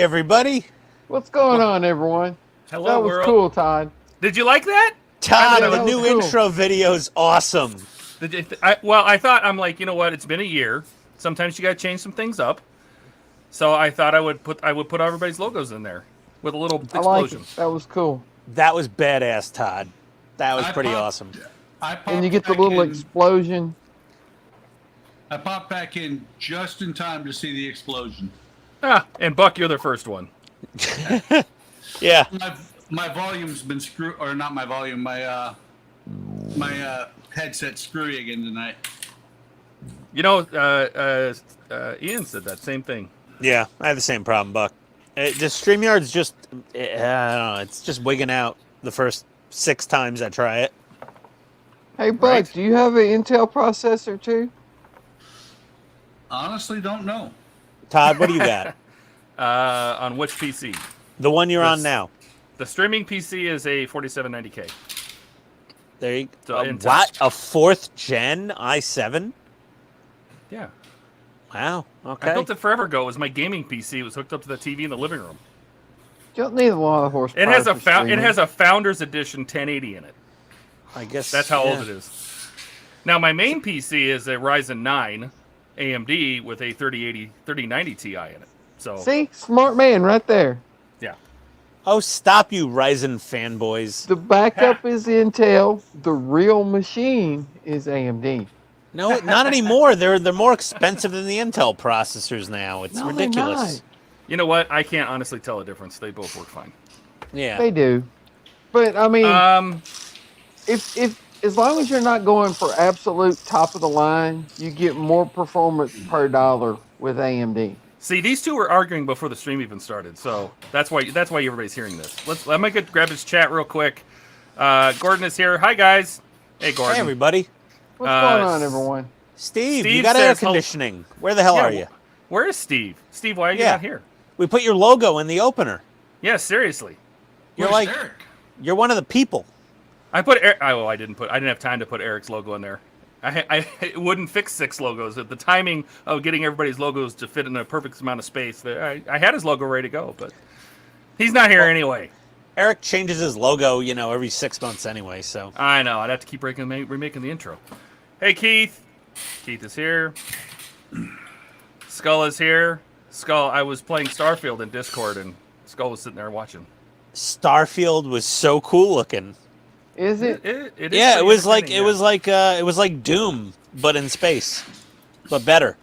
everybody. What's going on, everyone? Hello, that was world. cool, Todd. Did you like that? Todd, Yeah, the that was new cool. intro video is awesome. I thought, I'm like, you know what? It's been a year. Sometimes you got to change some things up. So I thought I would put everybody's logos in there with a little explosion. I like it. That was cool. That was badass, Todd. That was pretty awesome. And you get the little explosion. I popped back in just in time to see the explosion. Ah, and Buck, you're the first one. Yeah. My volume's been screwed, or not my volume. My headset's screwy again tonight. You know, Ian said that same thing. Yeah, I have the same problem, Buck. Just StreamYard's just, I don't know, it's just wigging out the first 6 times I try it. Hey, Buck, do you have an Intel processor too? Honestly, don't know. Todd, what do you got? On which PC? The one you're on now. The streaming PC is a 4790K. There you So go. Intel. What? A 4th gen i7? Yeah. Wow. Okay. I built it forever ago. It was my gaming PC. It was hooked up to the TV in the living room. You don't need a lot of horsepower. It has for streaming. it has a Founders Edition 1080 in it. I guess That's how old it is. Now my main PC is a Ryzen 9 AMD with a 3090 Ti in it. So See, smart man right there. yeah. Oh, stop you, Ryzen fanboys. The backup is Intel. The real machine is AMD. No, not anymore. They're more expensive than the Intel processors now. It's No, they're ridiculous. not. You know what? I can't honestly tell the difference. They both work fine. Yeah. They do, but I mean, if as long as you're not going for absolute top of the line, you get more performance per dollar with AMD. See, these two were arguing before the stream even started, so that's why everybody's hearing this. Let me grab his chat real quick. Gordon is here. Hi guys. Hey Gordon. Hey, everybody. What's going on, everyone? Steve, you Steve got air says, conditioning. Where the hell are you? Where is Steve? Steve, why are you Yeah. not here? We put your logo in the opener. Yeah, seriously. You're Where's like, Eric? you're one of the people. I put I didn't have time to put Eric's logo in there. It wouldn't fix 6 logos. At the timing of getting everybody's logos to fit in a perfect amount of space, I had his logo ready to go, but he's not here anyway. Eric changes his logo, every 6 months anyway, so. I know. I'd have to keep remaking the intro. Hey, Keith. Keith is here. Skull is here. Skull, I was playing Starfield in Discord, and Skull was sitting there watching. Starfield was so cool looking. Is it? It is Yeah, it pretty was like entertaining, it was like Doom, but in space, but better.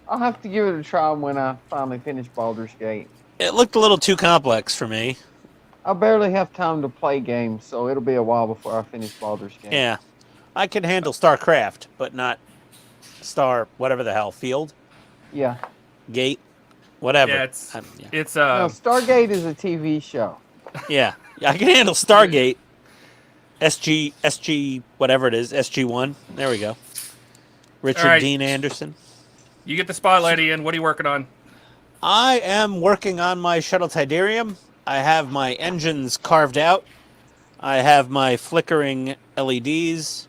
I'll have to give it a try when I finally finish Baldur's Gate. It looked a little too complex for me. I barely have time to play games, so it'll be a while before I finish Baldur's Gate. Yeah, I can handle StarCraft, but not Star whatever the hell Field, Yeah. Gate, whatever. Yeah, yeah. it's No, Stargate is a TV show. Yeah, I can handle Stargate. SG, whatever it is, SG1. There we go. Richard All right. Dean Anderson. You get the spotlight, Ian. What are you working on? I am working on my shuttle Tidarium. I have my engines carved out. I have my flickering LEDs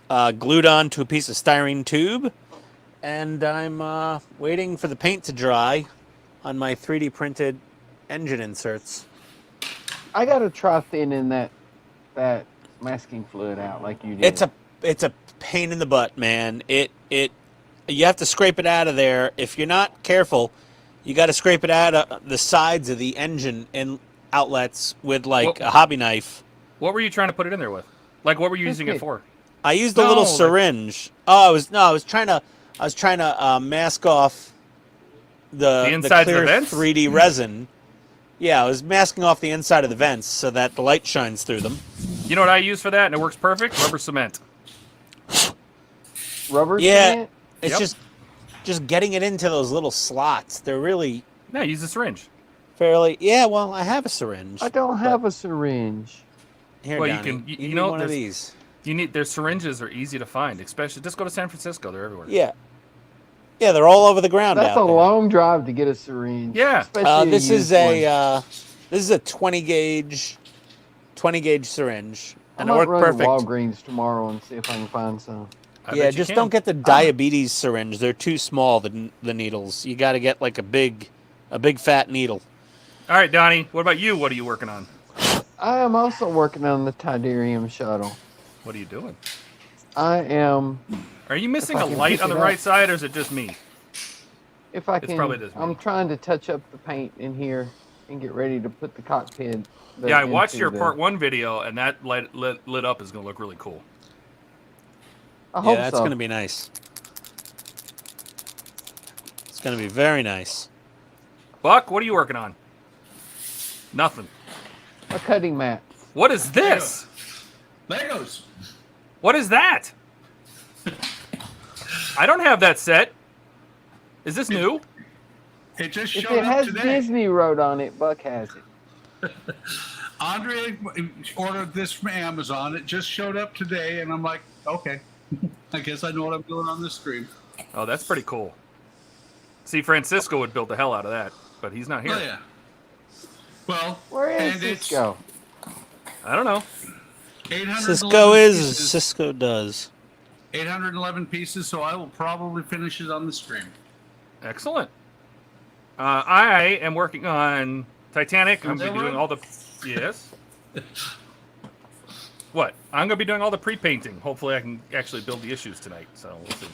glued on to a piece of styrene tube. And I'm waiting for the paint to dry on my 3D printed engine inserts. I gotta try thinning that masking fluid out like you did. It's a pain in the butt, man. You have to scrape it out of there. If you're not careful, you got to scrape it out of the sides of the engine and outlets with like a hobby knife. What were you trying to put it in there with? Like, what were you using it for? I used a little syringe. I was trying to mask off the inside clear of the vents? 3D resin. Yeah, I was masking off the inside of the vents so that the light shines through them. You know what I use for that, and it works perfect? Rubber cement. Rubber Yeah, cement? it's just getting it into those little slots. They're really No, use a syringe. fairly. Yeah, well, I have a syringe. I don't have a syringe. Here, Well, you Donnie, can- you need know, one of there's- these. Their syringes are easy to find, especially just go to San Francisco. They're everywhere. Yeah, they're all over the ground. That's out a there. long drive to get a syringe. Yeah. Especially This is used one. a 20 gauge syringe, I and it might worked run to perfect. Walgreens tomorrow and see if I can find some. I Yeah, bet you just can. don't get the diabetes syringe. They're too small. The needles. You got to get like a big A big fat needle. All right, Donnie. What about you? What are you working on? I am also working on the Tidarium shuttle. What are you doing? I am. Are you missing I a can light pick on the it right up. side, or is it just me? If I It's can, probably just me. I'm trying to touch up the paint in here and get ready to put the cockpit. Yeah, I watched into your the- part 1 video, and that light lit up is going to look really cool. I Yeah, hope that's so. going to be nice. It's going to be very nice. Buck, what are you working on? Nothing. A cutting mat. What is this? Legos. What is that? I don't have that set. Is this new? It just If showed it up has today. Disney Road on it, Buck has it. Andre ordered this from Amazon. It just showed up today, and I'm like, okay. I guess I know what I'm doing on this stream. Oh, that's pretty cool. See, Francisco would build the hell out of that, but he's not here. Oh, yeah. Well, Where is and it's Cisco? I don't know. 811 Cisco is, pieces, Cisco does. 811 pieces, so I will probably finish it on the stream. Excellent. I am working on Titanic. I'm going to be doing all the... Yes? What? I'm going to be doing all the pre-painting. Hopefully I can actually build the issues tonight, so we'll see.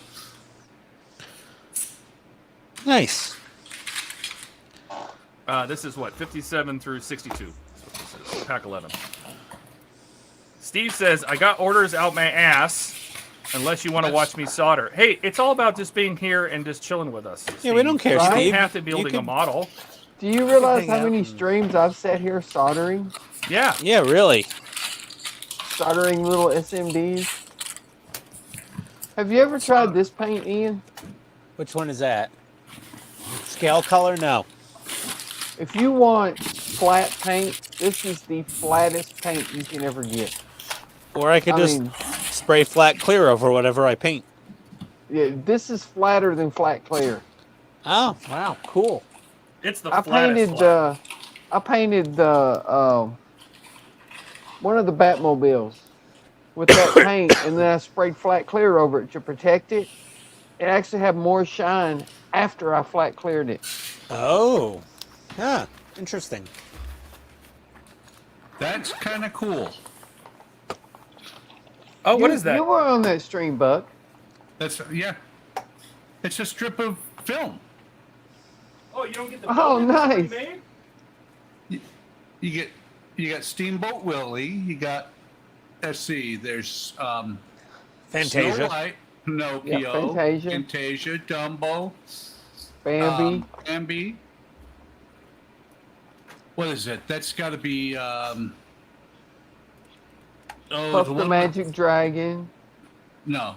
Nice. This is what? 57 through 62. That's what this is. Pack 11. Steve says, I got orders out my ass unless you want to watch me solder. Hey, it's all about just being here and just chilling with us. Yeah, we don't care, You Steve. don't have to be You building a can- model. Do you realize hang how out many and- streams I've sat here soldering? Yeah. Yeah, really. Soldering little SMDs. Have you ever tried this paint, Ian? Which one is that? Scale color? No. If you want flat paint, this is the flattest paint you can ever get. Or I could I just mean- spray flat clear over whatever I paint. Yeah, this is flatter than flat clear. Oh, wow, cool. It's the I flattest flat. painted the one of the Batmobiles with that paint, and then I sprayed flat clear over it to protect it. It actually had more shine after I flat cleared it. Oh, yeah, interesting. That's kind of cool. Oh, what You- is that? You were on that stream, Buck. That's, yeah. It's a strip of film. Oh, you don't get the Oh, building that's nice. pre-made? You got Steamboat Willie. You got, let's see, there's Snow Fantasia. White, Pinocchio, Yeah, Fantasia. Fantasia, Dumbo, Bambi. Bambi. What is it? That's got to be Puff the the one- Magic Dragon. No,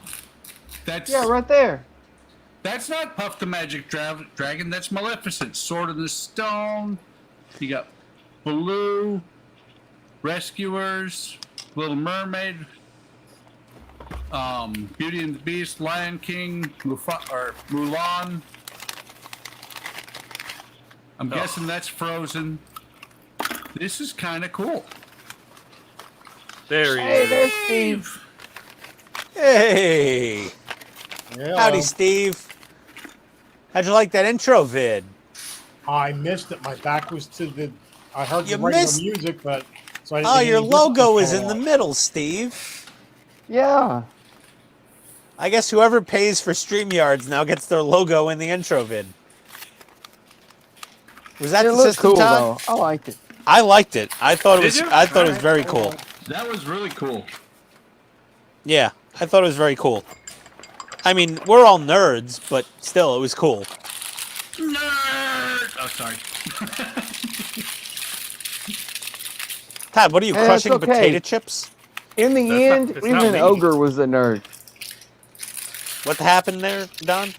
that's Yeah, right there. That's not Puff the Magic Dragon. That's Maleficent. Sword in the Stone. You got Baloo, Rescuers, Little Mermaid, Beauty and the Beast, Lion King, Mulan. I'm guessing that's Frozen. This is kind of cool. There he Hey, is. there's Steve. Hey, howdy, Steve. How'd you like that intro vid? I missed it. My back was to the. I heard You the regular missed- music, but so I didn't Oh, hear your any logo difference is in the at all. middle, Steve. Yeah. I guess whoever pays for StreamYards now gets their logo in the intro vid. Was that It the looked system, cool, Todd? though. I liked it. I liked it. I thought it Did was. you? I thought it was Alright. very cool. That was really cool. Yeah, I thought it was very cool. I mean, we're all nerds, but still, it was cool. Nerd! Oh, sorry. Todd, what are you Hey, crushing that's okay. potato chips? In the That's end, not- it's not even me. Ogre was a nerd. What happened there, Don?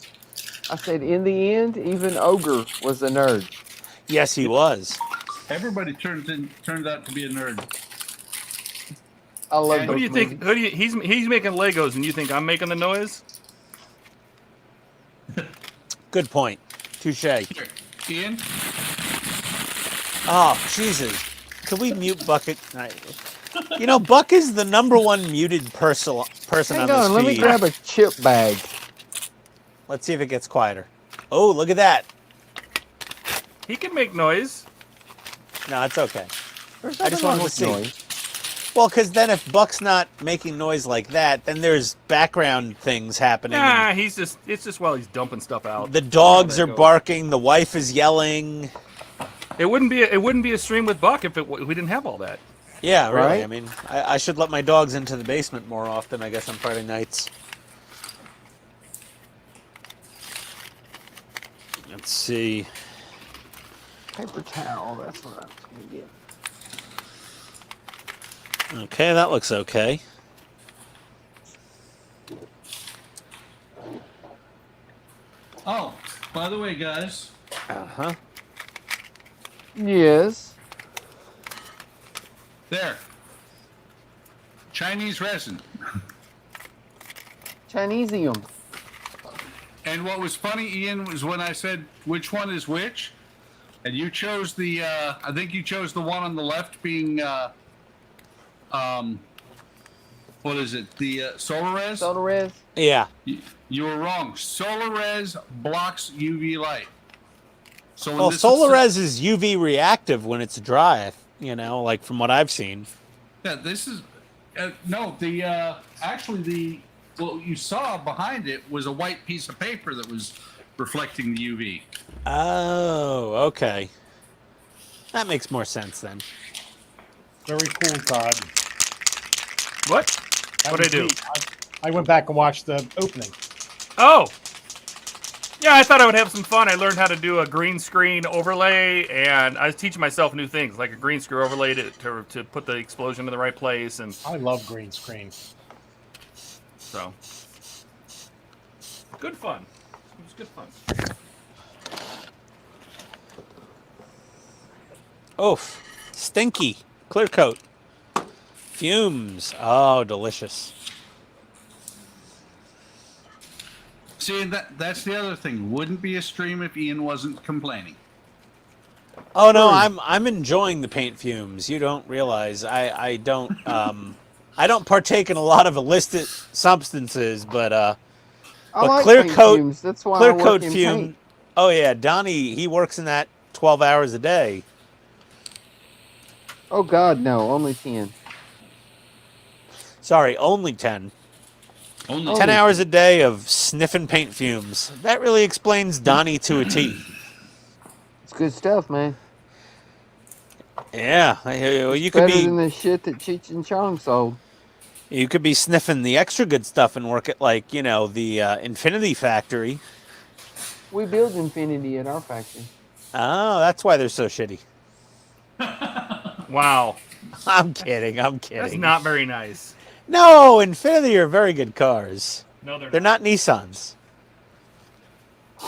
I said, in the end, even Ogre was a nerd. Yes, he was. Everybody turns out to be a nerd. I love Who Who those do you think? movies. Who do you? He's making Legos, and you think I'm making the noise? Good point. Touche. Here, Ian, Oh, Jesus. Could we mute Bucket? You know, Buck is the #1 muted person Hang on this on, let me feed. grab a chip bag. Let's see if it gets quieter. Oh, look at that. He can make noise. No, it's okay. There's I just nothing wrong wanted to with see. noise. Well, because then if Buck's not making noise like that, then there's background things happening. Nah, it's just while he's dumping stuff out. The dogs There are you go. barking. The wife is yelling. It wouldn't be a stream with Buck if we didn't have all that. Yeah, really. Right? I mean, I should let my dogs into the basement more often, I guess, on Friday nights. Let's see. Paper towel, that's what I'm going to get. Okay, that looks okay. Oh, by the way, guys, Uh-huh. Yes. there. Chinese resin. Chinesium. And what was funny, Ian, was when I said which one is which, and you chose the. I think you chose the one on the left, being. What is it? The Solar Res. Soda res. Yeah. You were wrong. Solar Res blocks UV light. So when Well, this SolarRes is UV reactive when it's dry, you know, like from what I've seen. Yeah, this is no the actually the what you saw behind it was a white piece of paper that was reflecting the UV. Oh, okay. That makes more sense then. Very cool, Todd. What? That What'd was I do? neat. I went back and watched the opening. Oh. Yeah, I thought I would have some fun. I learned how to do a green screen overlay, and I was teaching myself new things, like a green screen overlay to put the explosion in the right place, and I love green screen. so good fun. It was good fun. Oof. Stinky. Clear coat. Fumes. Oh, delicious. See, that's the other thing. Wouldn't be a stream if Ian wasn't complaining. Oh no, I'm enjoying the paint fumes. You don't realize I don't I don't partake in a lot of illicit substances, but I but like clear paint coat fumes. That's why I clear work coat in fume. paint. Oh yeah, Donnie, he works in that 12 hours a day. Oh God, no, only 10. Sorry, only 10. Only 10 hours a day of sniffing paint fumes. That really explains Donnie to a T. It's good stuff, man. Yeah, you could Better be than the shit that Cheech and Chong sold. you could be sniffing the extra good stuff and work at like, you know, the Infinity Factory. We build Infinity at our factory. Oh, that's why they're so shitty. Wow, I'm kidding. I'm kidding. that's not very nice. No, Infinity are very good cars. No, they're They're not Nissans.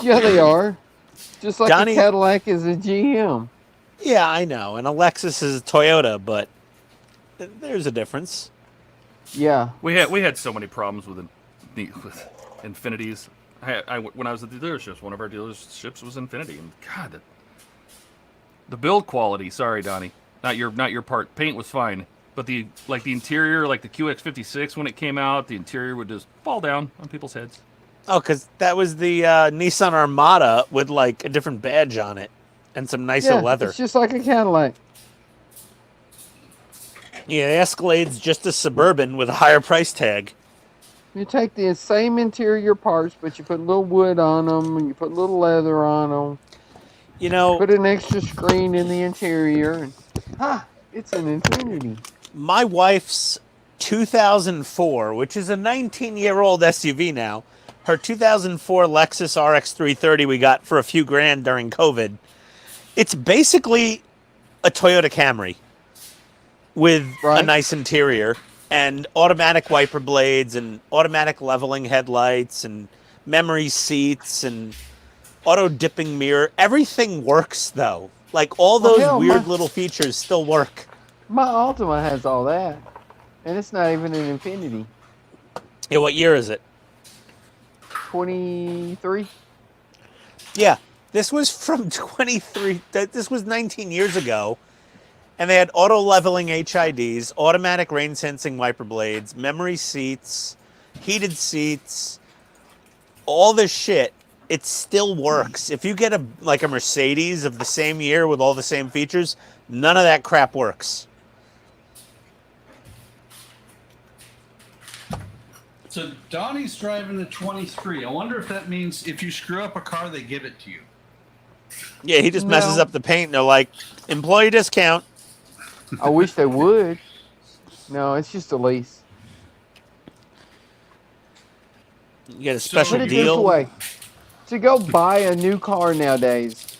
Yeah, they are. Just like Donnie- a Cadillac is a GM. Yeah, I know. And a Lexus is a Toyota, but there's a difference. Yeah. We had so many problems with Infinities. When I was at the dealerships, one of our dealerships was Infinity, and God, the build quality. Sorry, Donnie, not your part. Paint was fine, but the interior, like the QX56 when it came out, the interior would just fall down on people's heads. Oh, because that was the Nissan Armada with like a different badge on it and some nicer Yeah, leather. it's just like a Cadillac. Yeah, the Escalade's just a Suburban with a higher price tag. You take the same interior parts, but you put a little wood on them, and you put a little leather on them. You know, Put an extra screen in the interior, and it's an Infinity. my wife's 2004, which is a 19-year-old SUV now, her 2004 Lexus RX 330 we got for a few grand during COVID. It's basically a Toyota Camry with a Right. nice interior and automatic wiper blades and automatic leveling headlights and memory seats and auto dipping mirror. Everything works though. Like all Well, those hell, weird my- little features still work. My Altima has all that, and it's not even an Infinity. Yeah, what year is it? 23. Yeah, this was from 23. This was 19 years ago. And they had auto leveling HIDs, automatic rain sensing wiper blades, memory seats, heated seats, all this shit. it still works. If you get a Mercedes of the same year with all the same features, none of that crap works. So Donnie's driving the 23. I wonder if that means if you screw up a car, they give it to you. Yeah, he just messes No. up the paint. And they're like, employee discount. I wish they would. No, it's just a lease. You get a So- special Put it deal. this way: to go buy a new car nowadays,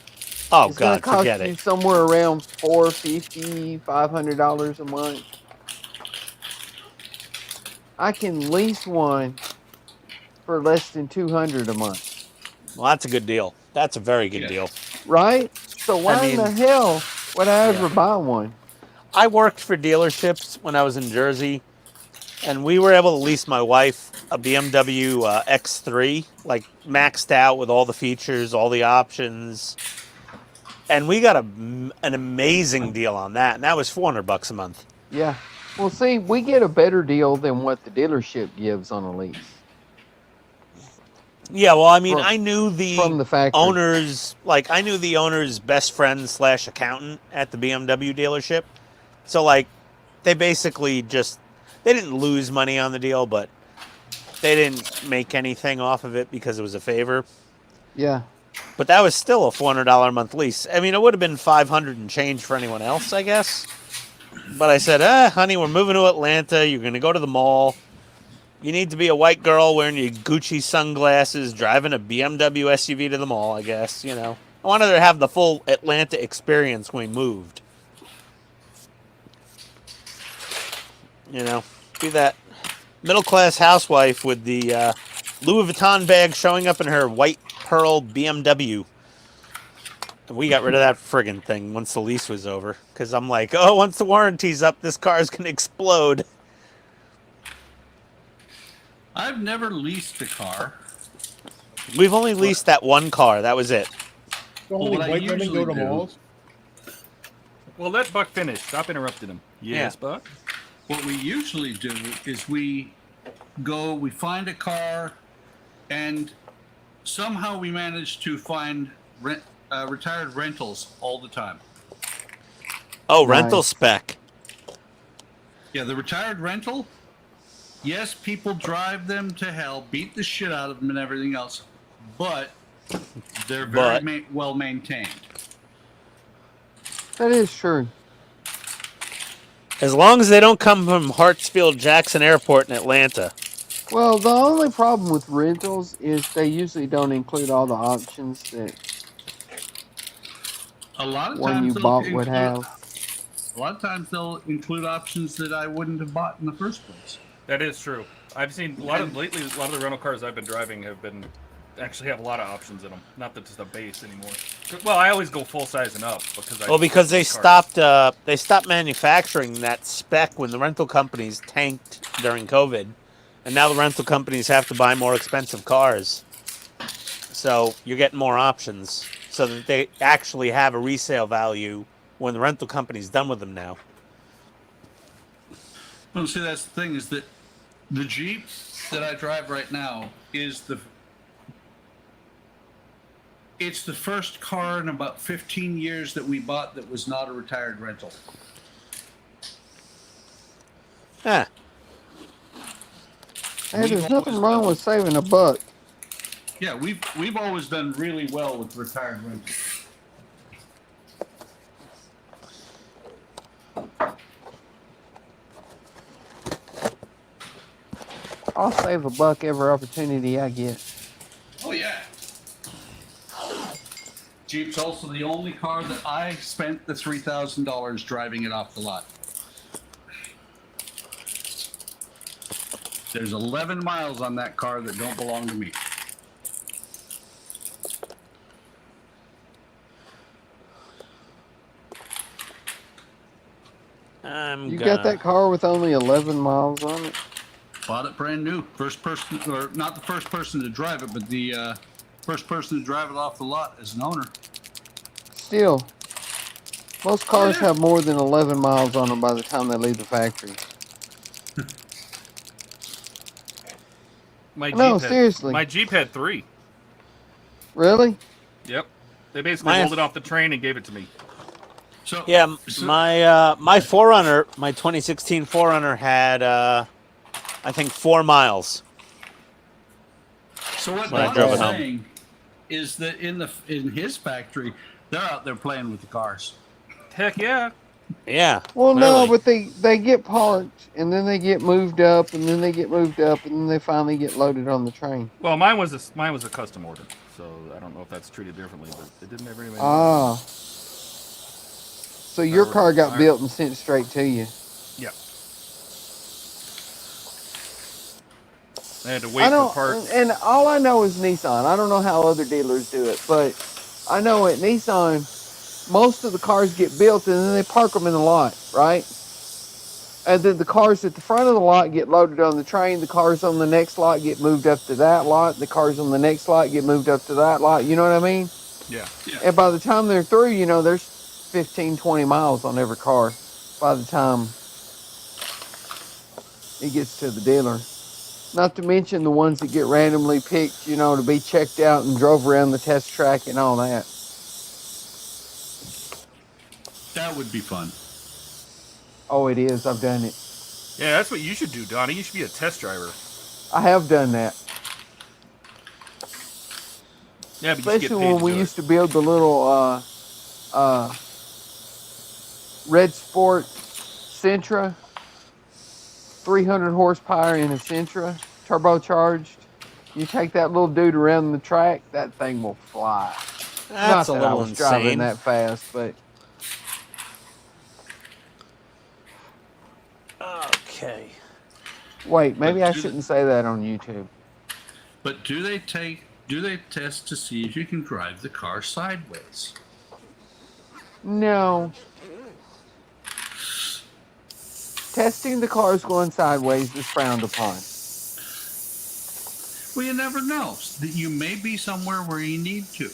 Oh it's gonna God, cost forget you it. somewhere around $450, $500 a month. I can lease one for less than $200 a month, Well, that's a good deal. That's a very good Yeah. deal. right? So why in mean, the hell would I ever yeah. buy one? I worked for dealerships when I was in Jersey, and we were able to lease my wife a BMW X3, like maxed out with all the features, all the options, and we got an amazing deal on that, and that was $400 a month. Yeah. Well, see, we get a better deal than what the dealership gives on a lease. Yeah, well, I mean, From- I knew from the factory. I knew the owner's best friend / accountant at the BMW dealership. So, like, they basically they didn't lose money on the deal, but they didn't make anything off of it because it was a favor. Yeah. But that was still a $400 a month lease. I mean, it would have been $500 and change for anyone else, I guess. But I said, honey, we're moving to Atlanta. You're going to go to the mall. You need to be a white girl wearing your Gucci sunglasses, driving a BMW SUV to the mall, I guess, you know. I wanted her to have the full Atlanta experience when we moved. You know, be that middle-class housewife with the Louis Vuitton bag showing up in her white pearl BMW. And we got rid of that friggin' thing once the lease was over. Because I'm like, oh, once the warranty's up, this car's going to explode. I've never leased a car. We've only leased that one car. That was it. So only what I white women go usually to do- malls? Well, let Buck finish. Stop interrupting him. Yes, Yeah. Buck. What we usually do is we find a car, and somehow we manage to find retired rentals all the time. Oh, Nice. rental spec. Yeah, the retired rental. Yes, people drive them to hell, beat the shit out of them, and everything else, but they're very But- well maintained. That is true. As long as they don't come from Hartsfield-Jackson Airport in Atlanta. Well, the only problem with rentals is they usually don't include all the options that A lot of one times you they'll bought would include- have. A lot of times they'll include options that I wouldn't have bought in the first place. That is true. I've seen a lot of the rental cars I've been driving actually have a lot of options in them. Not that it's a base anymore. Well, I always go full size and up because Because they stopped manufacturing that spec when the rental companies tanked during COVID, and now the rental companies have to buy more expensive cars. So you're getting more options, so that they actually have a resale value when the rental company's done with them now. Well, see, that's the thing is that the Jeep that I drive right now is it's the first car in about 15 years that we bought that was not a retired rental. Huh. Hey, there's nothing wrong with saving a buck. Yeah, we've always done really well with retired rentals. I'll save a buck every opportunity I get. Oh yeah. Jeep's also the only car that I spent the $3,000 driving it off the lot. There's 11 miles on that car that don't belong to me. You got that car with only 11 miles on it? Bought it brand new. First person, or not the first person to drive it, but the first person to drive it off the lot as an owner. Still, most cars yeah. have more than 11 miles on them by the time they leave the factory. My No, Jeep seriously. My Jeep had 3. Really? Yep. They basically My- rolled it off the train and gave it to me. So Yeah, so- my Forerunner, my 2016 Forerunner had I think 4 miles. So what When I Don drove is it home. saying is that in his factory, they're out there playing with the cars. Heck yeah. Yeah. Well, no, clearly. but they get parked, and then they get moved up, and then they get moved up, and then they finally get loaded on the train. Well, mine was a custom order, so I don't know if that's treated differently, but it didn't ever anybody. Ah. So your Or- car got or- built and sent straight to you. Yeah. I had to wait I for don't, parts. and all I know is Nissan. I don't know how other dealers do it, but I know at Nissan, most of the cars get built and then they park them in the lot, right? And then the cars at the front of the lot get loaded on the train. The cars on the next lot get moved up to that lot. The cars on the next lot get moved up to that lot. You know what I mean? Yeah. And by the time they're through, you know, there's 15, 20 miles on every car by the time it gets to the dealer. Not to mention the ones that get randomly picked, you know, to be checked out and drove around the test track and all that. That would be fun. Oh, it is. I've done it. Yeah, that's what you should do, Donnie. You should be a test driver. I have done that. Yeah, but you should get Especially paid when to we do used to build the little Red Sport Sentra, 300 horsepower in a Sentra, turbocharged. You take that little dude around the track, that thing will fly. That's Not a that I little was driving insane. that fast, but Okay. wait, maybe But I do shouldn't say that on YouTube. But do they test to see if you can drive the car sideways? No. Testing the cars going sideways is frowned upon. Well, you never know. That you may be somewhere where you need to.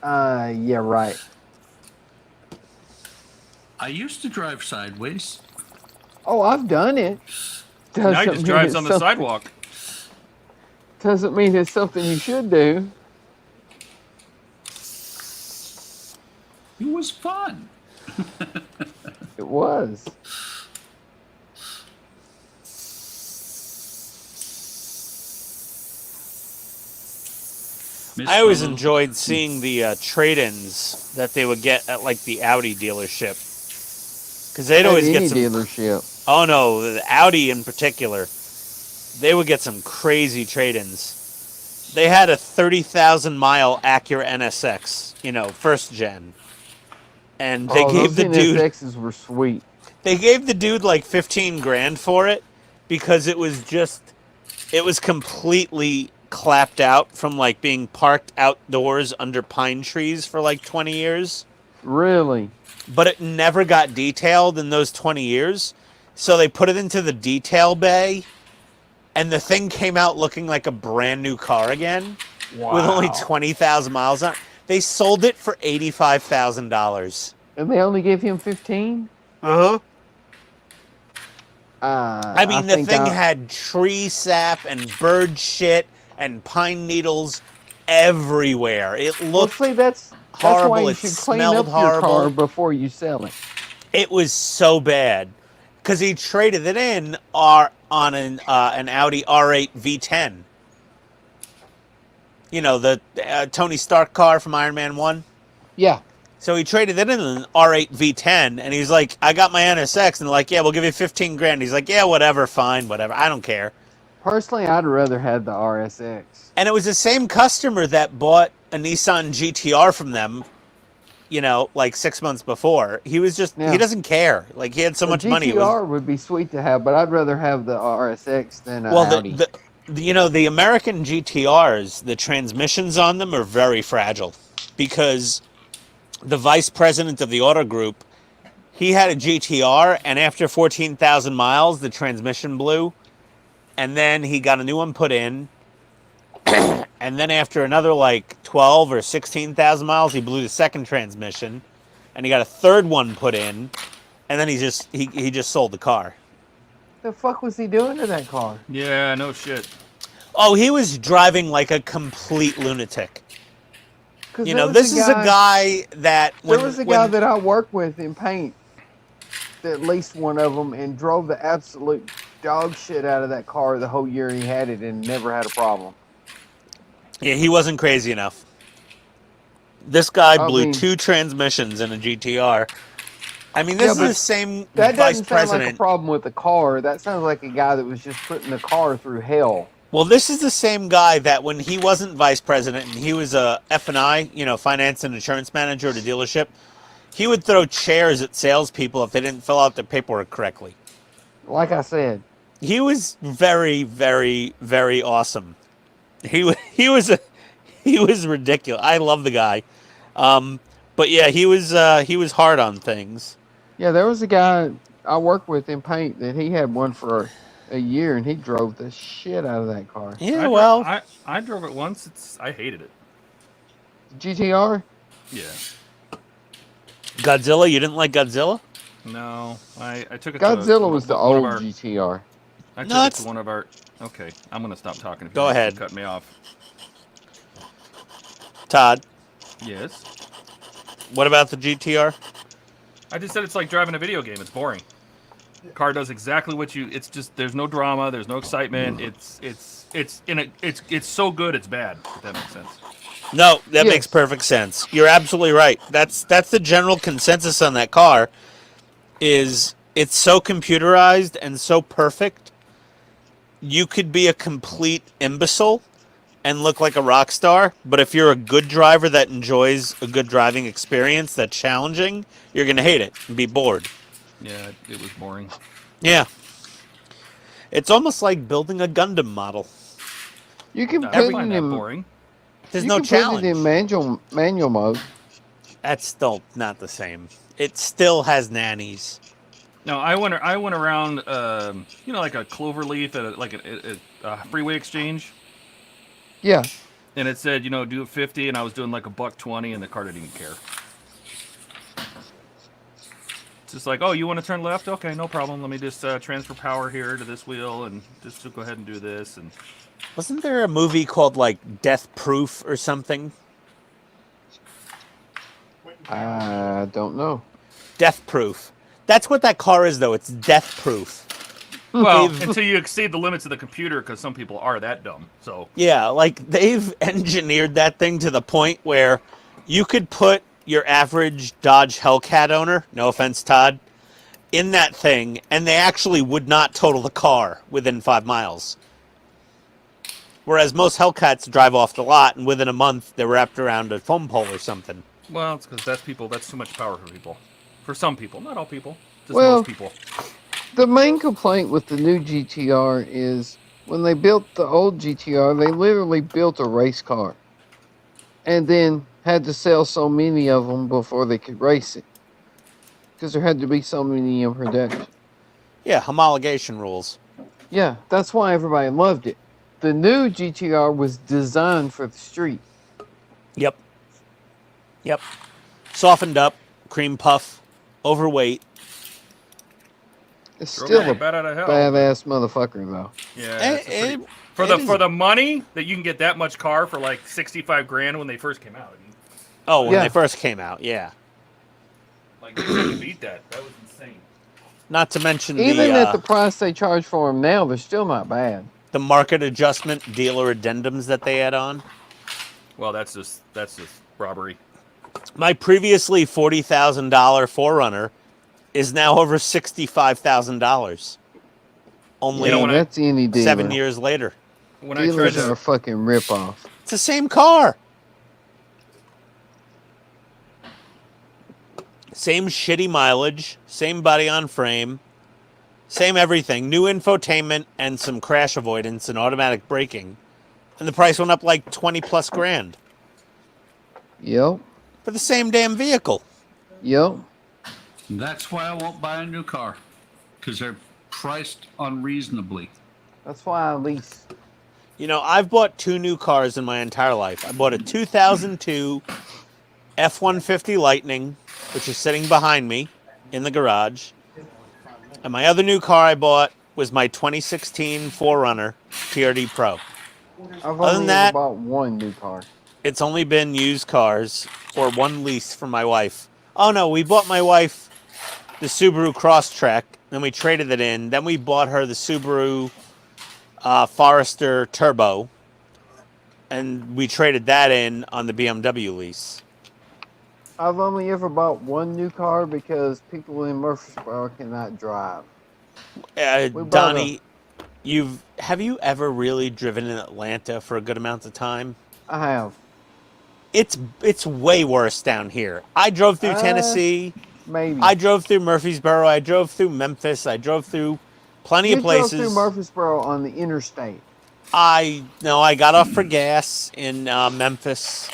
Yeah, right. I used to drive sideways. Oh, I've done it. Now he Doesn't just mean drives it's on the something- sidewalk. Doesn't mean it's something you should do. It was fun. It was. Miss I always Fellow- enjoyed seeing the trade-ins that they would get at like the Audi dealership, because they'd At always any get some. dealership. Oh no, the Audi in particular, they would get some crazy trade-ins. They had a 30,000 mile Acura NSX, you know, first gen, and they gave those the dude NSXs were sweet. they gave the dude like 15 grand for it because it was completely clapped out from like being parked outdoors under pine trees for like 20 years. Really? But it never got detailed in those 20 years. So they put it into the detail bay, and the thing came out looking like a brand new car again with only 20,000 miles on it. They sold it for $85,000. And they only gave him 15? Uh-huh. I I mean, the thing had tree sap and bird shit and pine needles everywhere. It Well, looked see, that's horrible. why you It should clean smelled up your car horrible. before you sell it. It was so bad because he traded it in on an Audi R8 V10. You know, the Tony Stark car from Iron Man 1. Yeah. So he traded it in an R8 V10, and he's like, I got my NSX, and they're like, yeah, we'll give you 15 grand. He's like, yeah, whatever, fine, whatever. I don't care. Personally, I'd rather have the RSX. And it was the same customer that bought a Nissan GTR from them, you know, like 6 months before. He was just, Yeah. he doesn't care. Like, he had so The much money. It was, GTR would be sweet to have, but I'd rather have the RSX than an well, Audi. you know, the American GTRs, the transmissions on them are very fragile because the vice president of the auto group, he had a GTR, and after 14,000 miles, the transmission blew. And then he got a new one put in. And then after another like 12 or 16,000 miles, he blew the second transmission. And he got a third one put in. And then he just sold the car. The fuck was he doing to that car? Yeah, no shit. Oh, he was driving like a complete lunatic. 'Cause You there know, was this is a guy that There was a when guy that I worked with in paint, at least one of them, and drove the absolute dog shit out of that car the whole year he had it and never had a problem. yeah, he wasn't crazy enough. This guy I blew mean- 2 transmissions in a GTR. I mean, Yeah, this is but the same That vice doesn't sound like a president. problem with the car. That sounds like a guy that was just putting the car through hell. Well, this is the same guy that when he wasn't vice president and he was a F&I, you know, finance and insurance manager at a dealership, he would throw chairs at salespeople if they didn't fill out their paperwork correctly. Like I said, He was very, very, very awesome. He was ridiculous. I love the guy, but yeah, he was hard on things. yeah, there was a guy I worked with in paint that he had one for a year and he drove the shit out of that car. Yeah, well, I drove it once. I hated it. GTR? Yeah. Godzilla. You didn't like Godzilla? No, I took it. Godzilla was the one of old our, GTR. I took No, it it's- to one of our. Okay, I'm gonna stop talking. If Go you ahead. Cut me off. Todd, Yes. what about the GTR? I just said it's like driving a video game. It's boring. Car does exactly what you. It's just there's no drama. There's no excitement. It's so good. It's bad. If that makes sense. No, that Yes. makes perfect sense. You're absolutely right. That's the general consensus on that car. Is it's so computerized and so perfect. You could be a complete imbecile and look like a rock star, but if you're a good driver that enjoys a good driving experience that's challenging, you're gonna hate it and be bored. Yeah, it was boring. Yeah. It's almost like building a Gundam model. You can I put it find that in boring. There's you no can challenge. put it in manual mode. That's still not the same. It still has nannies. No, I went around, like a clover leaf at a freeway exchange, Yeah. and it said, do it 50, and I was doing like $120, and the car didn't even care. It's just like, oh, you want to turn left? Okay, no problem. Let me just transfer power here to this wheel, and just to go ahead and do this. And Wasn't there a movie called like Death Proof or something? I don't know. Death Proof. That's what that car is, though. It's death proof. well, They've- until you exceed the limits of the computer, because some people are that dumb. So Yeah, like they've engineered that thing to the point where you could put your average Dodge Hellcat owner, no offense, Todd, in that thing, and they actually would not total the car within 5 miles. Whereas most Hellcats drive off the lot, and within a month, they're wrapped around a foam pole or something. well, it's because that's too much power for people. For some people, not all people, just Well- most people. The main complaint with the new GTR is when they built the old GTR, they literally built a race car and then had to sell so many of them before they could race it because there had to be so many in production. Yeah, homologation rules. Yeah, that's why everybody loved it. The new GTR was designed for the street. Yep. Yep. Softened up, cream puff, overweight. It's Drove still like a a bat out of hell. badass motherfucker, though. Yeah, Eh, it's a pretty- eh, for it the is- for the money that you can get that much car for like 65 grand when they first came out. I mean, Oh, when Yeah. they first came out, yeah. like you beat that. That was insane. Not to mention Even the at the price they charge for them now, they're still not bad. the market adjustment dealer addendums that they add on. Well, that's just robbery. My previously $40,000 Forerunner is now over $65,000. Only Yeah, when I- that's any dealer. 7 years later. When I tried Dealers are a to, fucking ripoff. It's the same car. Same shitty mileage, same body on frame, same everything. New infotainment and some crash avoidance and automatic braking. And the price went up like 20 plus grand Yep. for the same damn vehicle. Yep. That's why I won't buy a new car, because they're priced unreasonably. That's why I lease. You know, I've bought 2 new cars in my entire life. I bought a 2002 F-150 Lightning, which is sitting behind me in the garage. And my other new car I bought was my 2016 4Runner TRD Pro. I've Other than only that- ever bought one new car. It's only been used cars or one lease for my wife. Oh no, we bought my wife the Subaru Crosstrek, then we traded it in. Then we bought her the Subaru Forester Turbo, and we traded that in on the BMW lease. I've only ever bought one new car because people in Murfreesboro cannot drive. We bought Donnie, have you ever really driven in Atlanta for a good amount of time? I have. It's way worse down here. I drove through Tennessee. Maybe. I drove through Murfreesboro. I drove through Memphis. I drove through plenty You of places. drove through Murfreesboro on the interstate. I got off for gas in Memphis.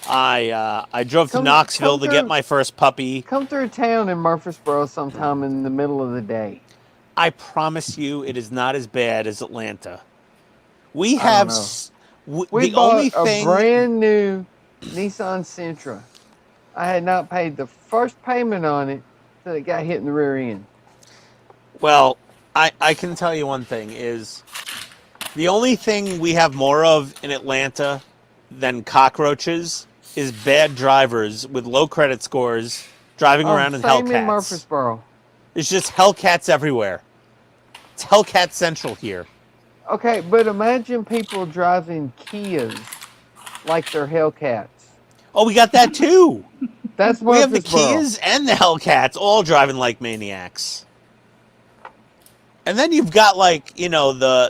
I drove to Knoxville to get my first puppy. Come through town in Murfreesboro sometime in the middle of the day. I promise you, it is not as bad as Atlanta. We I have don't We the bought only a thing. brand new Nissan Sentra. I had not paid the first payment on it till it got hit in the rear end. Well, I can tell you one thing is the only thing we have more of in Atlanta than cockroaches is bad drivers with low credit scores driving around in same in Hellcats. Murfreesboro. There's just Hellcats everywhere. It's Hellcat Central here. Okay, but imagine people driving Kias like they're Hellcats. Oh, we got that too. That's We have the Murfreesboro. Kias and the Hellcats all driving like maniacs. And then you've got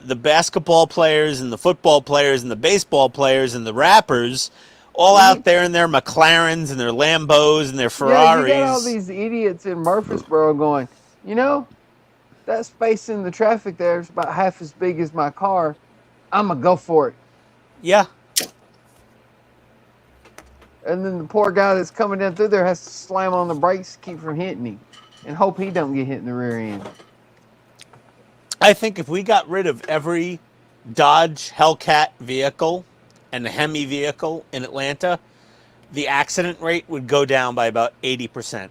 the basketball players and the football players and the baseball players and the rappers all out there in their McLarens and their Lambos and their Ferraris. Yeah, you got all these idiots in Murfreesboro going, that space in the traffic there is about half as big as my car. I'm going to go for it. Yeah. And then the poor guy that's coming down through there has to slam on the brakes to keep from hitting him and hope he don't get hit in the rear end. I think if we got rid of every Dodge Hellcat vehicle and Hemi vehicle in Atlanta, the accident rate would go down by about 80%.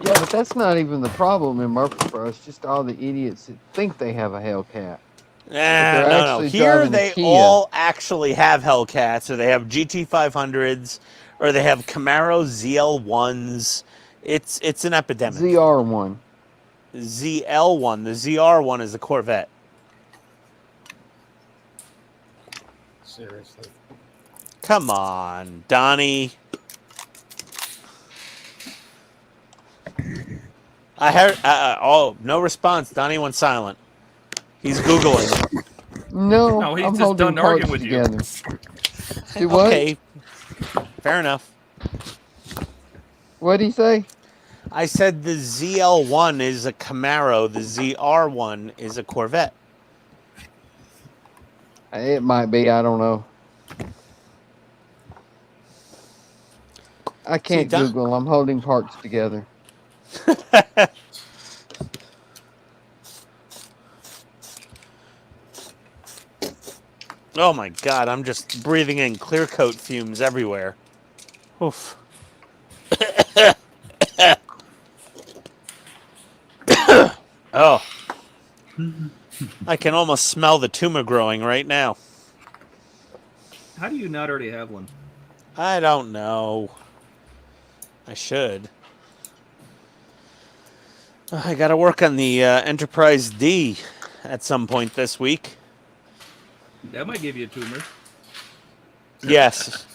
Yeah, but that's not even the problem in Murfreesboro. It's just all the idiots that think they have a Hellcat. No. Here driving a they Kia. all actually have Hellcats, or they have GT500s, or they have Camaro ZL1s. It's an epidemic. ZR1. ZL1. The ZR1 is a Corvette. Seriously. Come on, Donnie. I heard. No response. Donnie went silent. He's Googling. No, he's I'm just holding done arguing parts with you. together. Do what? Okay. Fair enough. What'd he say? I said the ZL1 is a Camaro. The ZR1 is a Corvette. It might be. I don't know. I can't Google. I'm holding parts together. Oh my God, I'm just breathing in clear coat fumes everywhere. Oof. Oh. I can almost smell the tumor growing right now. How do you not already have one? I don't know. I should. I gotta work on the Enterprise D at some point this week. That might give you a tumor. Yes.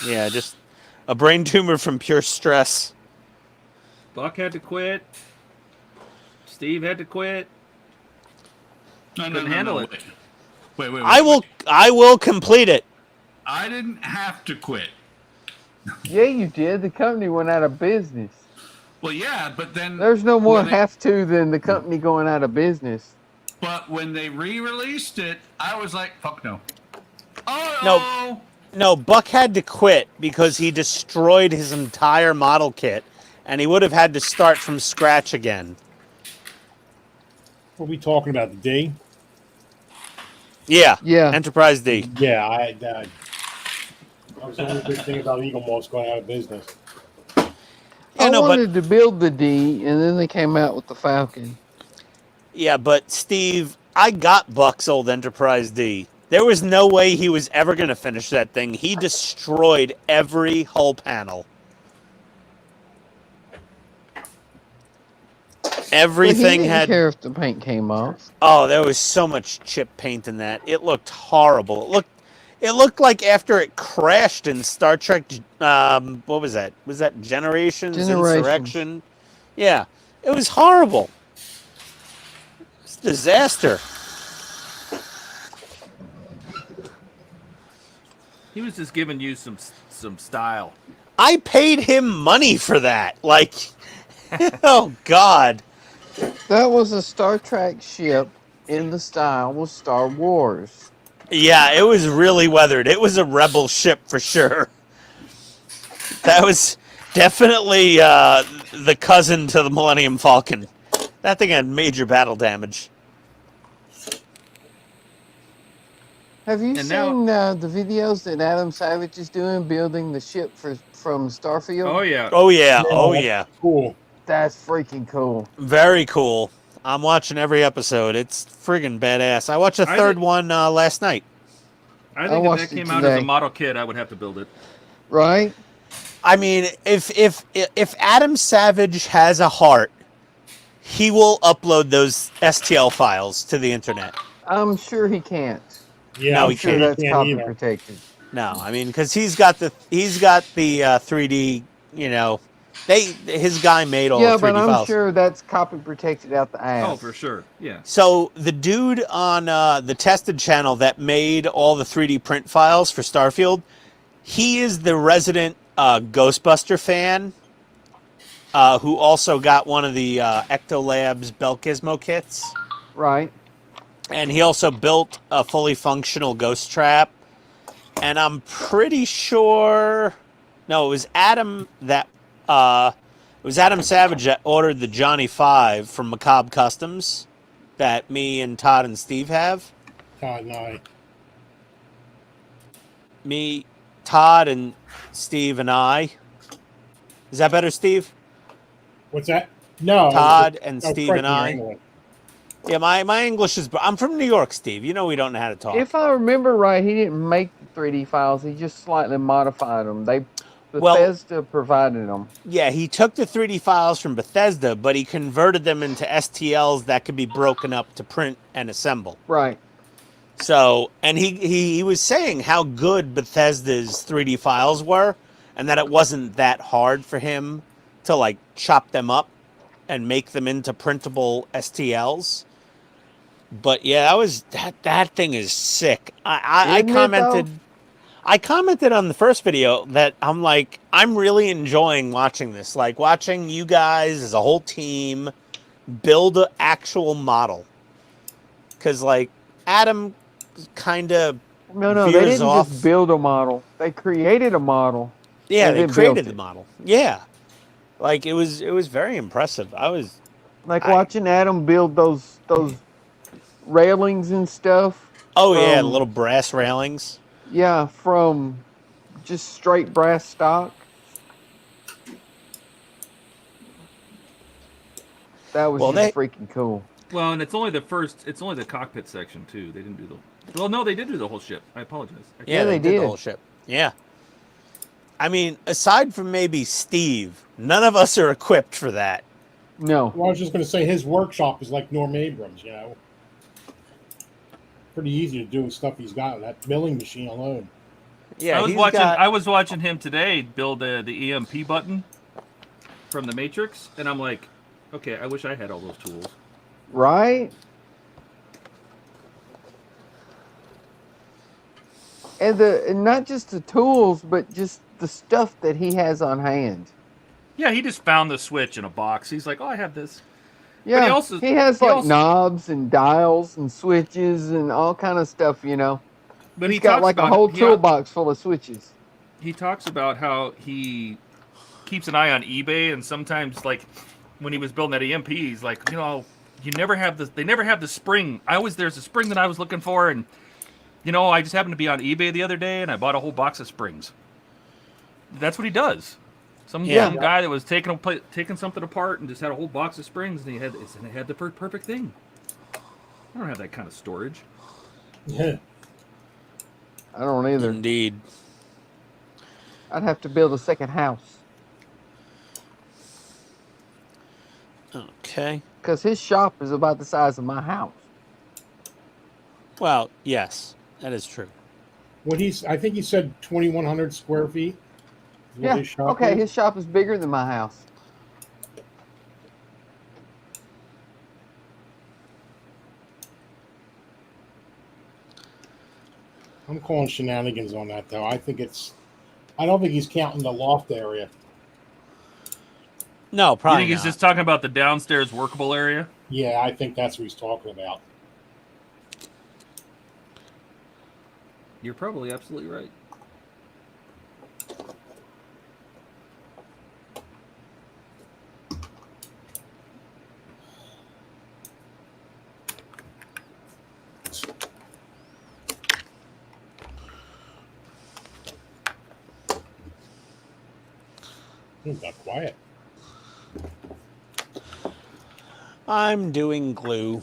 Yeah, just a brain tumor from pure stress. Buck had to quit. Steve had to quit. No, Couldn't handle it. Wait. I will complete it. I didn't have to quit. Yeah, you did. The company went out of business. Well, yeah, but then There's no more when they- have to than the company going out of business. But when they re-released it, I was like, "Fuck no." Oh No, Buck had to quit because he destroyed his entire model kit, and he would have had to start from scratch again. What are we talking about? The D? Yeah. Yeah. Enterprise D. Yeah, that was the only big thing about Eagle Moss going out of business. Yeah, I no, but wanted to build the D, and then they came out with the Falcon. yeah, but Steve, I got Buck's old Enterprise D. There was no way he was ever going to finish that thing. He destroyed every hull panel. Everything he didn't had. care if the paint came off. Oh, there was so much chip paint in that. It looked horrible. It looked like after it crashed in Star Trek. What was that? Was that Generations. Insurrection? Yeah, it was horrible. It's a disaster. He was just giving you some style. I paid him money for that. Like, oh God. That was a Star Trek ship in the style of Star Wars. Yeah, it was really weathered. It was a rebel ship for sure. That was definitely the cousin to the Millennium Falcon. That thing had major battle damage. Have you And seen the videos that Adam Savage is doing building the ship from Starfield? Oh yeah. Oh yeah, oh that's yeah. Cool. That's freaking cool. Very cool. I'm watching every episode. It's friggin' badass. I watched the third one last night. I think if watched that it came out as a today. model kit, I would have to build it. Right? I mean, if Adam Savage has a heart, he will upload those STL files to the internet. I'm sure he can't. Yeah, No, I'm he Sure, can't that's copy either. protected. No, I mean, because he's got the 3D. You know, his guy made all Yeah, the 3D but I'm files. sure that's copy protected out the ass. Oh, for sure. Yeah. So the dude on the Tested channel that made all the 3D print files for Starfield, he is the resident Ghostbuster fan, who also got one of the Ecto Labs Belgizmo kits, Right. and he also built a fully functional ghost trap. And I'm pretty sure, no, it was Adam Savage that ordered the Johnny 5 from Macabre Customs that me and Todd and Steve have. Todd and I. Me, Todd, and Steve and I. Is that better, Steve? What's that? No. Todd and I was Steve correcting and your I. English. Yeah, my English is... I'm from New York, Steve. You know we don't know how to talk. If I remember right, he didn't make the 3D files. He just slightly modified them. Well- Bethesda provided them. Yeah, he took the 3D files from Bethesda, but he converted them into STLs that could be broken up to print and assemble. Right. So, and he was saying how good Bethesda's 3D files were, and that it wasn't that hard for him to like chop them up and make them into printable STLs. But yeah, that thing is sick. I Isn't it, commented. though? I commented on the first video that I'm really enjoying watching this. Like watching you guys as a whole team build an actual model. Because like Adam kind of No, they veers didn't off. just build a model. They created a model. Yeah, and they then created built the it. model. Yeah, like it was very impressive. Like watching Adam build those railings and stuff. Oh yeah, from- little brass railings. Yeah, from just straight brass stock. That was Well, just freaking cool. Well, and it's only the cockpit section too. They didn't do the. Well, no, they did do the whole ship. I apologize. Yeah, they did did. the whole ship. Yeah. I mean, aside from maybe Steve, none of us are equipped for that. No. Well, I was just going to say his workshop is like Norm Abrams, you know. Pretty easy to do stuff he's got that milling machine alone. Yeah, I was watching him today build the EMP button from the Matrix, and I'm like, okay, I wish I had all those tools. Right? And not just the tools, but just the stuff that he has on hand. Yeah, he just found the switch in a box. He's like, oh, I have this. Yeah, he also- he has he like also- knobs and dials and switches and all kind of stuff, you know. But He's got talks like a about- whole he- toolbox full of switches. He talks about how he keeps an eye on eBay, and sometimes, like, when he was building that EMP, he's like, you know, they never have the spring. There's a spring that I was looking for, and, you know, I just happened to be on eBay the other day, and I bought a whole box of springs. That's what he does. Some guy that was taking something apart and just had a whole box of springs, and he had the perfect thing. I don't have that kind of storage. Yeah. I don't either. Indeed. I'd have to build a second house Okay. because his shop is about the size of my house. Well, yes, that is true. I think he said 2,100 square feet. Is what Yeah. his shop Okay, is. his shop is bigger than my house. I'm calling shenanigans on that though. I don't think he's counting the loft area. No, You probably think he's not. just talking about the downstairs workable area? Yeah, I think that's what he's talking about. You're probably absolutely right. Got quiet. I'm doing glue.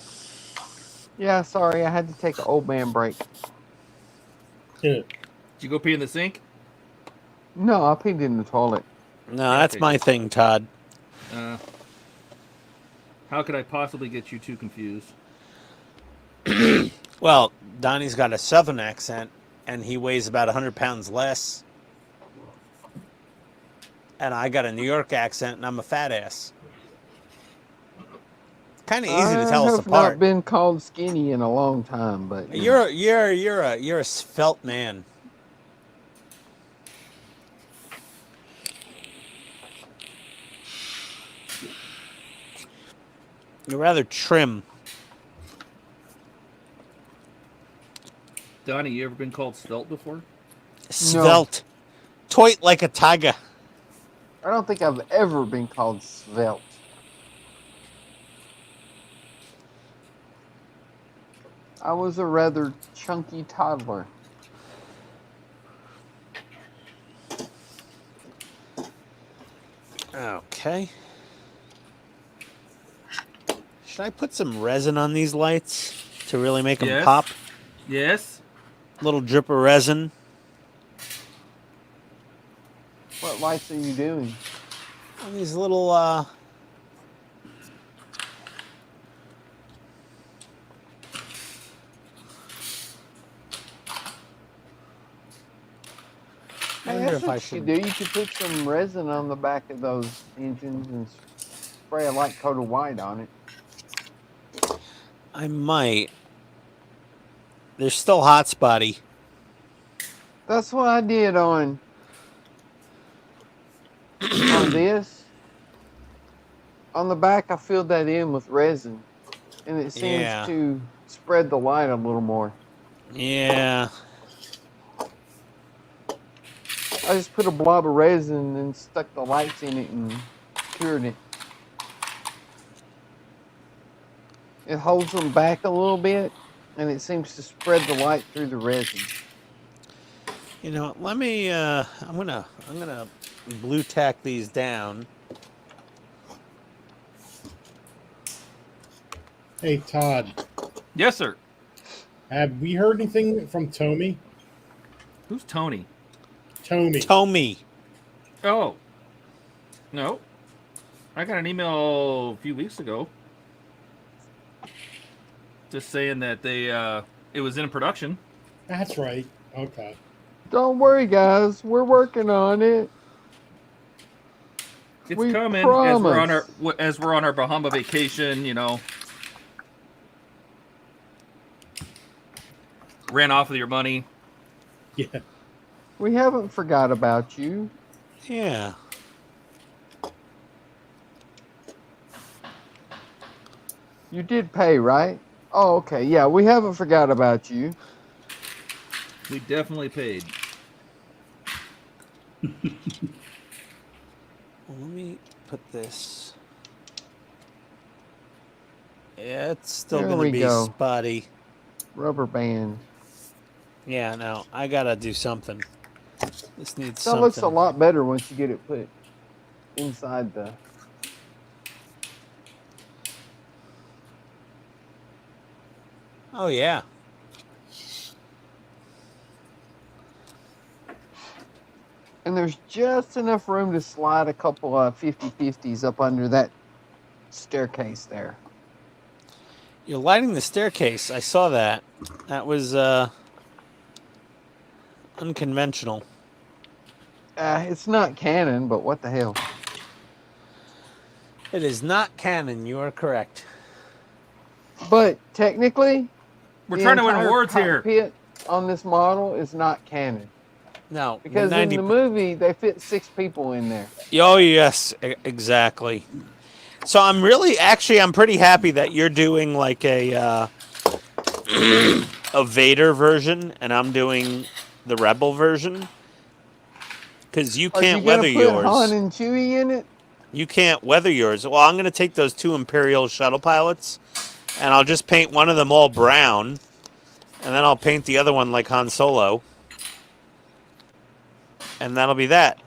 Yeah, sorry, I had to take an old man break. Yeah. Did you go pee in the sink? No, I peed in the toilet. No, that's Okay. my thing, Todd. How could I possibly get you too confused? Well, Donnie's got a southern accent, and he weighs about 100 pounds less. And I got a New York accent, and I'm a fat ass. Kind of easy to tell I us have apart. not been called skinny in a long time, but you know. You're a svelte man. You're rather trim. Donnie, you ever been called svelte before? Svelte. Toit like a tiger. I don't think I've ever been called svelte. I was a rather chunky toddler. Okay. Should I put some resin on these lights to really make them Yes. pop? Yes. Little drip of resin. What lights are you doing? On these little I Hey, wonder that's if I what you should could do. You could put some resin on the back of those engines and spray a light coat of white on it. I might. They're still hot spotty. That's what I did on this. On the back, I filled that in with resin, and it seems Yeah. to spread the light a little more. Yeah. I just put a blob of resin and stuck the lights in it and cured it. It holds them back a little bit, and it seems to spread the light through the resin. You know, let me I'm gonna blue tack these down. Hey Todd, Yes, sir. have we heard anything from Tommy? Who's Tony? Tommy. Oh. No. I got an email a few weeks ago. Just saying that it was in production. That's right. Okay. Don't worry, guys. We're working on it. It's We coming promise. as we're on our Bahama vacation, you know. Ran off with your money. Yeah. We haven't forgot about you. Yeah. You did pay, right? Oh, okay. Yeah, we haven't forgot about you. We definitely paid. Well, let me put this. Yeah, it's still There gonna we be go. spotty. Rubber band. Yeah, no, I gotta do something. This needs That something. looks a lot better once you get it put inside the... Oh yeah. And there's just enough room to slide a couple of 50/50s up under that staircase there. You're lighting the staircase. I saw that. That was unconventional. It's not canon, but what the hell? It is not canon. You are correct. But technically, We're the trying to win entire awards here. cockpit on this model is not canon. No, Because in the movie, they fit 6 people in there. Oh yes, exactly. So I'm pretty happy that you're doing like a a Vader version, and I'm doing the Rebel version. Because you Are can't you gonna weather put yours. Han and Chewie in it? You can't weather yours. Well, I'm going to take those 2 Imperial shuttle pilots, and I'll just paint one of them all brown, and then I'll paint the other one like Han Solo. And that'll be that.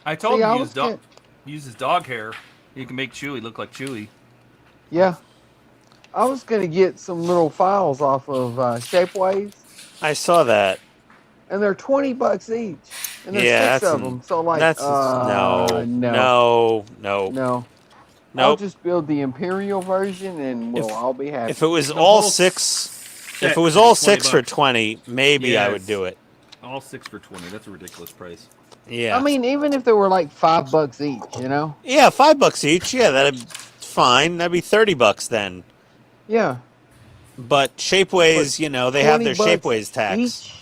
I told See, him I to was use his dog hair. You can make Chewie look like Chewie. Yeah. I was gonna get some little files off of Shapeways, I saw that. and they're $20 each, and there's Yeah, 6 of them. So like, no. no. I'll Nope. just build the Imperial version, and we'll all be happy. If it was The all whole 6, set if it was is all 20 6 for bucks. 20, maybe I Yes. would do it. All 6 for 20. That's a ridiculous price. Yeah. I mean, even if they were like $5 each, you know? Yeah, $5 each. Yeah, that'd be fine. That'd be $30 then. Yeah. But Shapeways, they have their 20 bucks Shapeways tax. each.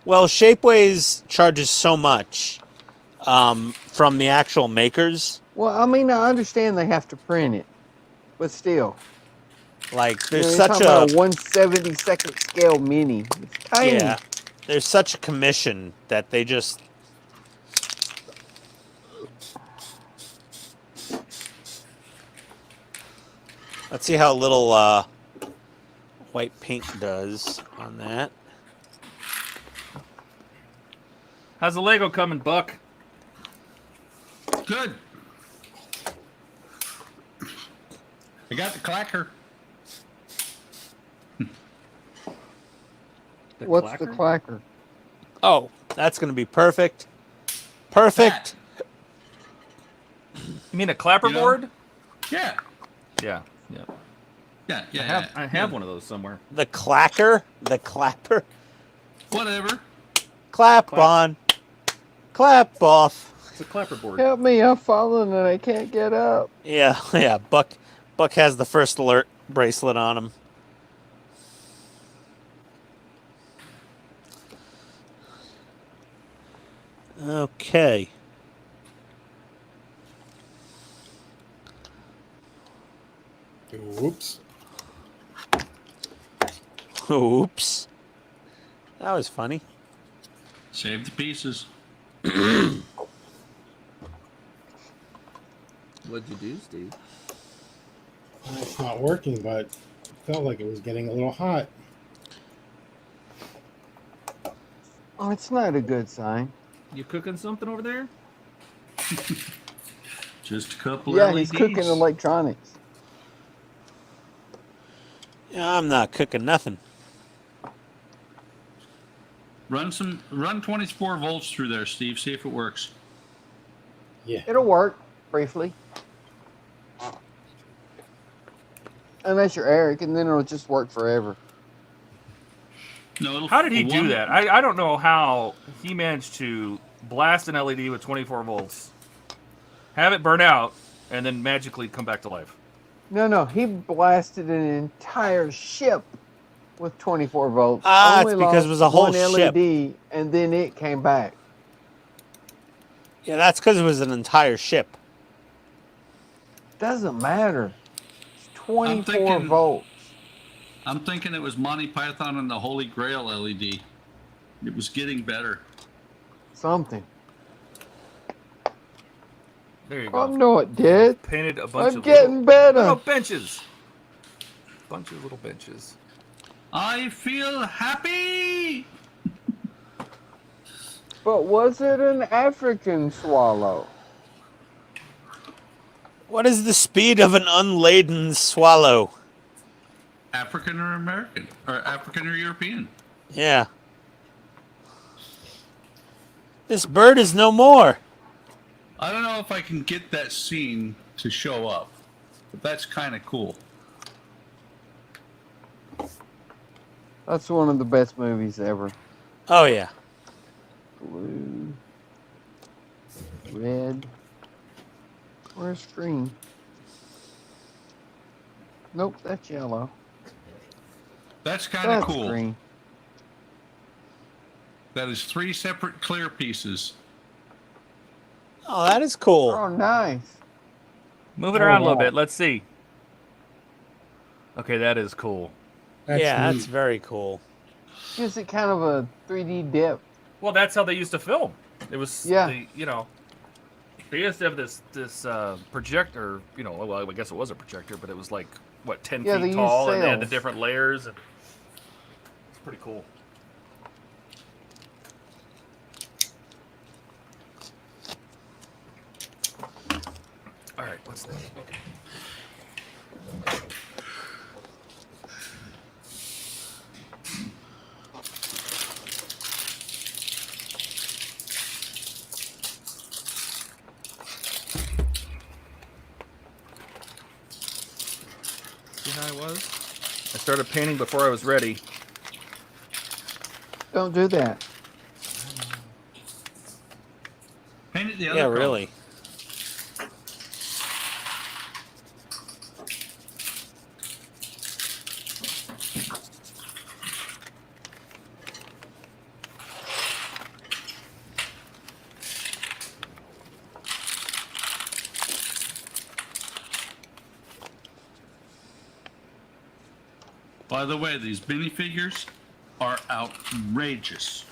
Well, Shapeways charges so much from the actual makers. Well, I mean, I understand they have to print it, but still, Like, you're there's such talking about a a 1/72 scale mini. It's tiny. yeah, there's such a commission that they just. Let's see how little white paint does on that. How's the Lego coming, Buck? Good. I got the clacker. What's the clacker? Oh, that's going to be perfect. Perfect. You mean a clapper You know? board? Yeah. Yeah. Yeah. Yeah. Yeah. I have one of those somewhere. The clacker. The clapper. Whatever. Clap Clap. on. Clap off. It's a clapper board. Help me! I've fallen and I can't get up. Yeah, yeah. Buck has the first alert bracelet on him. Okay. Whoops. Oops. That was funny. Save the pieces. What'd you do, Steve? It's not working, but it felt like it was getting a little hot. Oh, it's not a good sign. You cooking something over there? Just a couple Yeah, LEDs. he's cooking electronics. Yeah, I'm not cooking nothing. Run 24 volts through there, Steve. See if it works. Yeah. It'll work briefly. Unless you're Eric, and then it'll just work forever. No, it'll. How did he do one- that? I don't know how he managed to blast an LED with 24 volts, have it burn out, and then magically come back to life. No, he blasted an entire ship with 24 volts. Ah, Only it's because it lost was a whole one ship. LED, and then it came back. Yeah, that's because it was an entire ship. Doesn't matter. It's 24 thinking- volts. I'm thinking it was Monty Python and the Holy Grail LED. It was getting better. Something. There you Oh go. no, it did. Painted a bunch I'm of getting better. little benches. Bunch of little benches. I feel happy. But was it an African swallow? What is the speed of an unladen swallow? African or American? Or African or European? Yeah. This bird is no more. I don't know if I can get that scene to show up, but that's kind of cool. That's one of the best movies ever. Oh yeah. Blue, red. Where's green? Nope, that's yellow. That's kind of That's cool. green. That is 3 separate clear pieces. Oh, that is cool. Oh, nice. Move it Oh, around a little wow. bit. Let's see. Okay, that is cool. That's yeah, neat. that's very cool. Gives it kind of a 3D depth. Well, that's how they used to film. It was, Yeah. they used to have this projector, well, I guess it was a projector, but it was like, what, 10 Yeah, they feet used tall, and they had the sails. different layers. And it's pretty cool. All right, what's this? Okay. See how I was? I started painting before I was ready. Don't do that. Paint it the other Yeah, color. really. By the way, these minifigures are outrageous.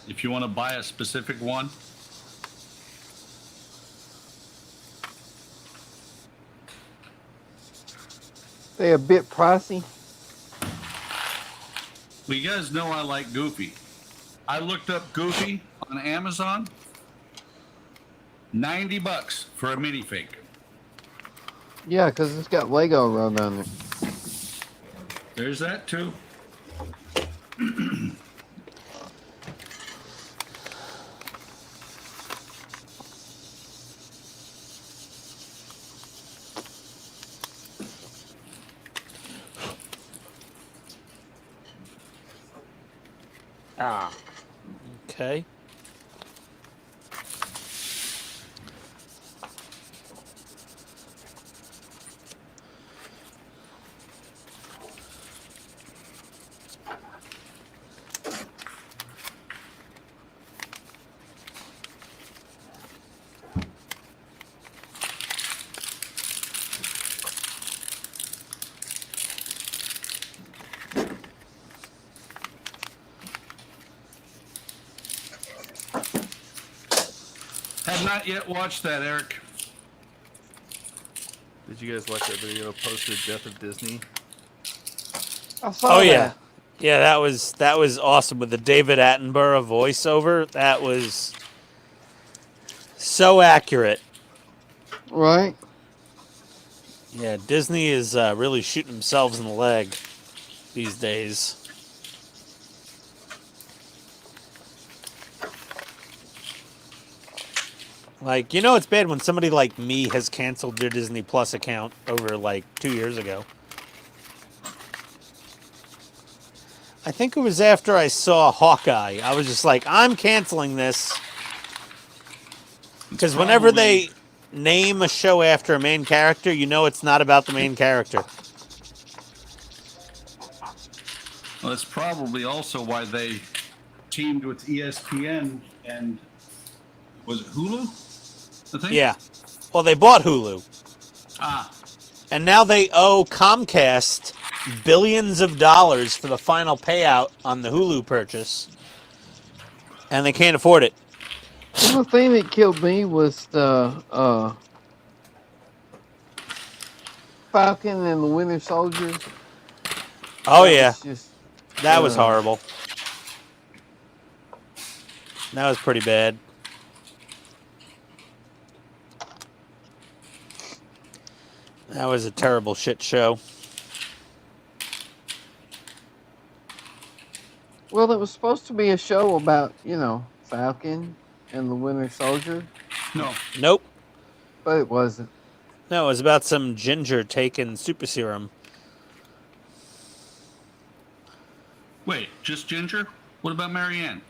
If you want to buy a specific one, They a bit pricey. well, you guys know I like Goofy. I looked up Goofy on Amazon. $90 for a minifig. Yeah, because it's got Lego run on it. There's that too. Ah. Okay. Have not yet watched that, Eric. Did you guys watch that video posted Death of Disney? I saw Oh yeah. that. Yeah, that was awesome with the David Attenborough voiceover. That was so accurate. Right? Yeah, Disney is really shooting themselves in the leg these days. Like, it's bad when somebody like me has canceled their Disney Plus account over like 2 years ago. I think it was after I saw Hawkeye. I was just like, I'm canceling this. Because whenever they name a show after a main character, it's not about the main character. Well, that's probably also why they teamed with ESPN and was it Hulu? I think. Yeah. Well, they bought Hulu. Ah, And now they owe Comcast billions of dollars for the final payout on the Hulu purchase. And they can't afford it. The only thing that killed me was the Falcon and the Winter Soldier. Oh, That yeah. was just, That was horrible. That was pretty bad. That was a terrible shit show. Well, it was supposed to be a show about, Falcon and the Winter Soldier, No. Nope. but it wasn't. No, it was about some ginger taking super serum. Wait, just Ginger? What about Marianne?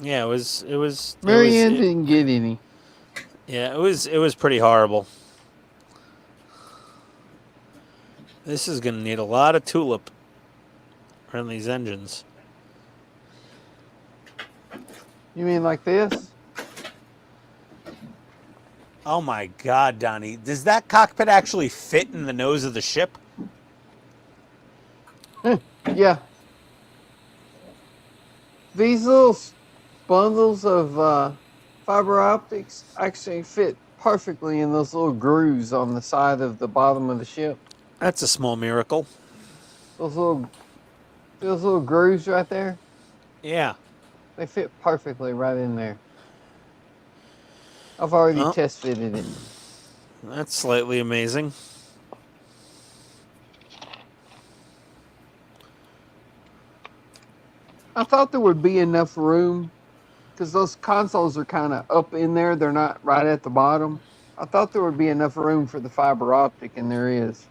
Yeah, it was. Marianne didn't get any. Yeah, it was pretty horrible. This is gonna need a lot of tulip on these engines. You mean like this? Oh my God, Donnie! Does that cockpit actually fit in the nose of the ship? Yeah. These little bundles of fiber optics actually fit perfectly in those little grooves on the side of the bottom of the ship. That's a small miracle. Those little grooves right there, Yeah. they fit perfectly right in there. I've already Oh. test fitted it. That's slightly amazing. I thought there would be enough room because those consoles are kind of up in there. They're not right at the bottom. I thought there would be enough room for the fiber optic, and there is.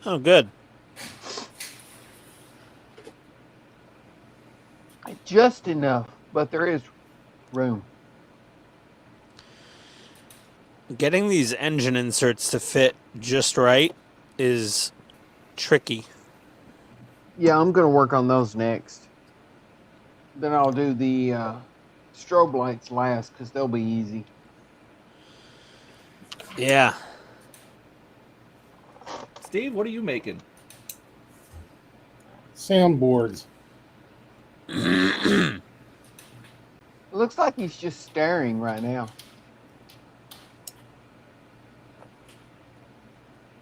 Oh, good. Just enough, but there is room. Getting these engine inserts to fit just right is tricky. Yeah, I'm going to work on those next. Then I'll do the strobe lights last because they'll be easy. Yeah. Steve, what are you making? Soundboards. It looks like he's just staring right now.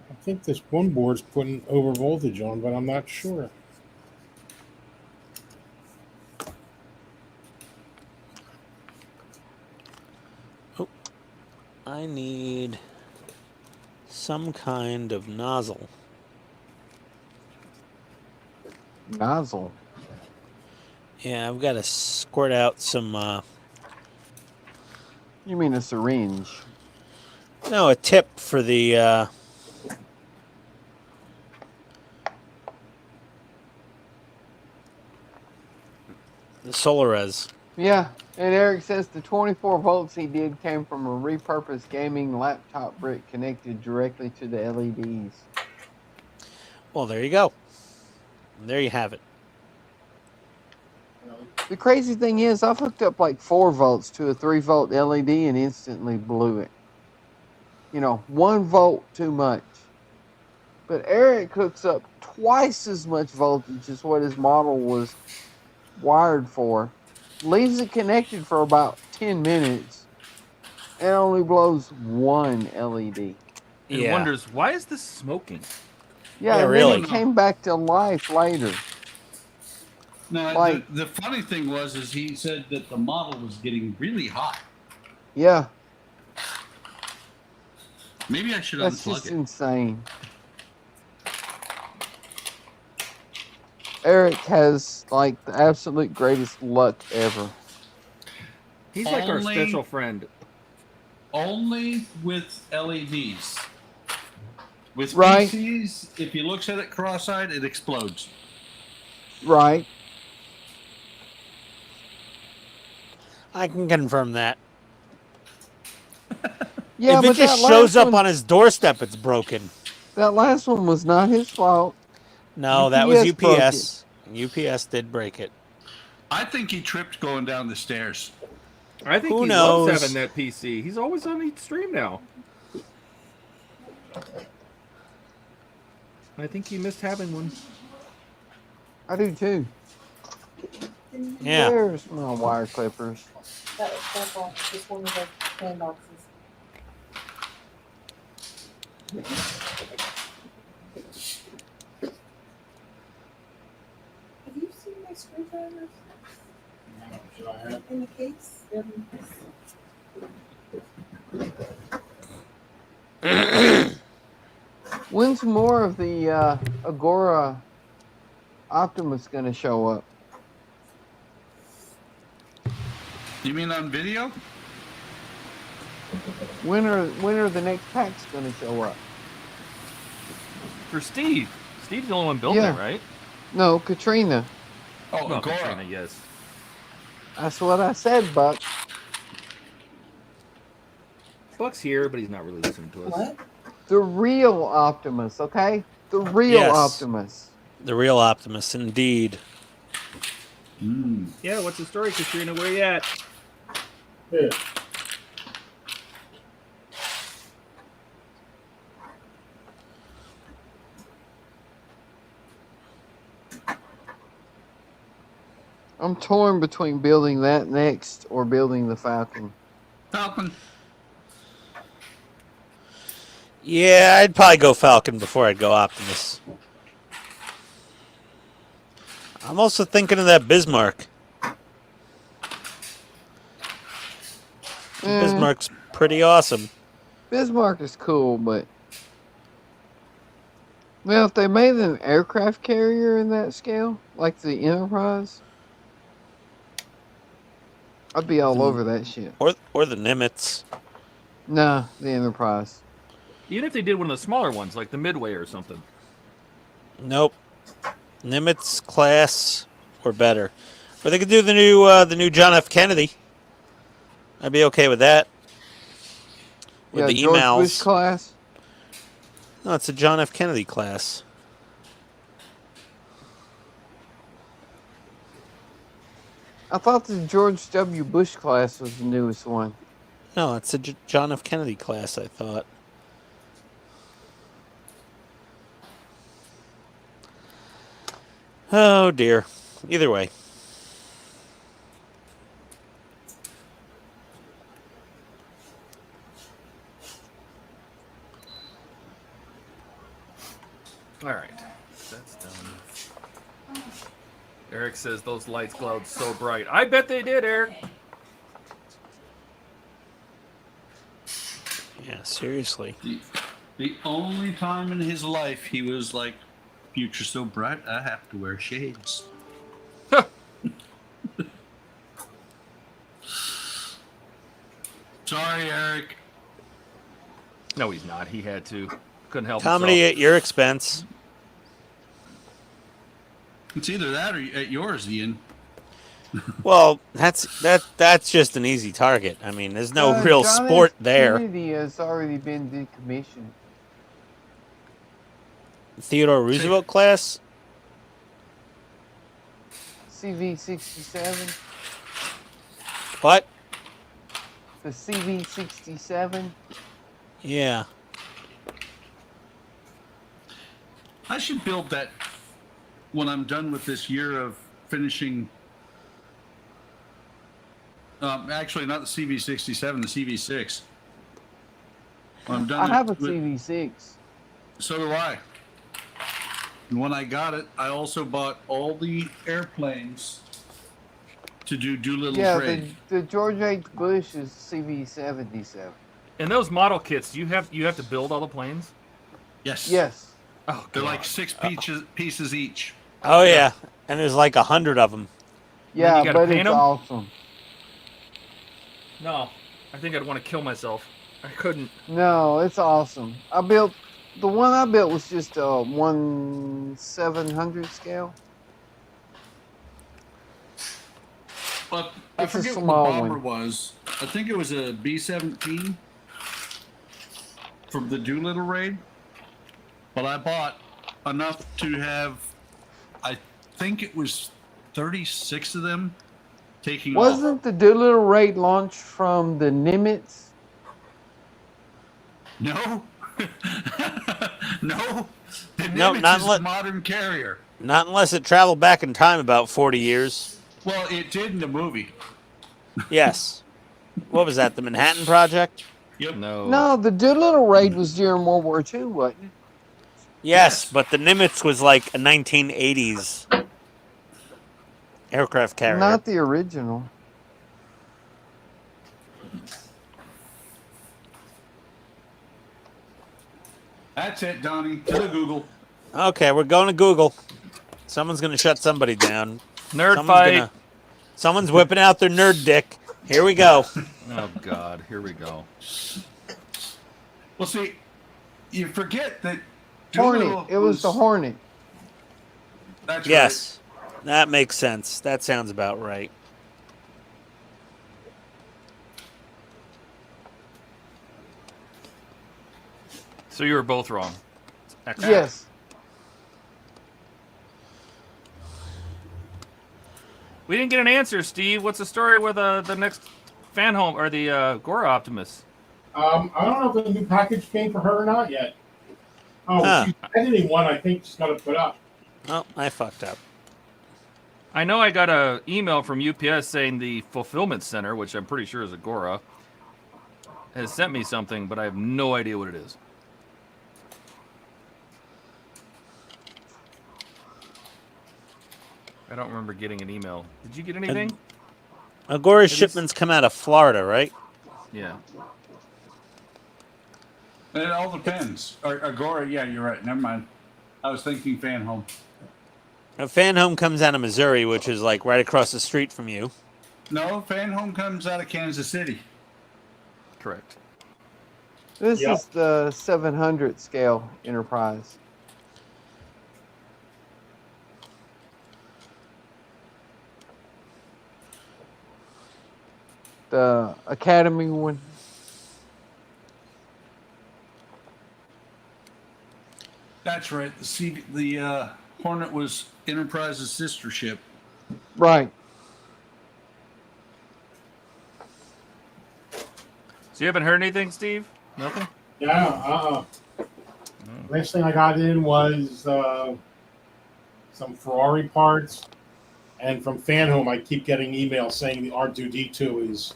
I think this one board's putting over voltage on, but I'm not sure. I need some kind of nozzle. Nozzle. Yeah, I've got to squirt out some, You mean a syringe? no, a tip for the Solares. Yeah, and Eric says the 24 volts he did came from a repurposed gaming laptop brick connected directly to the LEDs. Well, there you go. There you have it. The crazy thing is, I've hooked up like 4 volts to a 3 volt LED and instantly blew it. 1 volt too much. But Eric hooks up twice as much voltage as what his model was wired for. Leaves it connected for about 10 minutes and only blows 1 LED. And Yeah. wonders, why is this smoking? Yeah, Yeah, and really. then it came back to life later. No, Like- the funny thing was he said that the model was getting really hot. Yeah, Maybe I should that's unplug just it. insane. Eric has like the absolute greatest luck ever. He's like our Only- special friend. Only with LEDs. With Right. PCs, if he looks at it cross-eyed, it explodes. Right. I can confirm that. Yeah, if it but just that shows last up one, on his doorstep, it's broken. that last one was not his fault. No, that was UPS broke UPS. UPS did break it. I think he tripped going down the stairs. I think Who he knows? loves having that PC. He's always on each stream now. I think he missed having one. I do too. Yeah. There's my wire clippers. That's all. Just one of the pan boxes. Have you seen my screwdrivers Should I have? in the case? When's more of the Agora Optimus gonna show up? You mean on video? When are the next packs gonna show up? For Steve. Steve's the only one building Yeah. it, right? No, Katrina. Oh, Well, Agora. Katrina, yes. That's what I said, Buck. Buck's here, but he's not really listening to us. What? The real Optimus, okay? The real Yes. Optimus. The real Optimus, indeed. Mm. Yeah, what's the story, Katrina? Where you at? Yeah. I'm torn between building that next or building the Falcon. Falcon. Yeah, I'd probably go Falcon before I'd go Optimus. I'm also thinking of that Bismarck. Bismarck's pretty awesome. Bismarck is cool, but now if they made an aircraft carrier in that scale, like the Enterprise, I'd be all over that shit. Or the Nimitz. Nah, the Enterprise. Even if they did one of the smaller ones, like the Midway or something. Nope. Nimitz class or better. Or they could do the new John F. Kennedy. I'd be okay with that. With Yeah, the George Bush emails. class. No, it's a John F. Kennedy class. I thought the George W. Bush class was the newest one. No, it's a John F. Kennedy class, I thought. Oh, dear. Either way. All right. That's done. Eric says those lights glowed so bright. I bet they did, Eric. Yeah, seriously. The only time in his life he was like, future so bright, I have to wear shades. Sorry, Eric. No, he's not. He had to. Couldn't help Comedy himself. at your expense. It's either that or at yours, Ian. Well, that's just an easy target. I mean, there's no real John sport F. there. Kennedy has already been decommissioned. Theodore Roosevelt class? CV-67. What? The CV-67. Yeah. I should build that when I'm done with this year of finishing. Actually, not the CV-67, the CV-6. When I'm done I have a with- CV-6. So do I. And when I got it, I also bought all the airplanes to do Doolittle Yeah, trade. the George H. Bush is CV-77. And those model kits, you have to build all the planes? Yes. Yes. Oh, They're God. like six pieces each. Oh, yeah. And there's like 100 of them. Yeah, you gotta but paint it's 'em? awesome. No. I think I'd want to kill myself. I couldn't. No, it's awesome. The one I built was just a 1/700 scale. But I It's a forget what the small bomber one. was. I think it was a B-17 from the Doolittle raid. But I bought enough to have, I think it was 36 of them taking off. Wasn't the Doolittle raid launched from the Nimitz? No. No. The No, Nimitz not is let- a modern carrier. Not unless it traveled back in time about 40 years. Well, it did in the movie. Yes. What was that, the Manhattan Project? Yep. No. No, the Doolittle raid was during World War II, wasn't it? Yes, Yes. but the Nimitz was like a 1980s aircraft carrier. Not the original. That's it, Donnie. To the Google. Okay, we're going to Google. Someone's gonna shut somebody down. Nerd fight. Someone's whipping out their nerd dick. Here we go. Oh God, here we go. Well, see, you forget that Hornet. Doolittle It was the Hornet. That's Yes, that makes sense. That sounds about right. So you were both wrong. Excellent. Yes. We didn't get an answer, Steve. What's the story with the next fan home or the Gora Optimus? I don't know if the new package came for her or not yet. Oh, Huh. she's editing one. I think she's got to put up. Oh, I fucked up. I know I got an email from UPS saying the fulfillment center, which I'm pretty sure is Agora, has sent me something, but I have no idea what it is. I don't remember getting an email. Did you get anything? Agora's It is- shipments come out of Florida, right? Yeah. It all depends. Agora, yeah, you're right. Never mind. I was thinking fan home. A fan home comes out of Missouri, which is like right across the street from you. No, fan home comes out of Kansas City. Correct. This Yep. is the 700 scale Enterprise. The Academy one. That's right. The Hornet was Enterprise's sister ship. Right. So you haven't heard anything, Steve? Nothing? Yeah. Last thing I got in was some Ferrari parts, and from Fanhome, I keep getting emails saying the R2D2 is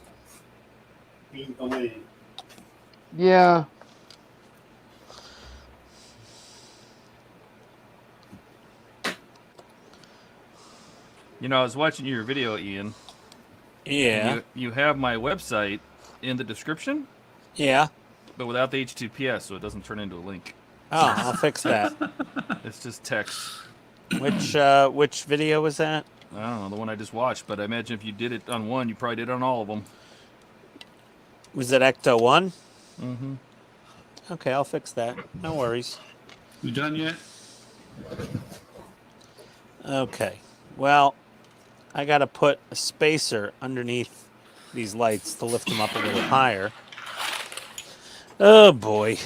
being delayed. Yeah. You know, I was watching your video, Ian. Yeah. You have my website in the description, Yeah. but without the HTTPS, so it doesn't turn into a link. Oh, I'll fix that. It's just text. Which video was that? I don't know, the one I just watched, but I imagine if you did it on one, you probably did it on all of them. Was it Ecto 1? Mm-hmm. Okay, I'll fix that. No worries. You done yet? Okay. Well, I got to put a spacer underneath these lights to lift them up a little higher. Oh, boy.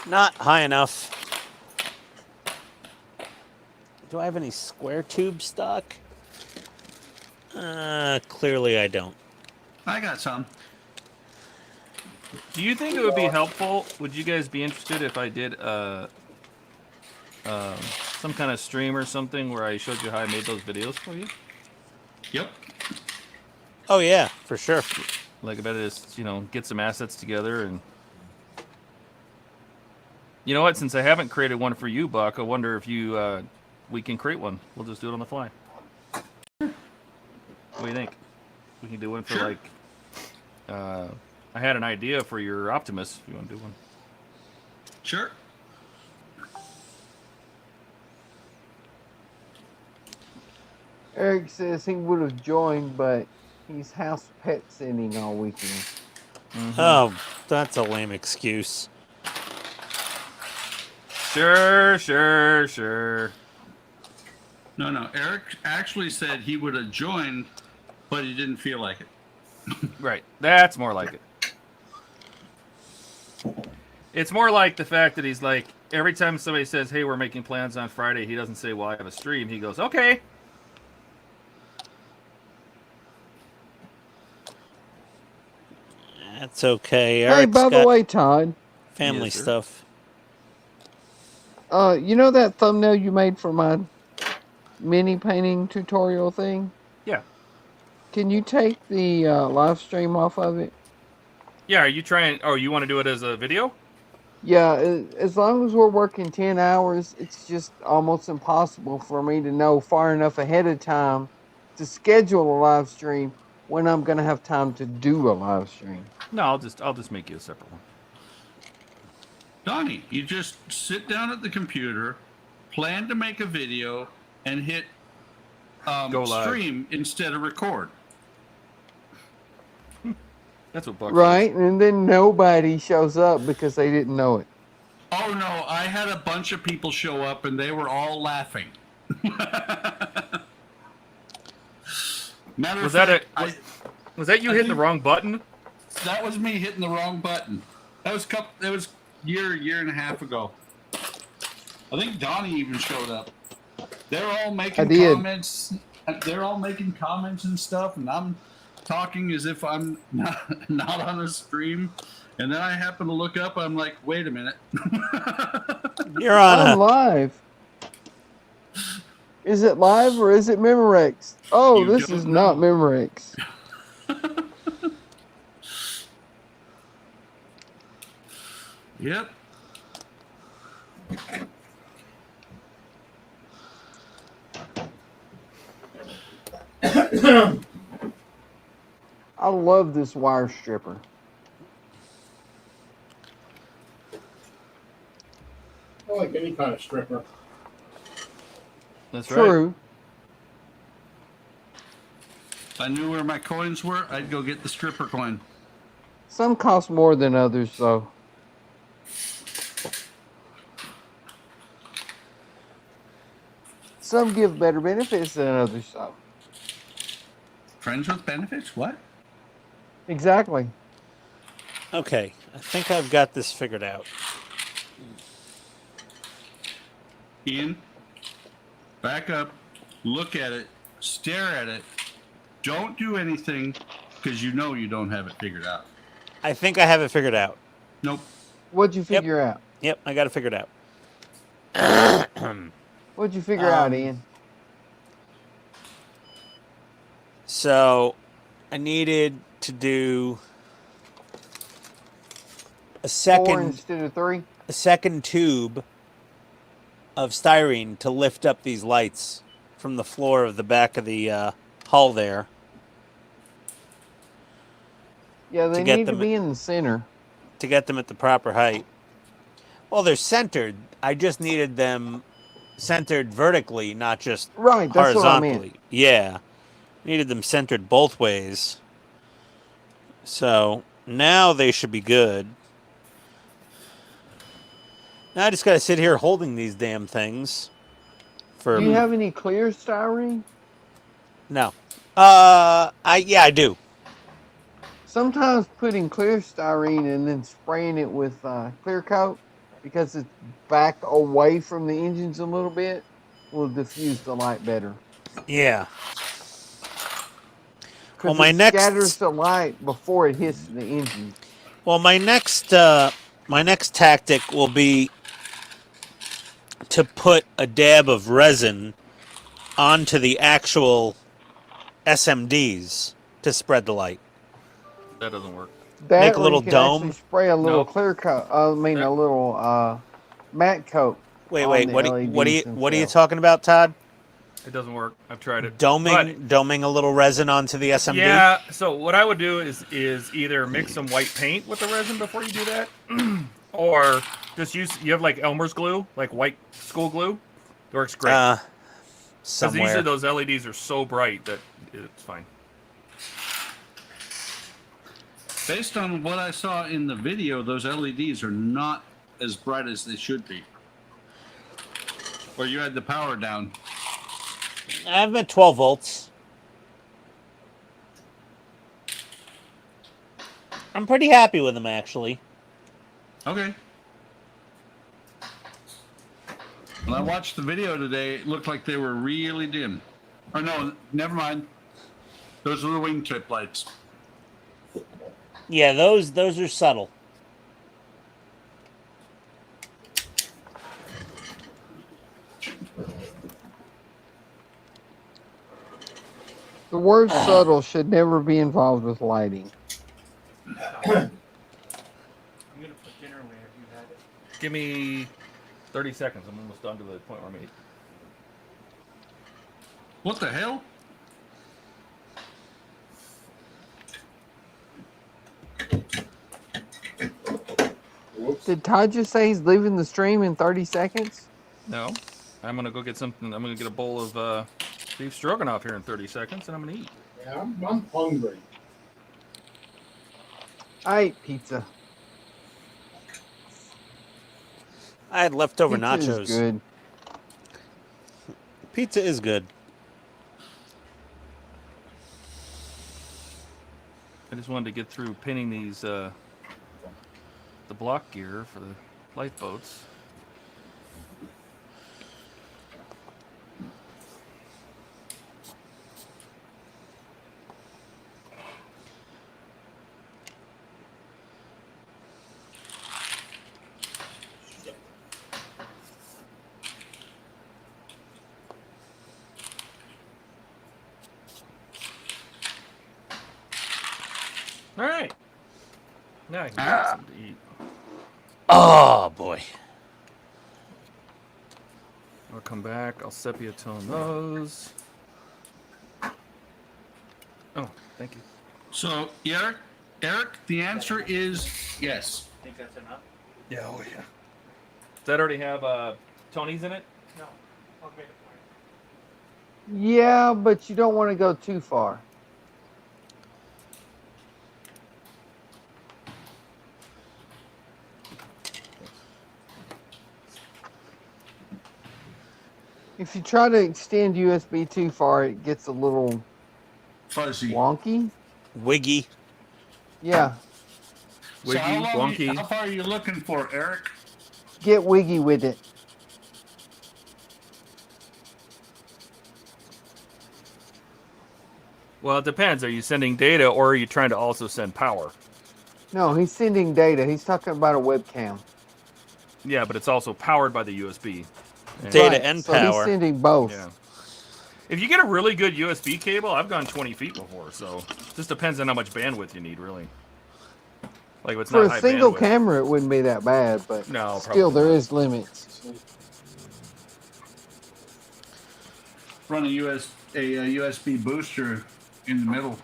Not high enough. Do I have any square tube stock? Clearly I don't. I got some. Do you think it would be helpful? Would you guys be interested if I did some kind of stream or something where I showed you how I made those videos for you? Yep. Oh yeah, for sure. Like I bet it's, you know, get some assets together and... You know what? Since I haven't created one for you, Buck, I wonder if you we can create one. We'll just do it on the fly. What do you think? We can do one for Sure. like... I had an idea for your Optimus, if you want to do one. Sure. Eric says he would have joined, but he's house pet sitting all weekend. Oh, that's a lame excuse. Sure. No. Eric actually said he would have joined, but he didn't feel like it. Right. That's more like it. It's more like the fact that he's like, every time somebody says, hey, we're making plans on Friday, he doesn't say, well, I have a stream. He goes, okay. That's okay. Hey, Eric's by the got way, Todd, family Yes, sir. stuff. you know that thumbnail you made for my mini painting tutorial thing? Yeah. Can you take the live stream off of it? Yeah, are you trying? Oh, you want to do it as a video? Yeah, as long as we're working 10 hours, it's just almost impossible for me to know far enough ahead of time to schedule a live stream when I'm gonna have time to do a live stream. No, I'll just make you a separate one. Donnie, you just sit down at the computer, plan to make a video, and hit Go live. stream instead of record. That's what Buck Right, and then nobody shows up because they didn't know it. Oh no, I had a bunch of people show up and they were all laughing. Matter Was of that fact, Was that you hitting the think- wrong button? that was me hitting the wrong button. That was year and a half ago. I think Donnie even showed up. They're all making comments. They're all making comments and stuff, and I'm talking as if I'm not on a stream. And then I happen to look up. I'm like, wait a minute. You're on I'm a. live. Is it live or is it Memorex? Oh, You this don't is not know. Memorex. Yep. I love this wire stripper. I like any kind of stripper. That's right. True. If I knew where my coins were, I'd go get the stripper coin. Some cost more than others, though. Some give better benefits than others, though. Friends with benefits? What? Exactly. Okay, I think I've got this figured out. Ian, back up, look at it, stare at it. Don't do anything because you know you don't have it figured out. I think I have it figured out. Nope. What'd you figure out? Yep, I got it figured out. What'd you figure out, Um, Ian? So, I needed to do a 4 second instead of 3? tube of styrene to lift up these lights from the floor of the back of the hull there. Yeah, they get need to them- be in the center. To get them at the proper height. Well, they're centered. I just needed them centered vertically, not just Right, that's what I horizontally. meant. Yeah. Needed them centered both ways. So now they should be good. Now I just gotta sit here holding these damn things. For Do you have any clear styrene? no. I do. Sometimes putting clear styrene and then spraying it with clear coat, because it's back away from the engines a little bit, will diffuse the light better. Yeah. 'Cause Well, my it next- scatters the light before it hits the engine. Well, my next tactic will be to put a dab of resin onto the actual SMDs to spread the light. That doesn't work. That Make a or little you can dome? actually spray a little No. clear coat. I mean, a little matte coat. Wait, on wait. the What are you LEDs talking about, Todd? It doesn't work. I've tried it. Doming a little resin onto the SMD. Yeah. So what I would do is either mix some white paint with the resin before you do that, or just use. You have like Elmer's glue, like white school glue. It works great. Because Somewhere. usually those LEDs are so bright that it's fine. Based on what I saw in the video, those LEDs are not as bright as they should be. Or you had the power down. I'm at 12 volts. I'm pretty happy with them, actually. Okay. When I watched the video today, it looked like they were really dim. Oh no, never mind. Those are the wingtip lights. Yeah, those are subtle. The word subtle should never be involved with lighting. I'm gonna put dinner away. Have you had it? Give me 30 seconds. I'm almost done to the point where I'm eating. What the hell? Did Todd just say he's leaving the stream in 30 seconds? No, I'm gonna go get something. I'm gonna get a bowl of beef stroganoff here in 30 seconds, and I'm gonna eat. Yeah, I'm hungry. I ate pizza. I had leftover Pizza nachos. is good. Pizza is good. I just wanted to get through pinning these the block gear for the lifeboats. All right. Now I can get something to eat. Oh boy. I'll come back. I'll sepia tone those. Oh, thank you. So, Eric, the answer is yes. Think that's enough? Yeah, oh yeah. Does that already have Tony's in it? No. Okay. Yeah, but you don't want to go too far. If you try to extend USB too far, it gets a little Fuzzy. wonky. Wiggy. Yeah, So how, Wiggy, wonky. how far are you looking for, Eric? get wiggy with it. Well, it depends. Are you sending data or are you trying to also send power? No, he's sending data. He's talking about a webcam. Yeah, but it's also powered by the USB. Data Right, and so power. he's sending both. Yeah. If you get a really good USB cable, I've gone 20 feet before, so it just depends on how much bandwidth you need, really. Like if it's For not a high single bandwidth. camera, it wouldn't be that bad, but No, still, probably there not. is limits. Run a USB booster in the middle.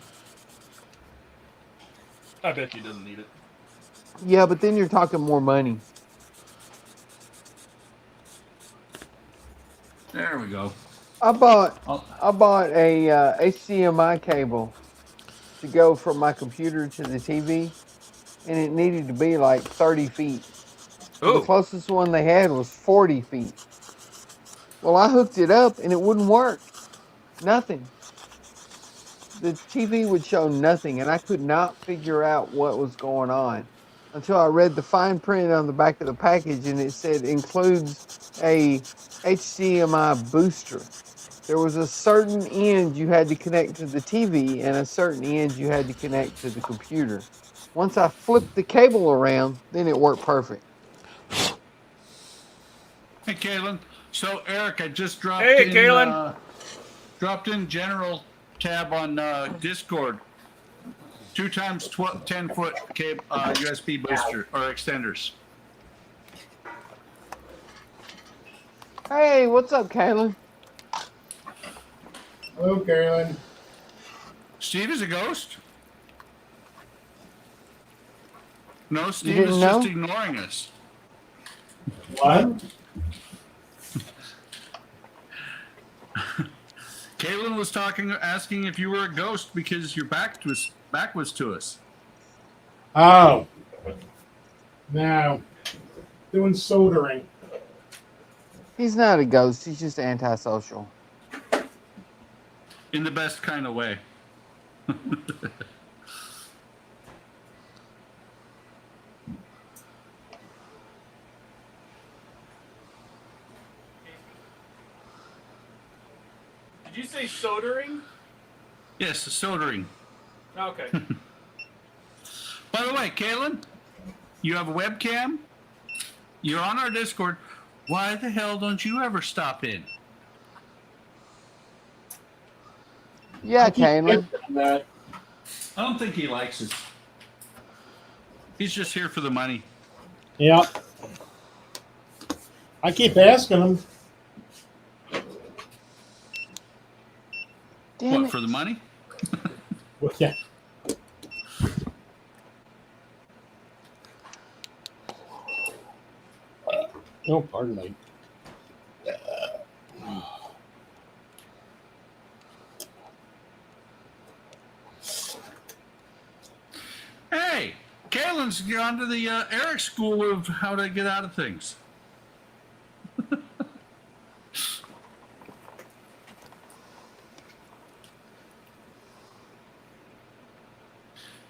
I bet you doesn't need it. Yeah, but then you're talking more money. There we go. I bought Oh, a HDMI cable to go from my computer to the TV, and it needed to be like 30 feet. The Ooh. closest one they had was 40 feet. Well, I hooked it up and it wouldn't work. Nothing. The TV would show nothing, and I could not figure out what was going on until I read the fine print on the back of the package, and it said includes a HDMI booster. There was a certain end you had to connect to the TV and a certain end you had to connect to the computer. Once I flipped the cable around, then it worked perfect. hey, Kaylin. So, Eric, I just dropped Hey, in Kaylin. dropped in general tab on Discord. 2 times 10-foot cable USB booster or extenders. Hey, what's up, Kaylin? Hello, Carolyn. Steve is a ghost? No, Steve didn't is know? just ignoring us. What? Kaylin was asking if you were a ghost because your back was to us. Oh. No. Doing soldering. He's not a ghost. He's just antisocial. In the best kind of way. Did you say soldering? Yes, soldering. Okay. By the way, Kaylin, you have a webcam. You're on our Discord. Why the hell don't you ever stop in? Yeah, Kaylin. That. I don't think he likes us. He's just here for the money. Yeah. I keep asking him. Damn What, it. for the money? Well, yeah. Oh, pardon me. Hey, Kaylin's gone to the Eric School of how to get out of things.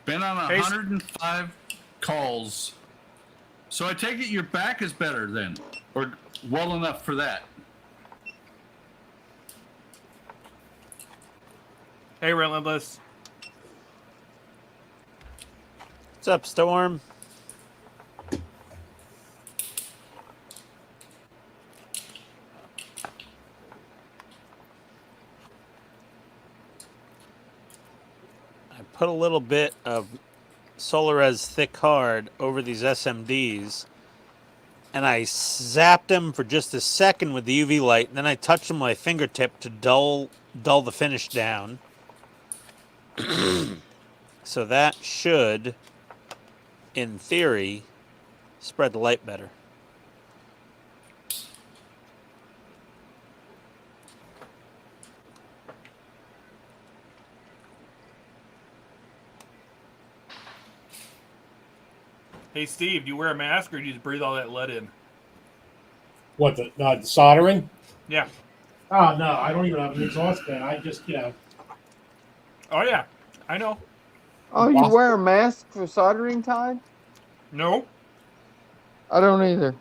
Been on Hey, 105 calls. So I take it your back is better then, or well enough for that. Hey, Relentless. What's up, Storm? I put a little bit of Solarez thick hard over these SMDs, and I zapped them for just a second with the UV light, and then I touched them with my fingertip to dull the finish down. So that should, in theory, spread the light better. Hey, Steve, do you wear a mask or do you just breathe all that lead in? What, the soldering? Yeah. Oh, no, I don't even have an exhaust fan. I just, Oh, yeah. I know. Oh, you wear a mask for soldering, Todd? No. I don't either.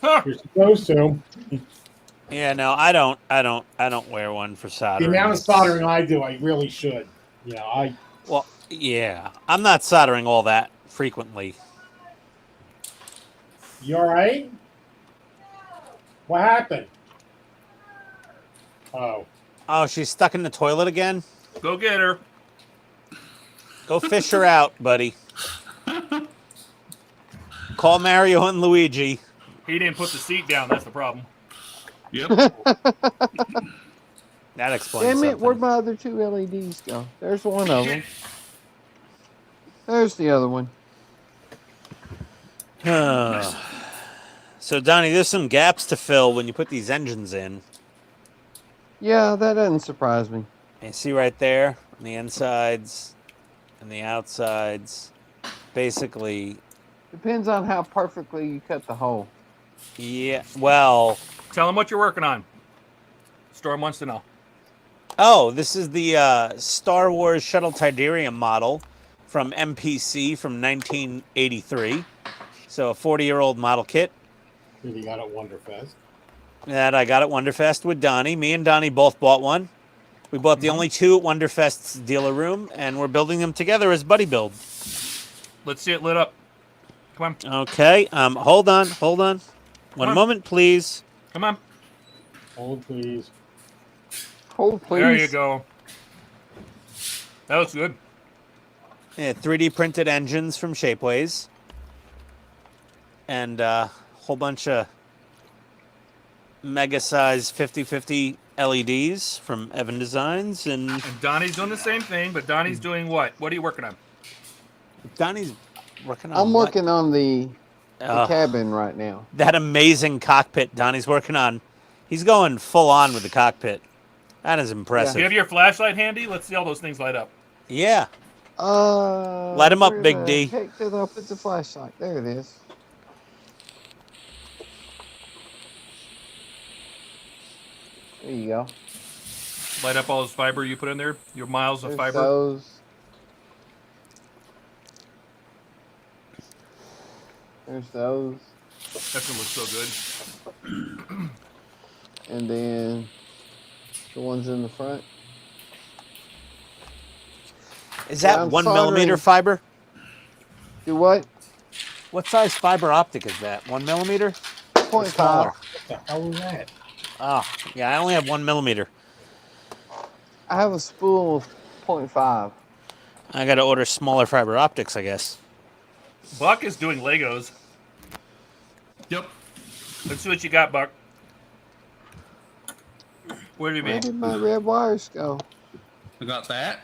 Huh. you're supposed to. Yeah, no, I don't wear one for The soldering. amount of soldering I do, I really should. Well, yeah, I'm not soldering all that frequently. You all right? What happened? Oh. Oh, she's stuck in the toilet again? Go get her. Go fish her out, buddy. Call Mario and Luigi. He didn't put the seat down. That's the problem. Yep. That explains Damn it, something. where'd my other 2 LEDs go? There's one of them. There's the other one. So, Donnie, there's some gaps to fill when you put these engines in. Yeah, that doesn't surprise me. You see right there on the insides and the outsides. Basically, Depends on how perfectly you cut the hole. yeah, well... Tell him what you're working on. Storm wants to know. Oh, this is the Star Wars Shuttle Tidarium model from MPC from 1983. So a 40-year-old model kit. That you got at Wonderfest. That I got at Wonderfest with Donnie. Me and Donnie both bought one. We bought the only 2 at Wonderfest's dealer room, and we're building them together as buddy build. Let's see it lit up. Come on. Okay, hold on. One moment, please. Come on. Hold, please. Hold, please. There you go. That looks good. Yeah, 3D printed engines from Shapeways. And a whole bunch of mega size 50/50 LEDs from Evan Designs. And And Donnie's doing the same thing, but Donnie's doing what? What are you working on? Donnie's working on I'm what? working on the cabin right now. That amazing cockpit Donnie's working on. He's going full on with the cockpit. That is Do impressive. you have your flashlight handy? Let's see all those things light up. Yeah. Let him up, Big D. Heck did I put the flashlight? There it is. There you go. Light up all this fiber you put in there. Your miles of There's fiber. those. There's those. That's gonna look so good. And then the ones in the front. Is that I'm 1 soldering. millimeter fiber? Do what? What size fiber optic is that? 1 millimeter? 0.5. Smaller. What the hell was that? Oh, yeah, I only have 1 millimeter. I have a spool of 0.5. I got to order smaller fiber optics, I guess. Buck is doing Legos. Yep. Let's see what you got, Buck. Where do you Where mean? did my red wires go? I got that.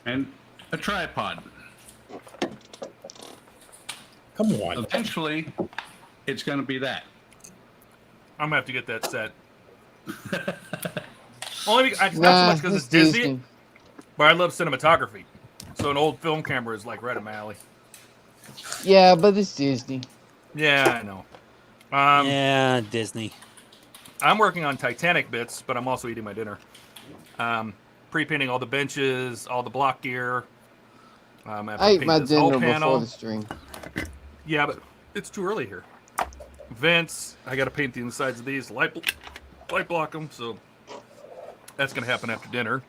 And a tripod. Come on. Eventually, it's going to be that. I'm gonna have to get that set. Only not so Nah, much because it's it's Disney, but I love cinematography. So an old film camera is like right up my alley. Yeah, but it's Disney. Yeah, I know. Yeah, Disney. I'm working on Titanic bits, but I'm also eating my dinner. Pre-painting all the benches, all the block gear. I have to I ate paint my this whole dinner panel. before the stream. Yeah, but it's too early here. Vents, I got to paint the insides of these, light block them, so that's going to happen after dinner.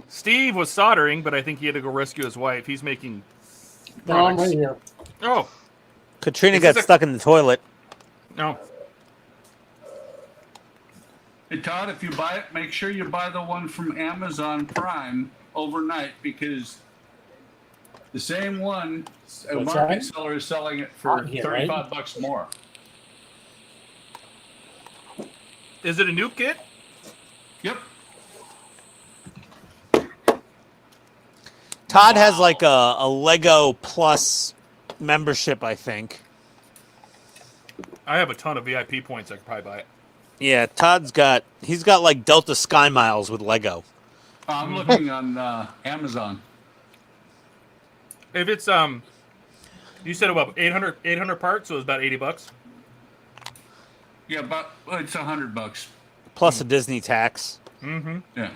Steve was soldering, but I think he had to go rescue his wife. He's making No, I'm products. right here. Oh, Katrina Is got this a- stuck in the toilet. no. Hey, Todd, if you buy it, make sure you buy the one from Amazon Prime overnight because the same one, a What's market that? seller is selling it for Hot here, right? $35 more. Is it a new kit? Yep. Todd has like a Lego Plus membership, I think. I have a ton of VIP points. I could probably buy it. Yeah, he's got like Delta Sky Miles with Lego. I'm looking on Amazon. If it's you said about 800 parts, so it's about $80. Yeah, but it's $100. Plus a Disney tax. Mm-hmm. Yeah.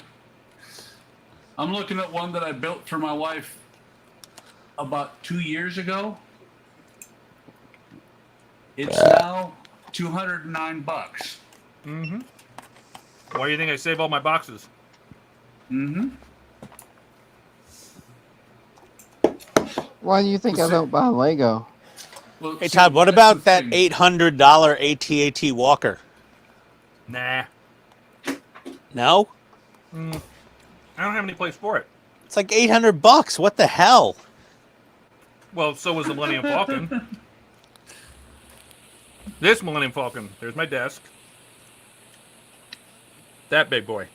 I'm looking at one that I built for my wife about 2 years ago. It's now $209. Mm-hmm. Why do you think I save all my boxes? Mm-hmm. Why do you think I don't buy Lego? Well, Hey see, Todd, what that's about the that thing. $800 AT-AT Walker? Nah. No? I don't have any place for it. It's like $800. What the hell? Well, so was the Millennium Falcon. This Millennium Falcon. There's my desk. That big boy.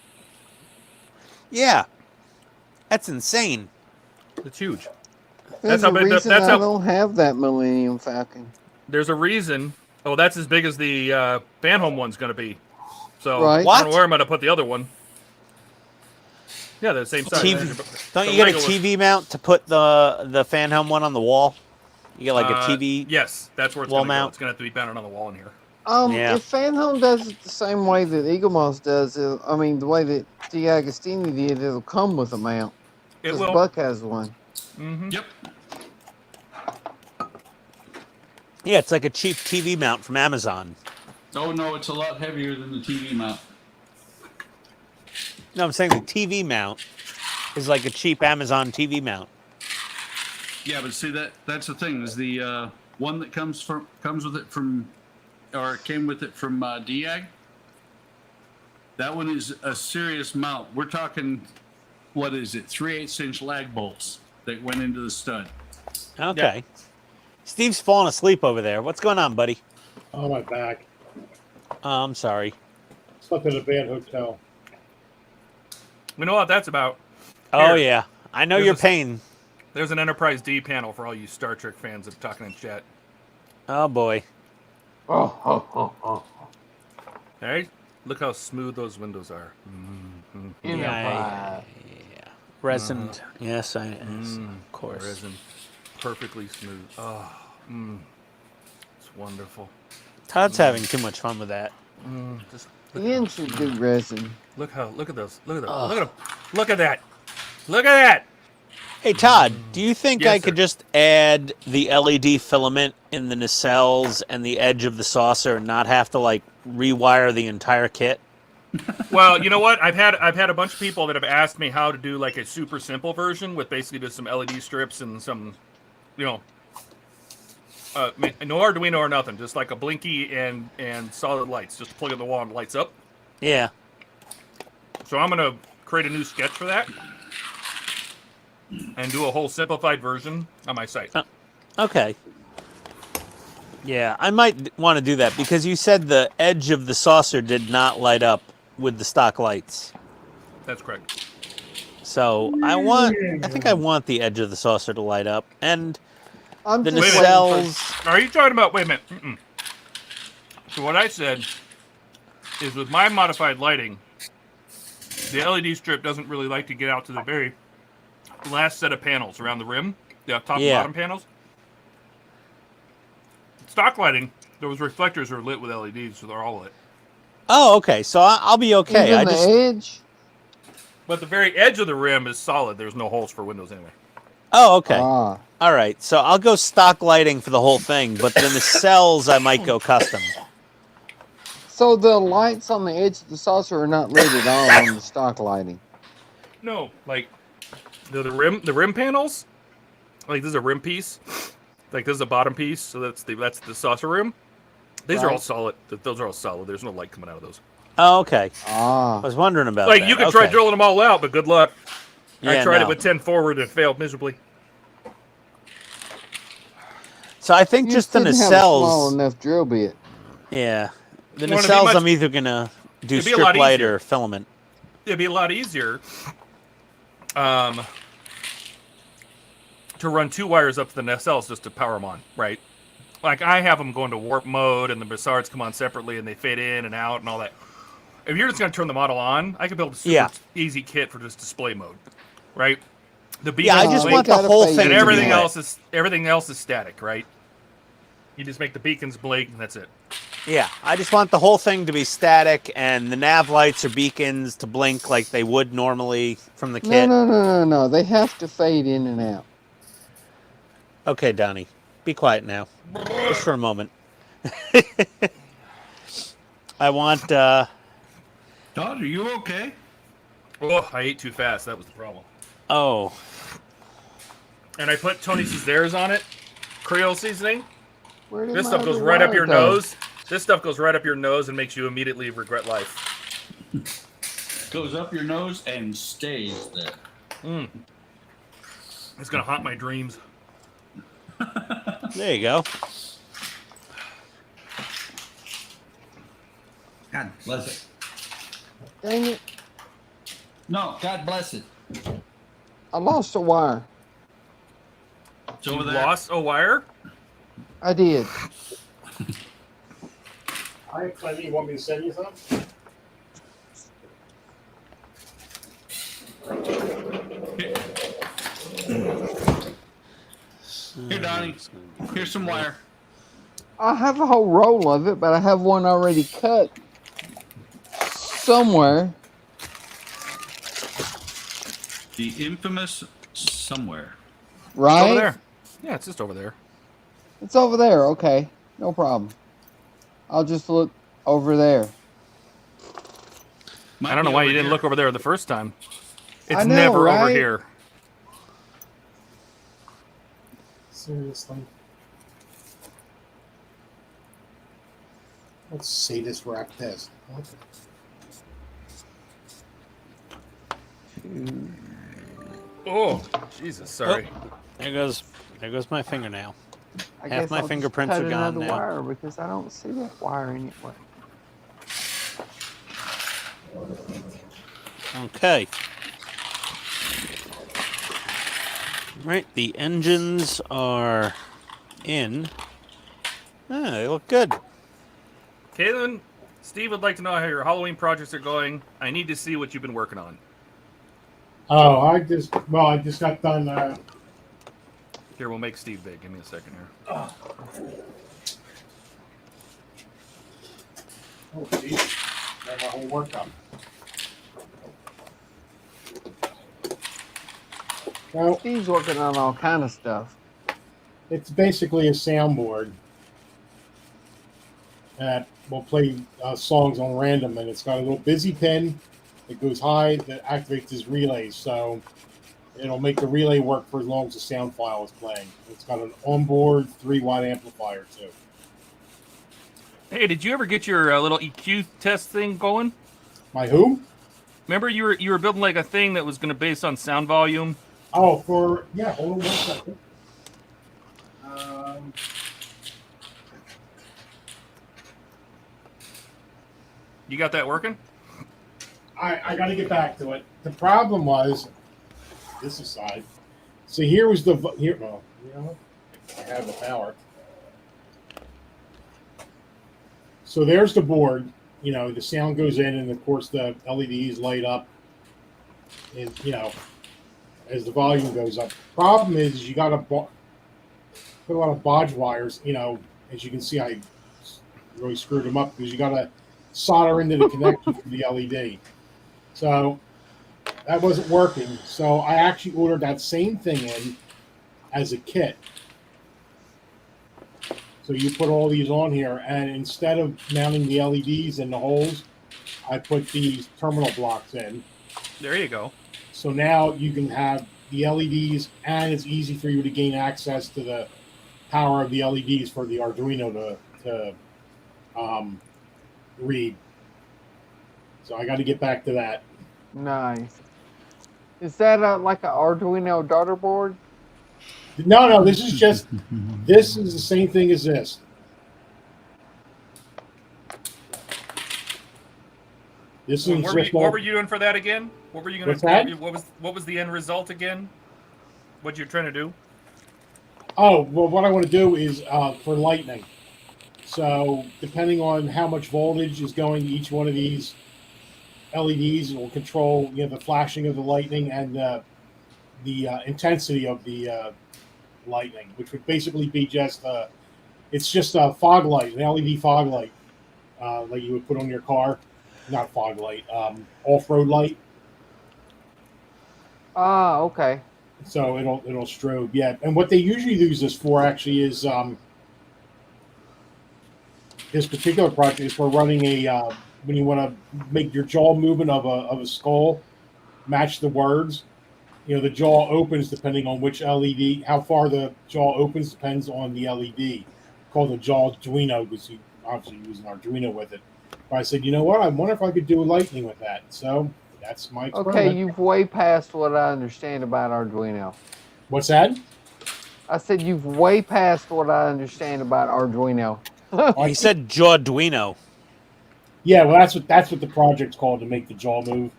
Yeah. That's insane. It's huge. There's how a big reason that's I how- don't have that Millennium Falcon. There's a reason. Oh, that's as big as the fan home one's going to be. So Right. I don't What? know where I'm going to put the other one. Yeah, they're the same size. Don't The you get a Lego was- TV mount to put the fan home one on the wall? You get like a TV. Yes, that's where it's wall going to go. mount? It's going to have to be mounted on the wall in here. Yeah. If Fan Home does it the same way that Eagle Moss does, I mean the way that D'Agostini did, it'll come with a mount. It 'Cause will. Buck has one. Mm-hmm. Yep. Yeah, it's like a cheap TV mount from Amazon. Oh no, it's a lot heavier than the TV mount. No, I'm saying the TV mount is like a cheap Amazon TV mount. Yeah, but see that's the thing is the one that comes with it from, or came with it from Diag. That one is a serious mount. We're talking, what is it? 3/8" lag bolts that went into the stud. Okay. Steve's falling asleep over there. What's going on, buddy? Oh, my back. Oh, I'm sorry. Slept in a bad hotel. We know what that's about. Oh, Here. yeah. I know There's your a- pain. There's an Enterprise D panel for all you Star Trek fans that are talking in chat. Oh, boy. All right? Look how smooth those windows are. Mm-hmm. Yeah. Resin. Yes, yes, of course. Resin. Perfectly smooth. Oh, it's wonderful. Todd's having too much fun with that. Just Ian should do resin. look at those. Look at those. Look at that. Look at that. Hey, Todd, do you think Yes, I could sir. just add the LED filament in the nacelles and the edge of the saucer and not have to, like, rewire the entire kit? Well, you know what? I've had a bunch of people that have asked me how to do like a super simple version with basically just some LED strips and some, no Arduino or nothing, just like a blinky and solid lights, just plug it in the wall and it lights up. Yeah. So I'm gonna create a new sketch for that and do a whole simplified version on my site. Okay. Yeah, I might want to do that because you said the edge of the saucer did not light up with the stock lights. That's correct. So I think I want the edge of the saucer to light up. And I'm The just waiting for- nacelles. Are you talking about? Wait a minute. So what I said is, with my modified lighting, the LED strip doesn't really like to get out to the very last set of panels around the rim, the top and bottom panels. Stock lighting, those reflectors are lit with LEDs, so they're all lit. Oh, okay. So I'll be okay. Even I the just. edge. But the very edge of the rim is solid. There's no holes for windows anyway. Oh, okay. Ah. All right. So I'll go stock lighting for the whole thing, but the nacelles I might go custom. So the lights on the edge of the saucer are not lit at all on the stock lighting. No, like the rim panels. Like this is a rim piece. Like this is a bottom piece, so that's the saucer rim. These are all solid. Those are all solid. There's no light coming out of those. Oh, okay. Ah. I was wondering about Like that. you could try Okay. drilling them all out, but good luck. Yeah, I tried no. it with 10 forward and it failed miserably. So I think You just the didn't have a small nacelles. enough drill bit. Yeah. The You wanna be nacelles much- I'm either going to do It'd be a strip lot light easier. or filament. It'd be a lot easier to run 2 wires up to the nacelles just to power them on, right? Like I have them going to warp mode and the brassards come on separately and they fade in and out and all that. If you're just going to turn the model on, I could build a super easy kit for just display mode, right? The Yeah, I beacons just we want the gotta whole fade thing and it to everything be out. lit. everything else is static, right? You just make the beacons blink and that's it. Yeah, I just want the whole thing to be static, and the nav lights or beacons to blink like they would normally from the No, kit. no. They have to fade in and out. Okay, Donnie, be quiet now, just for a moment. I want. Todd, are you okay? Oh, I ate too fast. That was the problem. Oh, And I put Tony Cesar's on it, Creole seasoning. Where did This my stuff goes other right up wire your go? nose. This stuff goes right up your nose and makes you immediately regret life. Goes up your nose and stays there. It's gonna haunt my dreams. there you go. God bless it. Dang it. No, God bless it. I lost a wire. It's You over there. lost a wire? I did. I have plenty. You want me to send you some? Here, Donnie. Here's some wire. I have a whole roll of it, but I have one already cut somewhere. The infamous somewhere. Right? Over there. Yeah, it's just over there. It's over there. Okay. No problem. I'll just look over there. Might I don't know be why over you didn't here. look over there the first time. It's I know, never over right? here. Seriously. Let's see this wrap this. Oh, Jesus, sorry. There goes my fingernail. I Half guess my I'll just fingerprints cut are gone another now. wire because I don't see that wire anywhere. Okay. Right, the engines are in. Ah, they look good. Caitlin, Steve would like to know how your Halloween projects are going. I need to see what you've been working on. Oh, I just got done. Here, we'll make Steve big. Give me a second here. Oh, geez. Got my whole workout. Now, Steve's working on all kind of stuff. it's basically a soundboard that will play songs on random, and it's got a little busy pin that goes high that activates his relay, so it'll make the relay work for as long as the sound file is playing. It's got an onboard 3-watt amplifier too. Hey, did you ever get your little EQ test thing going? My who? Remember you were building like a thing that was going to base on sound volume? Oh, hold on 1 second. You got that working? I got to get back to it. The problem was this aside. So here was the here. Well, you know, I have the power. So there's the board. You know, the sound goes in, and of course the LEDs light up. And you know, as the volume goes up. Problem is you got to put a lot of bodge wires. You know, as you can see, I really screwed them up because you got to solder into the connection for the LED. So that wasn't working. So I actually ordered that same thing in as a kit. So you put all these on here, and instead of mounting the LEDs in the holes, I put these terminal blocks in. There you go. So now you can have the LEDs, and it's easy for you to gain access to the power of the LEDs for the Arduino to read. So I got to get back to that. Nice. Is that like an Arduino daughter board? No, this is just, this is the same thing as this. This is What were you doing for that again? What were you going What's that? to? What was the end result again? What you're trying to do? Oh, well, what I want to do is for lightning. So depending on how much voltage is going to each one of these LEDs, it will control, you know, the flashing of the lightning and the intensity of the lightning, which would basically be just it's just a fog light, an LED fog light, like you would put on your car. Not fog light, off-road light. Ah, okay. So it'll strobe, yeah. And what they usually use this for actually is this particular project is for running a when you want to make your jaw movement of a skull match the words. You know, the jaw opens depending on which LED, how far the jaw opens depends on the LED. Called the jaw Arduino because you obviously use an Arduino with it. But I said, you know what? I wonder if I could do lightning with that. So that's my experiment. Okay, you've way past what I understand about Arduino. What's that? I said you've way past what I understand about Arduino. He said Jawduino. Yeah, well, that's what the project's called, to make the jaw move.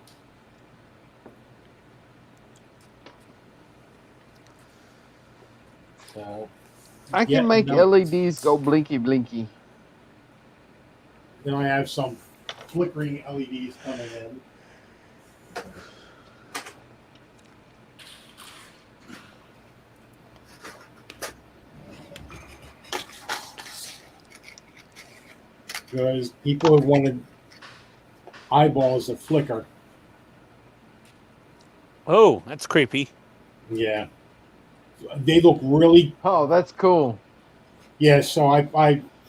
So, I can yeah, make no. LEDs go blinky blinky. Then I have some flickering LEDs coming in. Because people have wanted eyeballs that flicker. Oh, that's creepy. Yeah. They look really... Oh, that's cool. Yeah, so I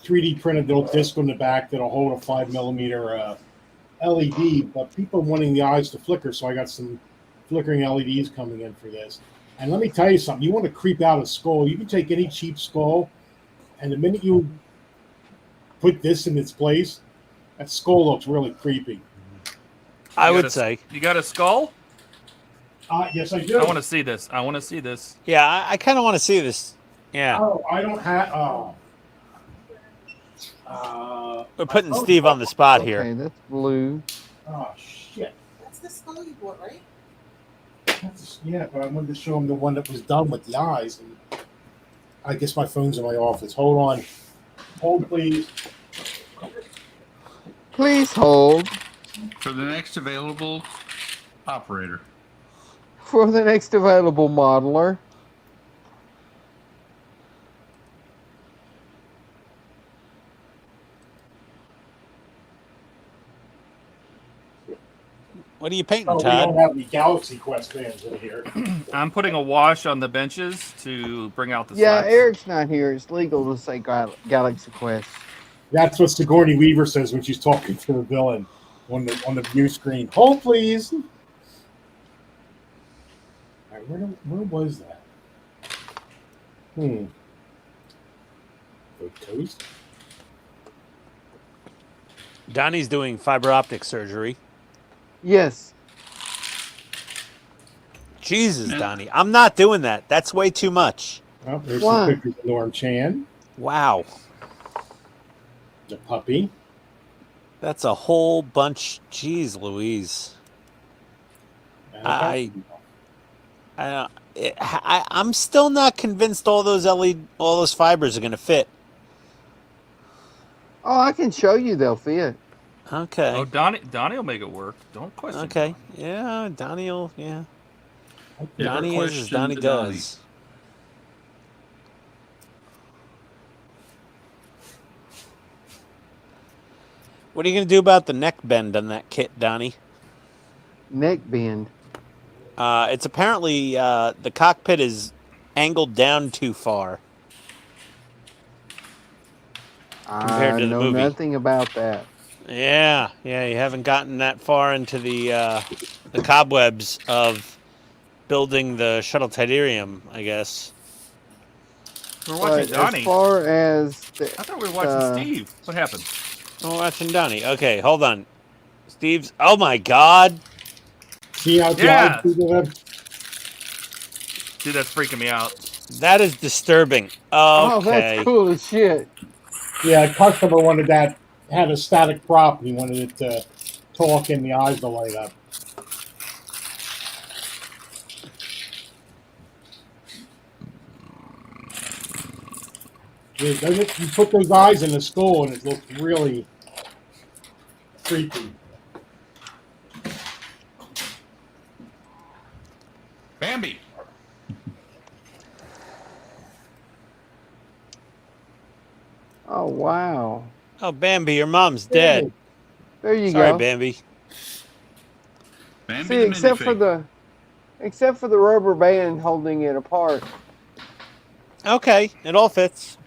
3D printed a little disc on the back that'll hold a 5mm LED, but people are wanting the eyes to flicker, so I got some flickering LEDs coming in for this. And let me tell you something. You want to creep out a skull, you can take any cheap skull, and the minute you put this in its place, that skull looks really creepy. I would say. You got a skull? Yes, I do. I want to see this. I want to see this. Yeah, I kind of want to see this. Yeah. Oh, I don't have... We're putting Steve on the spot Okay, here. that's blue. Oh, shit. That's the skull you bought, right? Yeah, but I wanted to show him the one that was done with the eyes. And I guess my phone's in my office. Hold on. Hold, please. Please hold For the next available operator. for the next available modeler. What are you painting, Oh, we Todd? don't have any Galaxy Quest fans in here. I'm putting a wash on the benches to bring out the Yeah, slats. Eric's not here. It's legal to say Galaxy Quest. That's what Sigourney Weaver says when she's talking to the villain on the view screen. Hold, please. All right, where was that? The toast? Donnie's doing fiber optic surgery. Yes. Jesus, Donnie. I'm not doing that. That's way too much. Oh, there's Why? some pictures of Norm Chan. Wow. The puppy. That's a whole bunch. Jeez Louise. And a I- puppy. I'm still not convinced all those all those fibers are going to fit. Oh, I can show you they'll fit. Okay. Oh, Donnie will make it work. Don't question. Okay. Donnie. Yeah, Donnie will. Yeah. Never Donnie is as question Donnie the Donnie. does. What are you going to do about the neck bend on that kit, Donnie? Neck bend. It's apparently the cockpit is angled down too far. Compared I to the know movie. nothing about that. Yeah, you haven't gotten that far into the cobwebs of building the shuttle Tidarium, I guess. We're watching But Donnie. as far as the, I thought we were watching Steve. What happened? Oh, watching Donnie. Okay, hold on. Steve's. Oh my God. See how Yeah. John treated him? Dude, that's freaking me out. That is disturbing. oh, Okay. that's cool as shit. Yeah, a customer wanted that, had a static prop, and he wanted it to talk and the eyes to light up. Yeah, doesn't it, you put those eyes in the skull and it looks really creepy. Bambi. Oh wow. Oh, Bambi, your mom's dead. There you Sorry, go. Bambi. Bambi See, the except for the rubber band holding it apart. Okay, it all fits.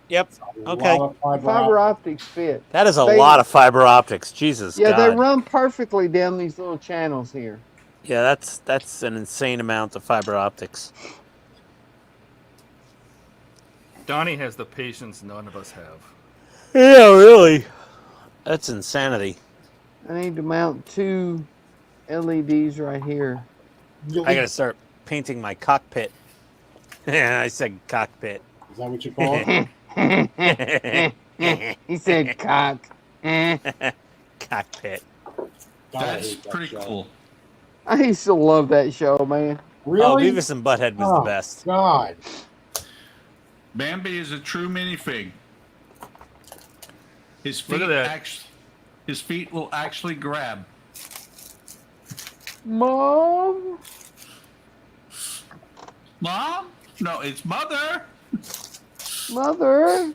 Yep. A Okay. lot of Fiber optics fit. That is a They- lot of fiber optics. Jesus Yeah, God. they run perfectly down these little channels here. Yeah, that's an insane amount of fiber optics. Donnie has the patience none of us have. Yeah, really. That's insanity. I need to mount 2 LEDs right here. I gotta start painting my cockpit. Yeah, I said cockpit. Is that what you call it? He said cock. Cockpit. God, I That's hate that pretty show. cool. I used to love that show, man. Oh, Really? Beavis and Butthead was Oh, the best. God. Bambi is a true minifig. His feet Look at that. His feet will actually grab. Mom? Mom? No, it's mother. Mother?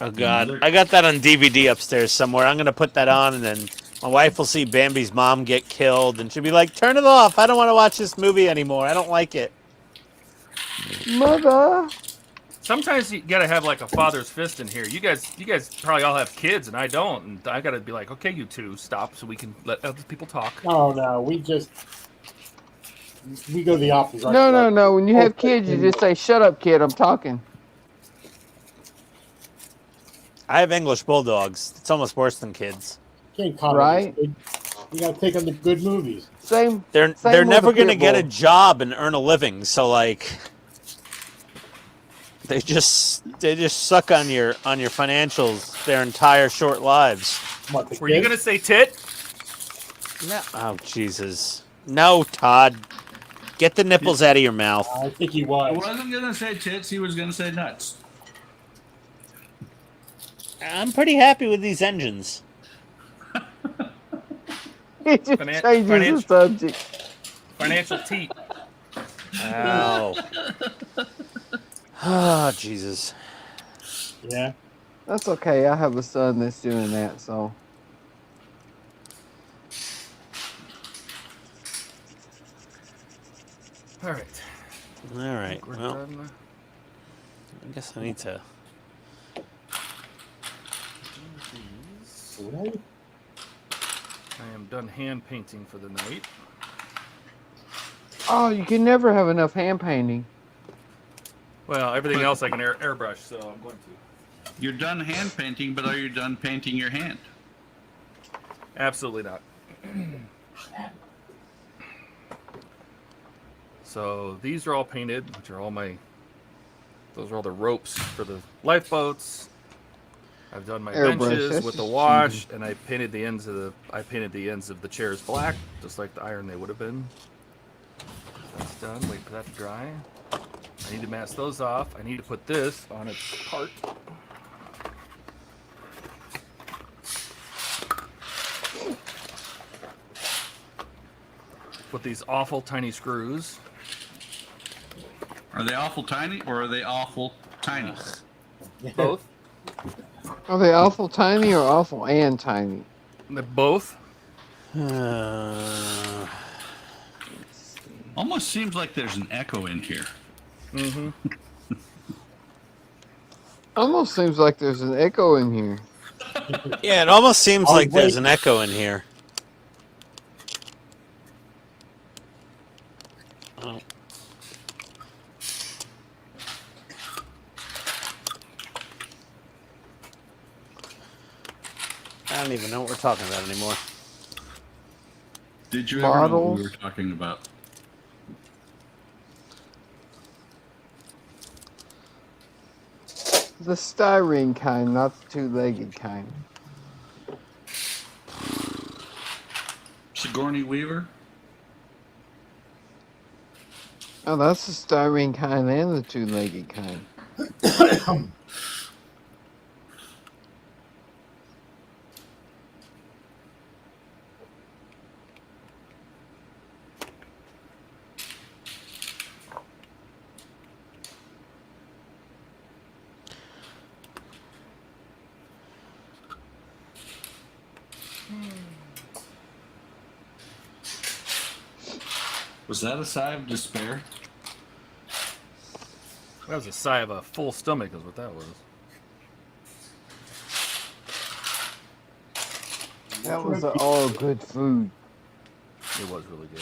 Oh God, I got that on DVD upstairs somewhere. I'm gonna put that on, and then my wife will see Bambi's mom get killed, and she'll be like, "Turn it off! I don't want to watch this movie anymore. I don't like it." Mother? Sometimes you gotta have like a father's fist in here. You guys probably all have kids, and I don't. And I gotta be like, okay, you two, stop, so we can let other people talk. Oh, no. We go the opposite. No. When you have kids, you just say, "Shut up, kid. I'm talking." I have English bulldogs. It's almost worse than kids. Can't comment. Right? You got to take them to good movies. Same. They're Same they're with never the gonna pit get a bull. job and earn a living. So like, they just suck on your financials their entire short lives. What, the Were you kids? gonna say tit? No. Oh Jesus. No, Todd. Get the nipples out of your mouth. I think he I was. wasn't gonna say tits. He was gonna say nuts. I'm pretty happy with these engines. He just changes the subject. Financial teat. Ow. Oh, Jesus. Yeah. That's okay. I have a son that's doing that, so. All right. All right. We're Well, done. I guess I need to. Really? I am done hand painting for the night. Oh, you can never have enough hand painting. Well, everything else I can airbrush, so I'm going to. You're done hand painting, but are you done painting your hand? Absolutely not. So these are all painted, which are all my. Those are all the ropes for the lifeboats. I've done my Airbrush, benches that's with the just wash, and I painted the ends of the chairs black, just like the iron they would have been. That's done. Wait for that to dry. I need to mask those off. I need to put this on its part. With these awful tiny screws. Are they awful tiny or are they awful tiny? Both. Are they awful tiny or awful and tiny? They're both. Almost seems like there's an echo in here. Mm-hmm. Almost seems like there's an echo in here. Yeah, it almost seems Oh, like there's wait. an echo in here. Oh. I don't even know what we're talking about anymore. Did you ever know what we Bottles. were talking about? The styrene kind, not the two-legged kind. Sigourney Weaver? Oh, that's the styrene kind and the two-legged kind. Was that a sigh of despair? That was a sigh of a full stomach, is what that was. That was all good food. It was really good.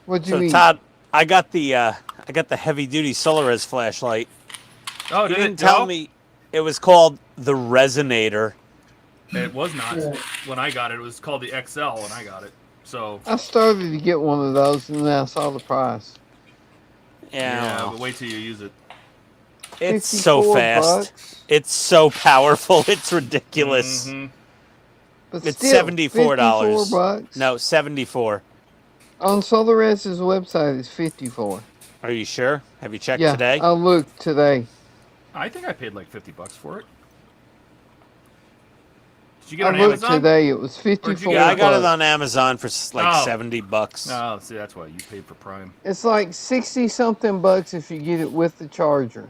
What'd you So eat? Todd, I got the heavy duty Solaris flashlight. Oh, You did didn't it tell no? me it was called the Resonator. It was not when I got it. It was called the XL when I got it. So I started to get one of those, and then I saw the price. Yeah, well, but wait till you use it. it's so 54 fast. bucks. It's so powerful. It's ridiculous. Mhm. But It's still, $74. $54. No, 74. On Solaris's website, it's 54. Are you sure? Have you checked Yeah, today? I looked today. I think I paid like $50 for it. Did you get I it on looked Amazon? today. It was Or 54. did you Yeah, I got it bucks. on Amazon for like Oh. $70. Oh, see, that's why you paid for Prime. It's like 60 something bucks if you get it with the charger.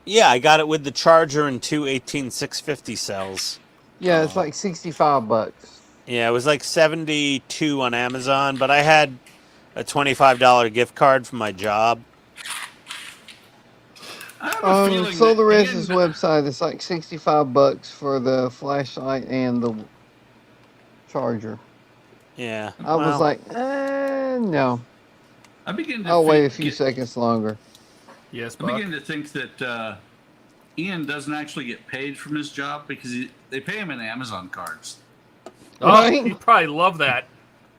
Yeah, I got it with the charger and two 18650 cells. Yeah, it's like 65 bucks. Yeah, it was like 72 on Amazon, but I had a $25 gift card from my job. I have a On feeling Solaris's that website, it's like 65 bucks for the flashlight and the charger. Yeah. I was like, no. I begin to I'll wait a think- few seconds longer. Yes, I Buck. begin to think that Ian doesn't actually get paid from his job because they pay him in Amazon cards. Oh, Right? you probably love that.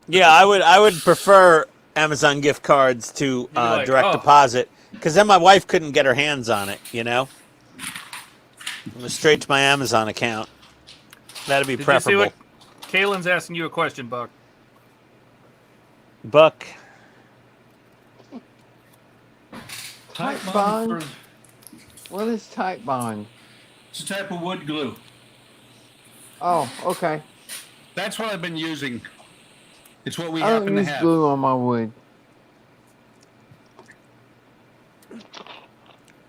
Yeah, I would prefer Amazon gift cards to be like, direct oh. deposit, because then my wife couldn't get her hands on it. You know, it was straight to my Amazon account. That'd be Did preferable. you see what Kaylin's asking you a question, Buck? Buck, Type Type bond bond? What is type bond? It's a type of wood glue. Oh, okay. That's what I've been using. It's what we I don't happen to use have. glue on my wood.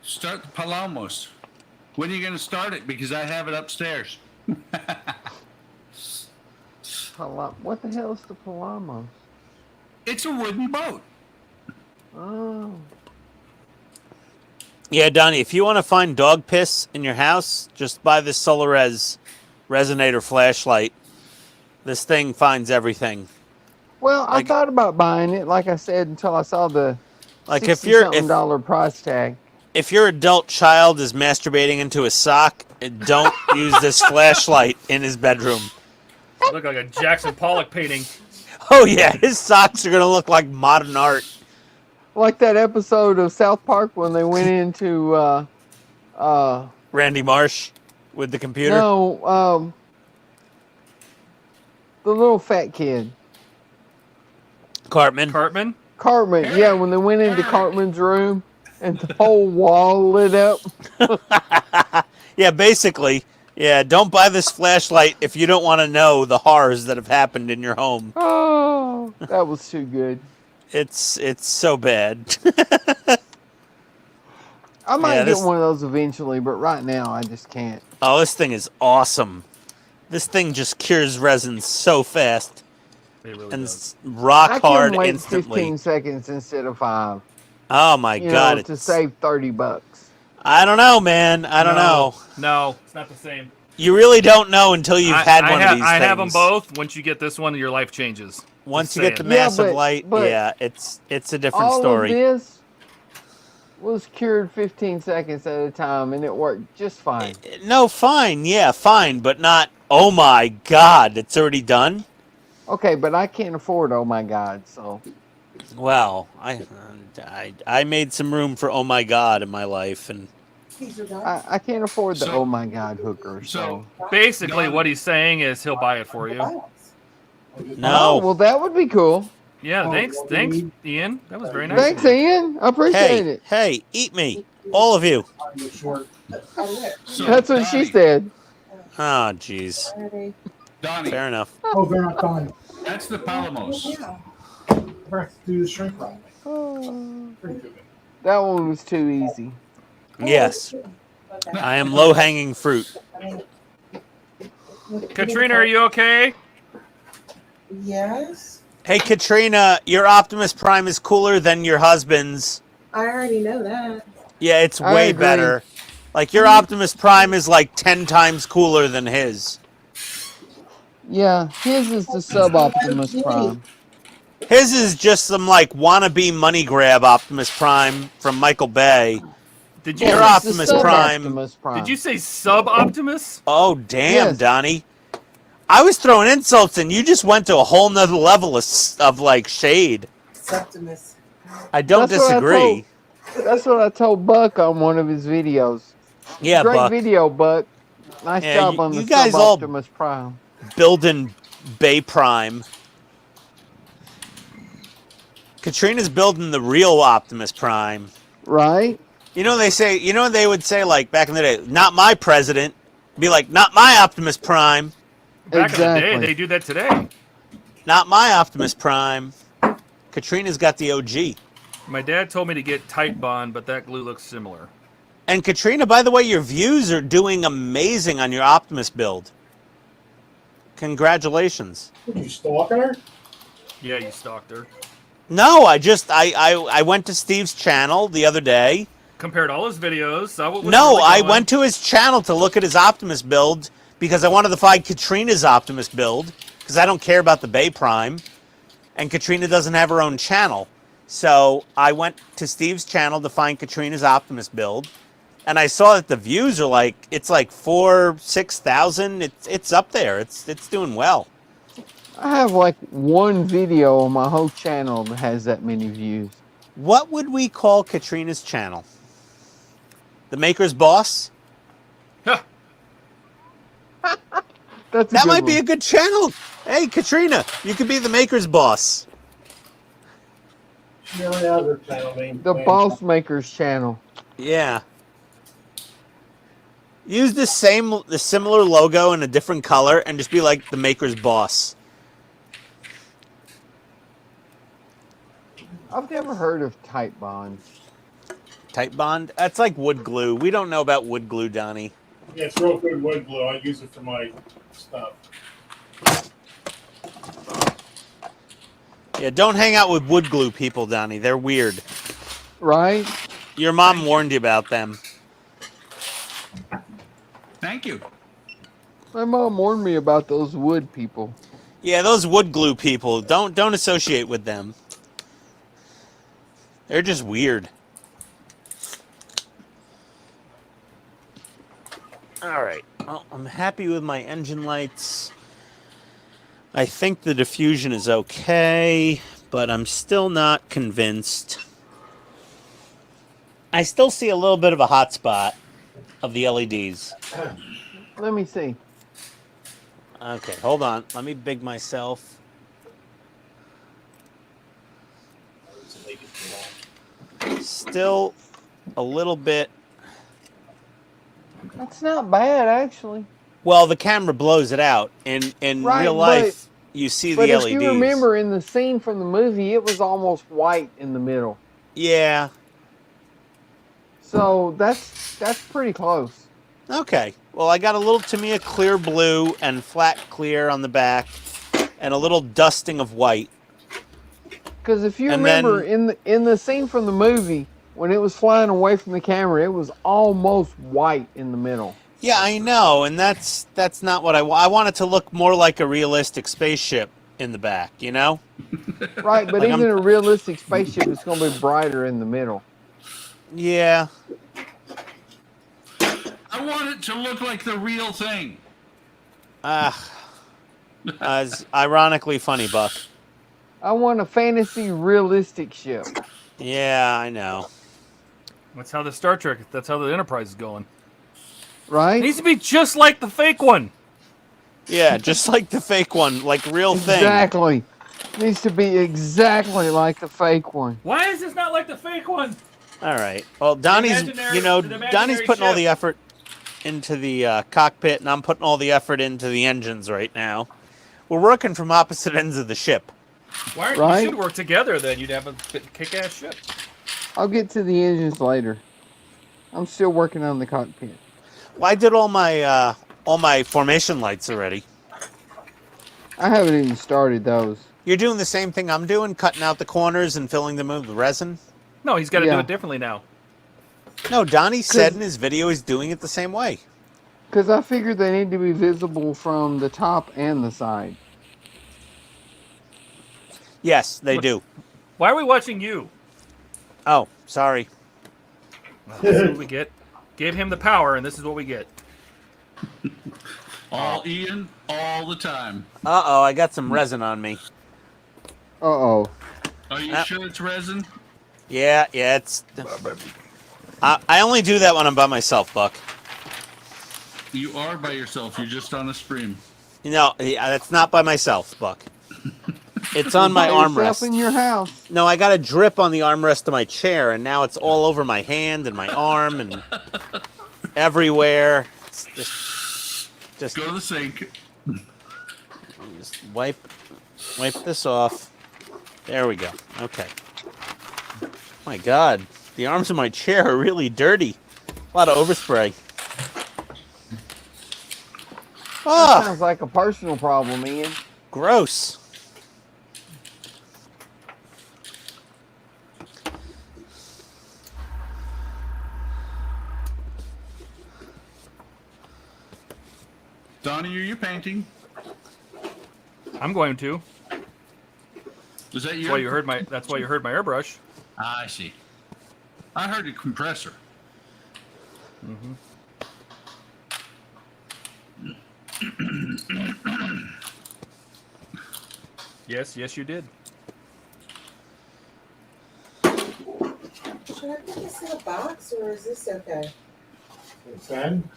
Start the Palamos. When are you going to start it? Because I have it upstairs. What the hell is the Palamos? It's a wooden boat. Oh. yeah, Donnie, if you want to find dog piss in your house, just buy this Solaris Resonator flashlight. This thing finds everything. Well, I Like- thought about buying it, like I said, until I saw the Like if you're $60-something price tag. if your adult child is masturbating into a sock, don't use this flashlight in his bedroom. You look like a Jackson Pollock painting. Oh yeah, his socks are gonna look like modern art. Like that episode of South Park when they went into Randy Marsh with the computer. no, the little fat kid. Cartman. Cartman? Cartman, yeah, when they went into Cartman's room and the whole wall lit up. Yeah, basically. Yeah, don't buy this flashlight if you don't want to know the horrors that have happened in your home. Oh, that was too good. It's so bad. I might Yeah, get this- one of those eventually, but right now I just can't. Oh, this thing is awesome. This thing just cures resin so fast It really and does. rock I hard can wait instantly. 15 seconds instead of 5. Oh my You god! know, to It's, save $30. I don't know, man. I don't know. No, it's not the same. You really don't know until you've had one of these I things. have them both. Once you get this one, your life changes. Once Just you get the saying. Yeah, massive but- light, but yeah, it's a different All story. of this was cured 15 seconds at a time, and it worked just fine. No, fine, yeah, fine, but not. Oh my god, it's already done. Okay, but I can't afford. Oh my God! So Well, I made some room for oh my god in my life, and These are done. I can't afford the So- oh my God hooker. So Basically, what he's saying is he'll buy it for you. oh, no. well, that would be cool. Yeah, Oh, thanks, well, thanks, we- Ian. That was very nice. Thanks, of you. Ian. I appreciate Hey, it. hey, eat me, all of you. Short. So, That's what she Donnie, said. Oh, jeez. Alrighty. Donnie, Fair enough. Oh, they're not done. that's the Palamos. Yeah. I have to do the shrink wrap. Oh, Pretty good. that one was too easy. Yes, Okay. I am low hanging fruit. Katrina, are you okay? Yes. Hey, Katrina, your Optimus Prime is cooler than your husband's. I already know that. Yeah, it's I way agree. better. Like your Optimus Prime is like 10 times cooler than his. Yeah, his is the sub-Optimus Prime. His is just some like wannabe money grab Optimus Prime from Michael Bay. Did you Your Yeah, say, it's the Optimus Prime. sub-Optimus Prime. did you say sub Optimus? Oh damn, Yes. Donnie! I was throwing insults and you just went to a whole nother level of like shade. Septimus. I don't That's what I disagree. That's what I told Buck on one of his videos. Yeah, Great Buck, video, Buck. Nice Yeah, job you- on the you guys all- sub-Optimus Prime. building Bay Prime. Katrina's building the real Optimus Prime. Right? You know they would say like back in the day, not my president. Be like, not my Optimus Prime. Back in the Exactly. day, they do that today. Not my Optimus Prime. Katrina's got the OG. My dad told me to get Tight Bond, but that glue looks similar. And Katrina, by the way, your views are doing amazing on your Optimus build. Congratulations. Did you stalking her? Yeah, you stalked her. No, I went to Steve's channel the other day. Compared all his videos, saw what was No, really I going. went to his channel to look at his Optimus build because I wanted to find Katrina's Optimus build because I don't care about the Bay Prime, and Katrina doesn't have her own channel. So I went to Steve's channel to find Katrina's Optimus build, and I saw that the views are like it's like 6,000. It's up there. It's doing well. I have like one video on my whole channel that has that many views. What would we call Katrina's channel? The Maker's Boss? Huh. That's a That good might be a one. good channel. Hey, Katrina, you could be the Maker's Boss. She already has her channel name. The Boss Makers channel. Yeah. Use the similar logo in a different color and just be like the Maker's Boss. I've never heard of Tight Bond. Type bond? That's like wood glue. We don't know about wood glue, Donnie. Yeah, it's real good wood glue. I use it for my stuff. Yeah, don't hang out with wood glue people, Donnie. They're weird. Right? Your mom warned you about them. Thank you. My mom warned me about those wood people. Yeah, those wood glue people. Don't associate with them. They're just weird. All right. Well, I'm happy with my engine lights. I think the diffusion is okay, but I'm still not convinced. I still see a little bit of a hot spot of the LEDs. Let me see. Okay, hold on. Let me big myself. still a little bit. That's not bad, actually. Well, the camera blows it out. In Right, real life, you see But the if LEDs. you remember in the scene from the movie, it was almost white in the middle. Yeah. So that's pretty close. Okay. Well, I got a little Tamiya clear blue and flat clear on the back, and a little dusting of white. Because if you And remember then- in the scene from the movie, when it was flying away from the camera, it was almost white in the middle. Yeah, I know, and that's not what I want. I want it to look more like a realistic spaceship in the back, you know? Right, but Like even I'm- a realistic spaceship is going to be brighter in the middle. Yeah. I want it to look like the real thing. As ironically funny, Buck. I want a fantasy realistic ship. Yeah, I know. That's how the Star Trek. That's how the Enterprise is going. It Right? needs to be just like the fake one. Yeah, just like the fake one, like real thing. Exactly. Needs to be exactly like the fake one. Why is this not like the fake one? All right. Well, Donnie's, the Donnie's imaginary putting all ship. the effort into the cockpit, and I'm putting all the effort into the engines right now. We're working from opposite ends of the ship. Why aren't Right. you should work together then? You'd have a kick-ass ship. I'll get to the engines later. I'm still working on the cockpit. Well, I did all my formation lights already. I haven't even started those. You're doing the same thing I'm doing, cutting out the corners and filling them with resin? No, he's got to Yeah. do it differently now. No, Donnie said in his video he's doing it the same way. Because I figured they need to be visible from the top and the side. Yes, they do. Why are we watching you? Oh, sorry. This is what we get. Gave him the power, and this is what we get. All Ian, all the time. Uh-oh, I got some resin on me. Uh-oh. Are you sure it's resin? Yeah, it's... I only do that when I'm by myself, Buck. You are by yourself. You're just on a stream. No, that's not by myself, Buck. It's on my By yourself armrest. in your house. No, I got a drip on the armrest of my chair, and now it's all over my hand and my arm and everywhere. It's just Go to the sink. wipe this off. There we go. Okay. My God, the arms of my chair are really dirty. A lot of overspray. Ah, Sounds like a personal problem, Ian. gross. Donnie, are you painting? I'm going to. Was that That's your? why you heard my. That's why you heard my airbrush. Ah, I see. I heard a compressor. Yes, you did. Should I put this in a box or is this okay? Then,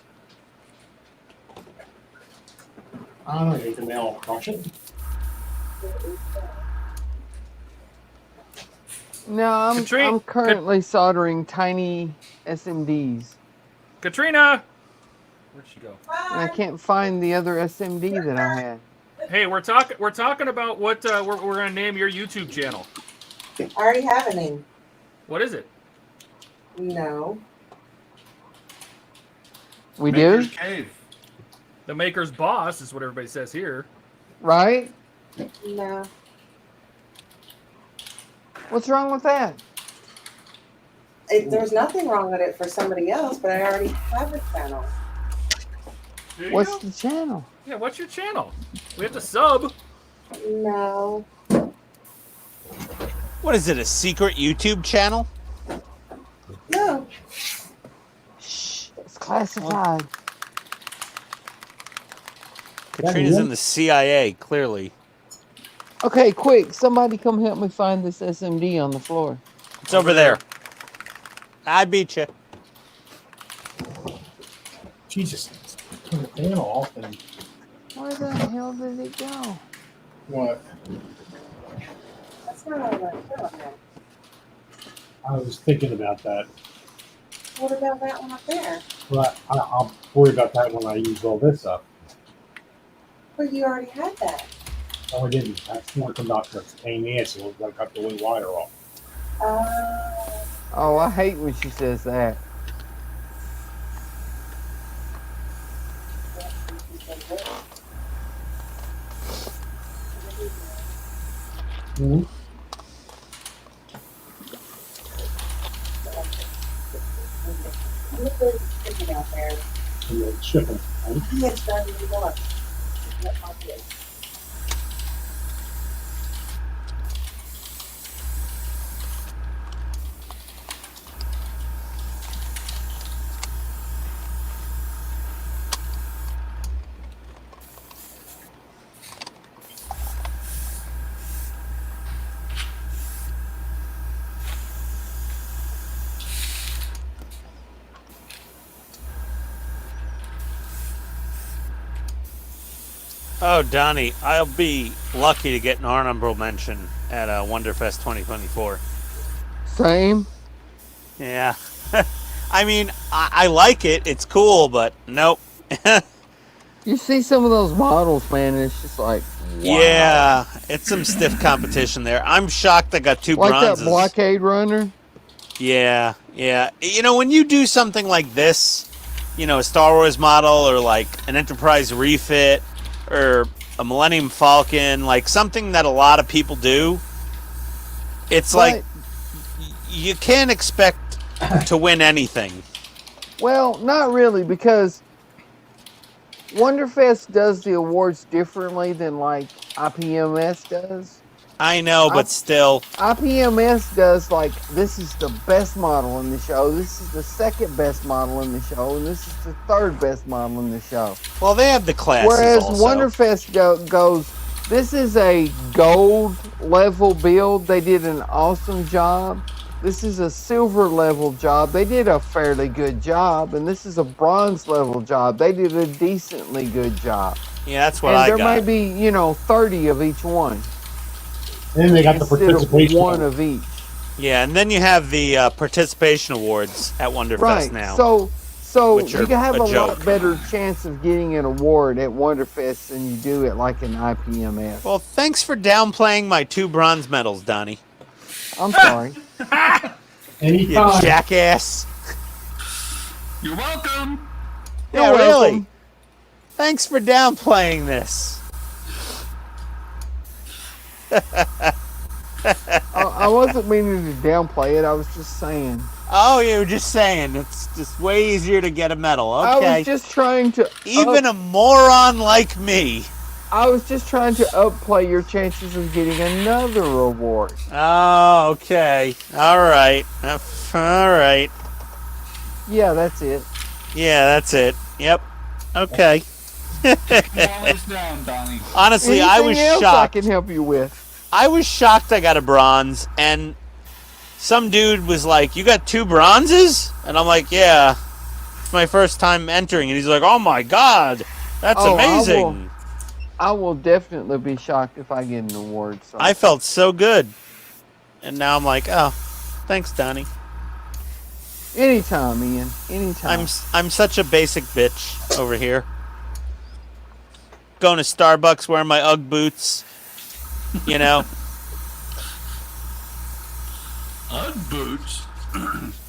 I don't know, you can now crush it. No, I'm Katrine, currently soldering tiny SMDs. Katrina, where'd she go? And I can't find the other SMD that I had. Hey, we're talking about what we're gonna name your YouTube channel. I already have a name. What is it? No. We do? Maker's Cave. The Maker's Boss is what everybody says here. Right? No. What's wrong with that? There's nothing wrong with it for somebody else, but I already have a channel. Do What's you? the channel? Yeah, what's your channel? We have to sub. No. What is it, a secret YouTube channel? No. Shh, it's classified. Katrina's in the CIA, clearly. Okay, quick, somebody come help me find this SMD on the floor. It's over there. I beat you. Jesus, turn the fan off and Where the hell did it go? what? That's not all I'm doing. I was thinking about that. What about that one up there? But I'll worry about that when I use all this up. Well, you already had that. No, I didn't. That's more conductor. It's a pain in the ass. It looks like I cut the wind wire off. Oh, I hate when she says that. Mm-hmm. Look at sticking out there. And the shipping. Right? He has done really much. Let my kids. Oh, Donnie, I'll be lucky to get an honorable mention at Wonderfest 2024. Same. Yeah. I mean, I like it. It's cool, but nope. You see some of those models, man, and it's just like, wow. Yeah, it's some stiff competition there. I'm shocked I got 2 Like bronzes. that blockade runner. Yeah, yeah. You know, when you do something like this, you know, a Star Wars model or like an Enterprise refit or a Millennium Falcon, like something that a lot of people do, it's like you can't expect to win anything. Well, not really, because Wonderfest does the awards differently than like IPMS does. I know, but still. IPMS does like, this is the best model in the show, this is the second best model in the show, and this is the third best model in the show. Well, they have the classes. Whereas also. Wonderfest goes, this is a gold level build, they did an awesome job. This is a silver level job, they did a fairly good job. And this is a bronze level job, they did a decently good job. Yeah, that's what and I got. there might be, you know, 30 of each one. And then they got the Instead participation. of one of each. Yeah, and then you have the participation awards at Wonderfest Right. now. So which you are can have a a joke. lot better chance of getting an award at Wonderfest than you do at like an IPMS. Well, thanks for downplaying my 2 bronze medals, Donnie. I'm sorry. You Anytime. jackass. You're welcome. Yeah, You're really. welcome. Thanks for downplaying this. I wasn't meaning to downplay it. I was just saying. Oh, you were just saying it's just way easier to get a medal. I Okay. was just trying to Even a moron like me. I was just trying to upplay your chances of getting another award. Oh, okay. All right. All right. Yeah, that's it. Yeah, that's it. Yep. Okay. Slow us down, Donnie. Honestly, I was Anything else I shocked. can help you with? I was shocked I got a bronze, and some dude was like, "You got 2 bronzes?" And I'm like, "Yeah, it's my first time entering." And he's like, "Oh my god, that's Oh, amazing!" I will definitely be shocked if I get an award. So. I felt so good, and now I'm like, "Oh, thanks, Donnie." Anytime, Ian. Anytime. I'm such a basic bitch over here. Going to Starbucks wearing my UGG boots, you know. Ugg boots.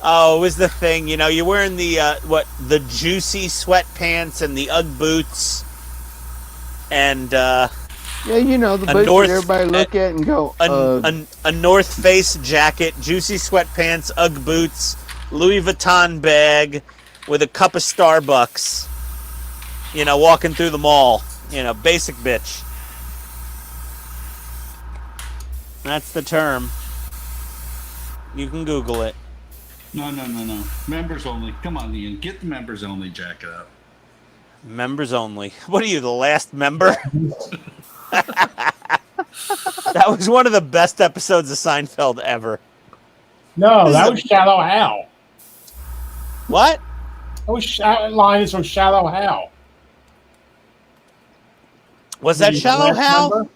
Oh, it was the thing, you know. You're wearing the the juicy sweatpants and the UGG boots, and Yeah, you know, the boots North- that everybody look at and go, a North Face jacket, juicy sweatpants, UGG boots, Louis Vuitton bag, with a cup of Starbucks. You know, walking through the mall. You know, basic bitch. That's the term. You can Google it. No. Members only. Come on, Ian. Get the members only jacket up. Members only. What are you, the last member? That was one of the best episodes of Seinfeld ever. No, that was Shallow Hal. What? That line is from Shallow Hal. Was that Were you the Shallow last Hal? member?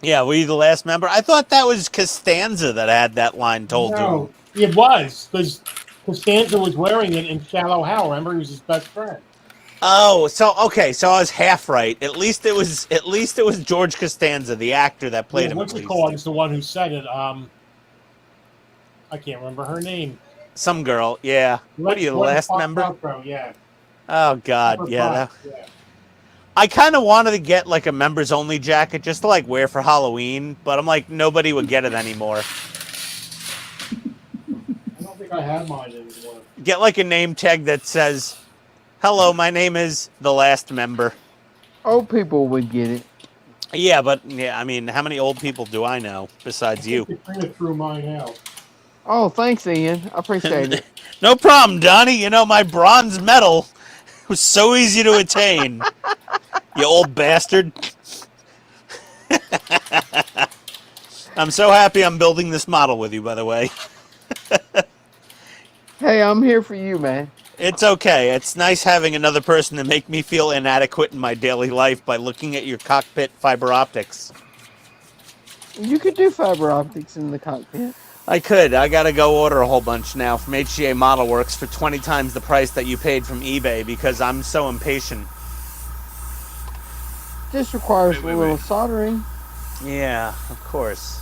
Yeah, were you the last member? I thought that was Costanza that had that line told to him. No, It was because Costanza was wearing it in Shallow Hal. Remember, he was his best friend. Oh, so okay, so I was half right. At least it was George Costanza, the actor that played him. What's At it least. called? Is the one who said it. I can't remember her name. Some girl, yeah. What are you, the last member? Velcro, yeah. Oh God, Number yeah. five, yeah. I kind of wanted to get like a members only jacket just to like wear for Halloween, but I'm like nobody would get it anymore. I don't think I have mine anymore. Get like a name tag that says, "Hello, my name is the last member." Old people would get it. Yeah, but yeah, I mean, how many old people do I know besides you? Katrina threw mine out. Oh, thanks, Ian. I appreciate it. No problem, Donnie. You know, my bronze medal was so easy to attain. You old bastard. I'm so happy I'm building this model with you, by the way. Hey, I'm here for you, man. It's okay. It's nice having another person to make me feel inadequate in my daily life by looking at your cockpit fiber optics. You could do fiber optics in the cockpit. I could. I gotta go order a whole bunch now from HGA Model Works for 20 times the price that you paid from eBay because I'm so impatient. Just requires Wait, a little wait. soldering. Yeah, of course.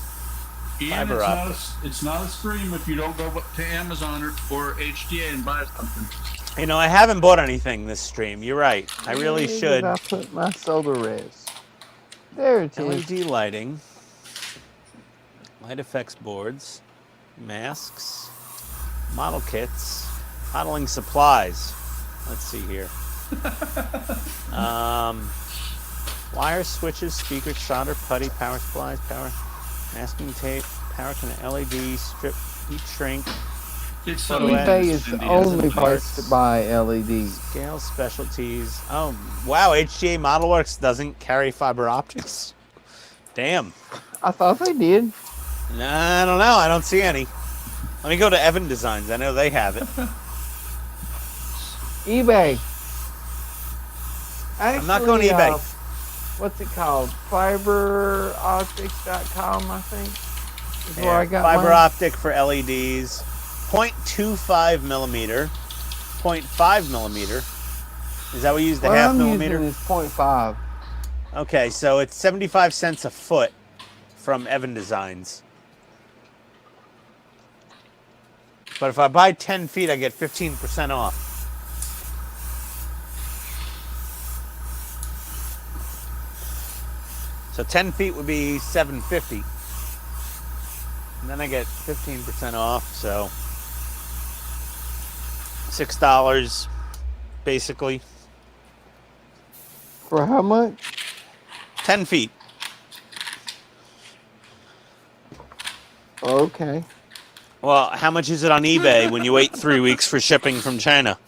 Ian, Fiber it's not a stream if you don't go to Amazon or HTA and buy something. You know, I haven't bought anything this stream. You're right. I really Where should. did I put my solar res? There it is. LED lighting, light effects boards, masks, model kits, modeling supplies. Let's see here. Wire, switches, speakers, solder, putty, power supplies, power masking tape, power connect, LED strip, heat shrink, It's Photo something eBay edit. is the Cindy only has place to buy LEDs. scale specialties. Oh wow, HGA Model Works doesn't carry fiber optics. Damn. I thought they did. Nah, I don't know. I don't see any. Let me go to Evan Designs. I know they have it. eBay. I'm not going to eBay. What's it called? Fiberoptics.com, I think. Is where I got fiber mine. optic for LEDs, 0.25 millimeter, 0.5 millimeter. Is that what you use, the What half I'm millimeter? using is 0.5. Okay, so it's 75 cents a foot from Evan Designs. But if I buy 10 feet, I get 15% off. So 10 feet would be $7.50. And then I get 15% off, so $6 basically. For how much? 10 feet. Okay. Well, how much is it on eBay when you wait 3 weeks for shipping from China?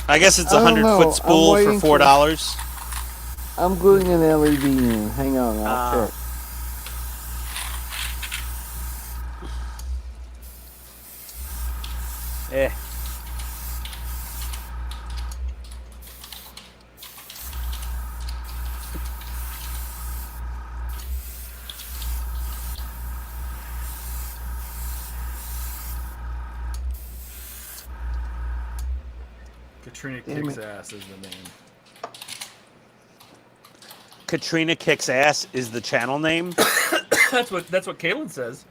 I guess it's a I don't know. 100-foot I'm spool waiting for for- $4. I'm gluing an LED in. Hang on, I'll check. Eh. Katrina Damn Kicks it. Ass is the name. Katrina Kicks Ass is the channel name. That's what Caitlin says.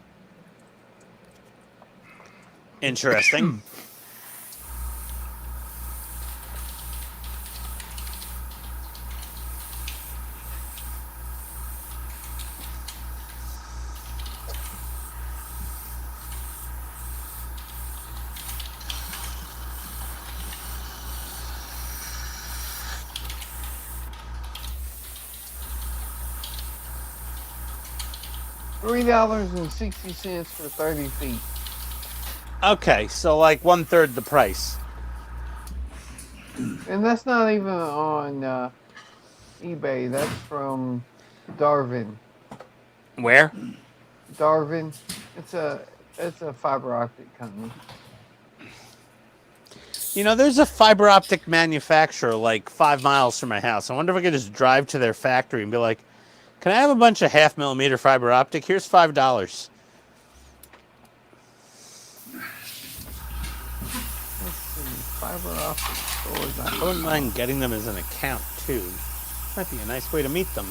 Interesting. $3.60 for 30 feet. Okay, so like 1/3 the price. And that's not even on eBay. That's from Darwin. Where? Darwin. It's a fiber optic company. You know, there's a fiber optic manufacturer like 5 miles from my house. I wonder if I could just drive to their factory and be like, "Can I have a bunch of 0.5 millimeter fiber optic? Here's $5." fiber optic stores. I wouldn't mind getting them as an account too. Might be a nice way to meet them.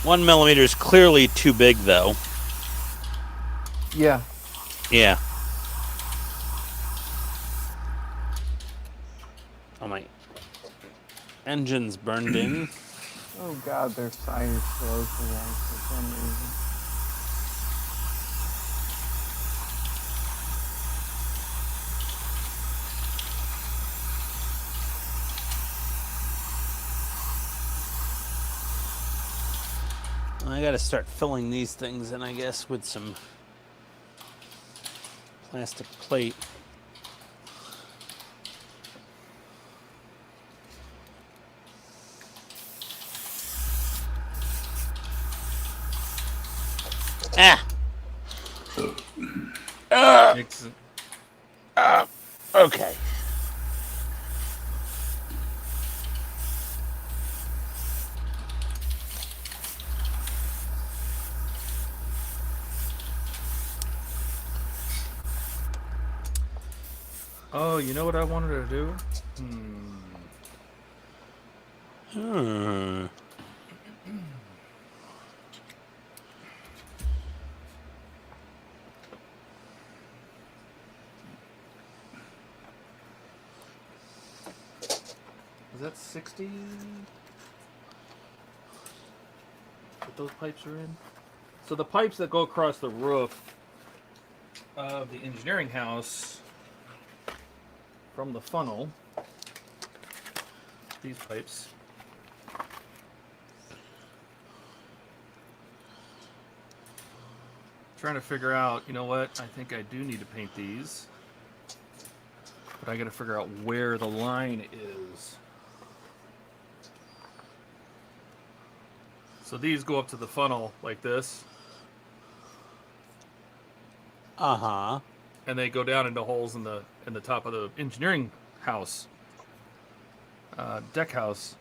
1 millimeter is clearly too big, though. Yeah. Yeah. Oh, my engine's burned in. Oh God, their site is slow today for some reason. I gotta start filling these things in, I guess, with some plastic plate. Ah! Okay. Oh, you know what I wanted to do? Is that 60? What those pipes are in? So the pipes that go across the roof of the engineering house from the funnel, these pipes, trying to figure out, you know what, I think I do need to paint these, but I got to figure out where the line is. So these go up to the funnel like this, Uh-huh. and they go down into holes in the top of the engineering house, deck house.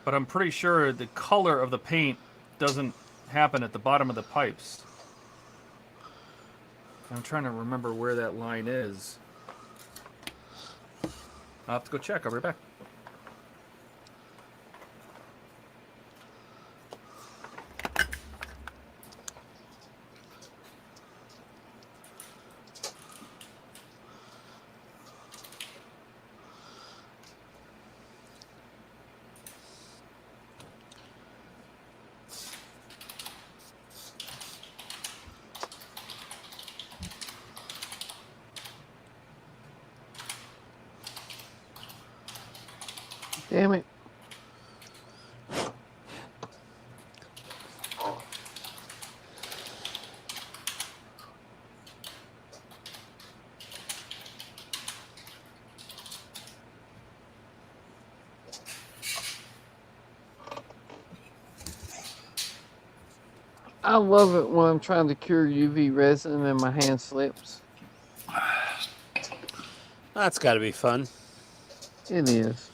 But I'm pretty sure the color of the paint doesn't happen at the bottom of the pipes. I'm trying to remember where that line is. I'll have to go check. I'll be right back. Damn it. I love it when I'm trying to cure UV resin and my hand slips. That's gotta be fun. It is.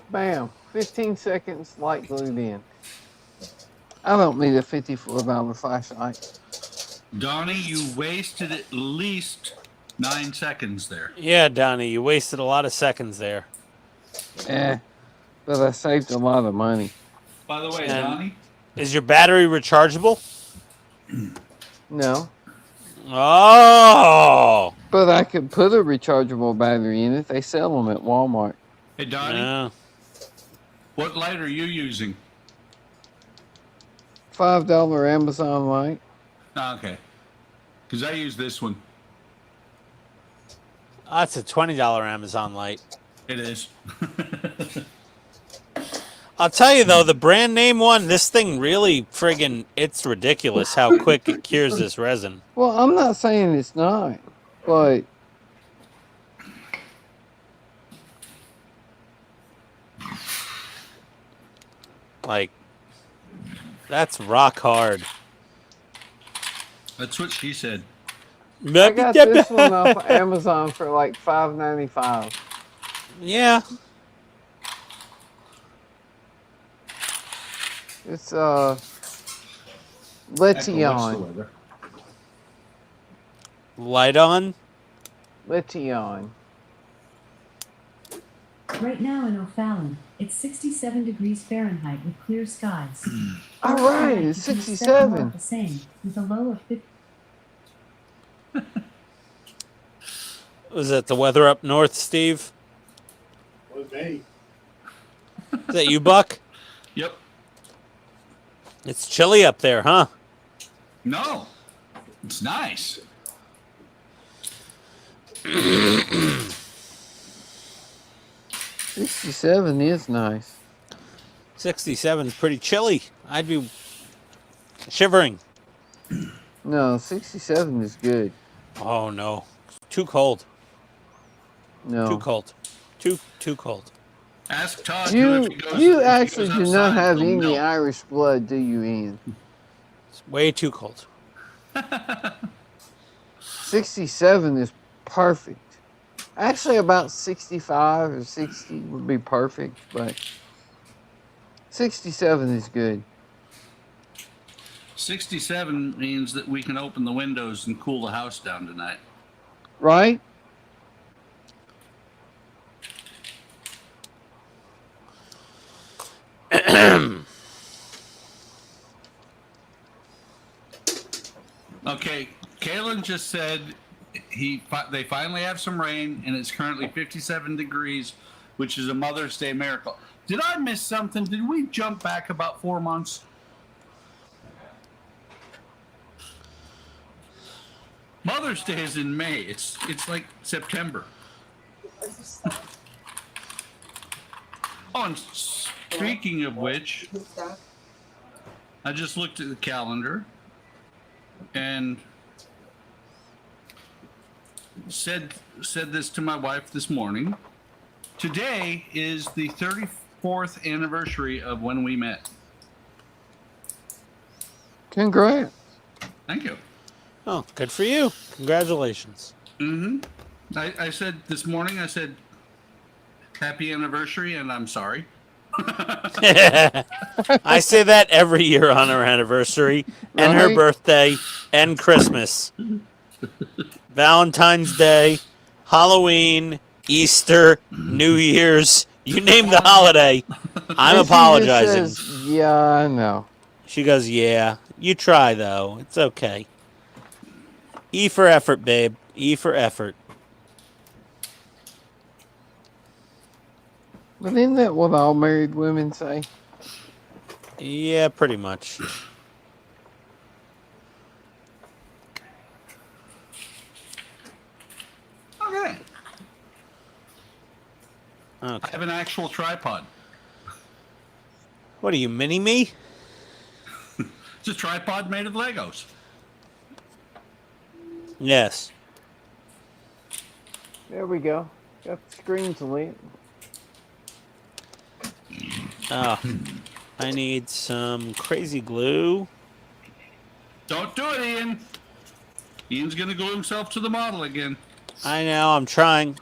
Bam. 15 seconds, light glued in. I don't need a $54 flashlight. Donnie, you wasted at least 9 seconds there. Yeah, Donnie, you wasted a lot of seconds there. But I saved a lot of money. By the way, And- Donnie, Is your battery rechargeable? No. Oh! But I could put a rechargeable battery in it. They sell them at Walmart. hey Donnie, Yeah. What light are you using? $5 Amazon light. Ah, okay. Because I use this one. That's a $20 Amazon light. It is. I'll tell you though, the brand name one, this thing really friggin', it's ridiculous how quick it cures this resin. Well, I'm not saying it's not, but Like, that's rock hard. That's what she said. I got this one off of Amazon for like $5.95. Yeah. It's Letion. Light on. Letion. Right now in O'Fallon, it's 67 degrees Fahrenheit with clear skies. All right, it's 67. The same, with a low of 50. Was that the weather up north, Steve? Was me. Is that you, Buck? Yep. It's chilly up there, huh? No. It's nice. 67 is nice. 67 is pretty chilly. I'd be shivering. No, 67 is good. Oh no, too cold. No. Too cold. Too cold. Ask Todd. You actually do not have any Irish blood, do you, Ian? It's way too cold. 67 is perfect. Actually, about 65 or 60 would be perfect, but 67 is good. 67 means that we can open the windows and cool the house down tonight. Right? Okay, Kalen just said they finally have some rain and it's currently 57 degrees, which is a Mother's Day miracle. Did I miss something? Did we jump back about 4 months? Mother's Day is in May. It's like September. Oh, and speaking of which, I just looked at the calendar and said this to my wife this morning. Today is the 34th anniversary of when we met. Congrats. Thank you. Oh, good for you. Congratulations. Mm-hmm. I said this morning, I said, happy anniversary, and I'm sorry. I say that every year on her anniversary, and her Right. birthday, and Christmas. Valentine's Day, Halloween, Easter, New Year's, you name the holiday, I'm And she just apologizing. says, yeah, I know. She goes, yeah, you try though. It's okay. E for effort, babe. E for effort. But isn't that what all married women say? Yeah, pretty much. Okay. I Okay. have an actual tripod. What are you, mini me? It's a tripod made of Legos. Yes. There we go. Got the screens lit. Oh, I need some crazy glue. Don't do it, Ian. Ian's going to glue himself to the model again. I know, I'm trying.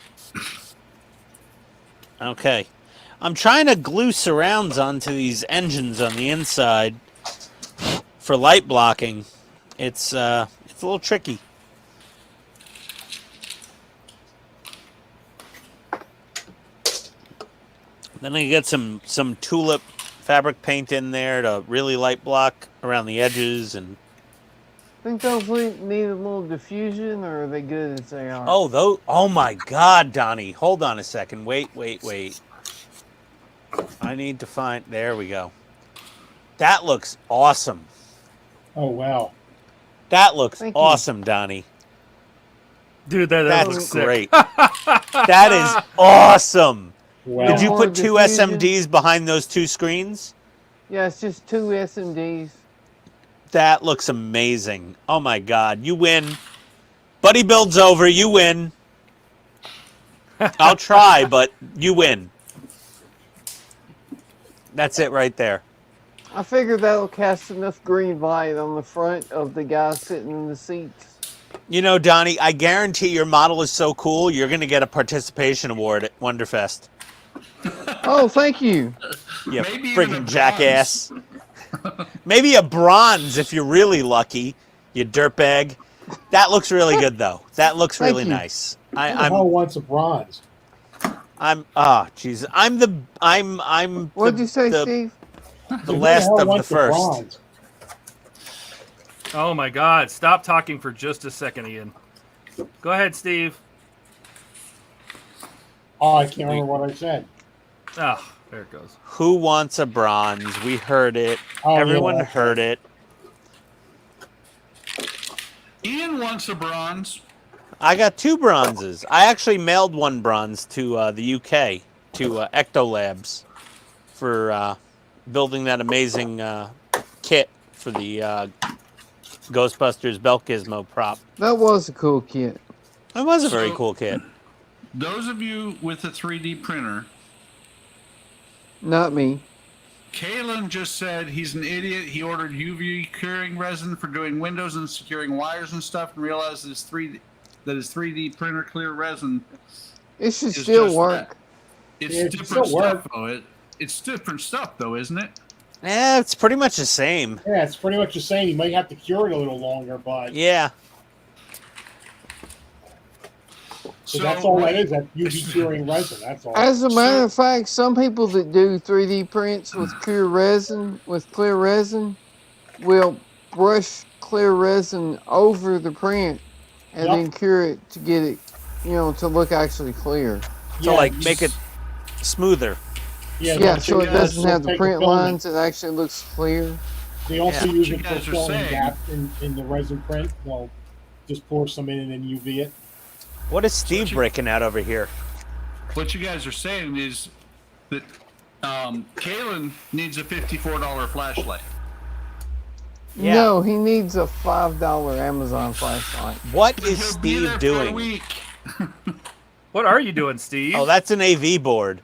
Okay. I'm trying to glue surrounds onto these engines on the inside for light blocking. It's a little tricky. Then I get some tulip fabric paint in there to really light block around the edges and Think those need a little diffusion, or are they good as they are? oh my God, Donnie, hold on a second. Wait. I need to find. There we go. That looks awesome. Oh wow. That looks Thank you. awesome, Donnie. Dude, that That's looks sick. great. That is awesome. Wow. Did you more put two diffusion. SMDs behind those two screens? Yeah, it's just 2 SMDs. That looks amazing. Oh my God, you win. Buddy build's over. You win. I'll try, but you win. That's it right there. I figure that'll cast enough green light on the front of the guy sitting in the seats. You know, Donnie, I guarantee your model is so cool, you're going to get a participation award at Wonderfest. Oh, thank you. You Maybe even a freaking bronze. jackass. Maybe a bronze if you're really lucky, you dirtbag. That looks really good, though. That looks Thank really you. nice. Who the hell wants a bronze? Jesus. I'm What'd you say, the Steve? the Who last hell of the wants a first. bronze? Oh my God! Stop talking for just a second, Ian. Go ahead, Steve. Oh, I can't remember what I said. Oh, there it goes. Who wants a bronze? We heard it. Oh, Everyone yeah. heard it. Ian wants a bronze. I got 2 bronzes. I actually mailed 1 bronze to the UK, to Ecto Labs, for building that amazing kit for the Ghostbusters Belt Gizmo prop. That was a cool kit. It was a very cool kit. Those of you with a 3D printer, Not me. Kalen just said he's an idiot. He ordered UV curing resin for doing windows and securing wires and stuff, and realized that his 3D printer clear resin It should is still just work. that. It's Yeah, it different still stuff, though. It's different stuff, though, isn't it? Yeah, it's pretty much the same. Yeah, it's pretty much the same. You might have to cure it a little longer, but Yeah. so that's all that is. That UV curing resin. That's all. As a matter of fact, some people that do 3D prints with clear resin, will brush clear resin over the print and Yep. then cure it to get it, to look actually clear. To like make it smoother. Yeah, so it doesn't have the take print filament. lines. It actually looks clear. They also Yeah. use You it for guys are filling saying- gap in the resin print. They'll just pour some in and then UV it. What is Steve breaking out over here? What you guys are saying is that Kalen needs a $54 flashlight. Yeah. No, he needs a $5 Amazon flashlight. What is He'll be there Steve for a doing? week. What are you doing, Steve? Oh, that's an AV board.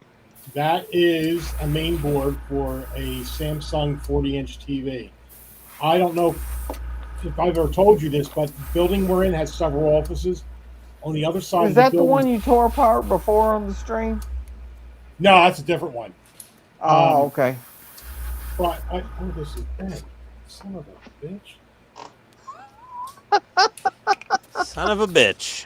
That is a main board for a Samsung 40-inch TV. I don't know if I've ever told you this, but the building we're in has several offices. On the other side Is of the that the building, one you tore apart before on the stream? No, that's a different one. Oh, okay. But this is bad. Son of a bitch. Son of a bitch.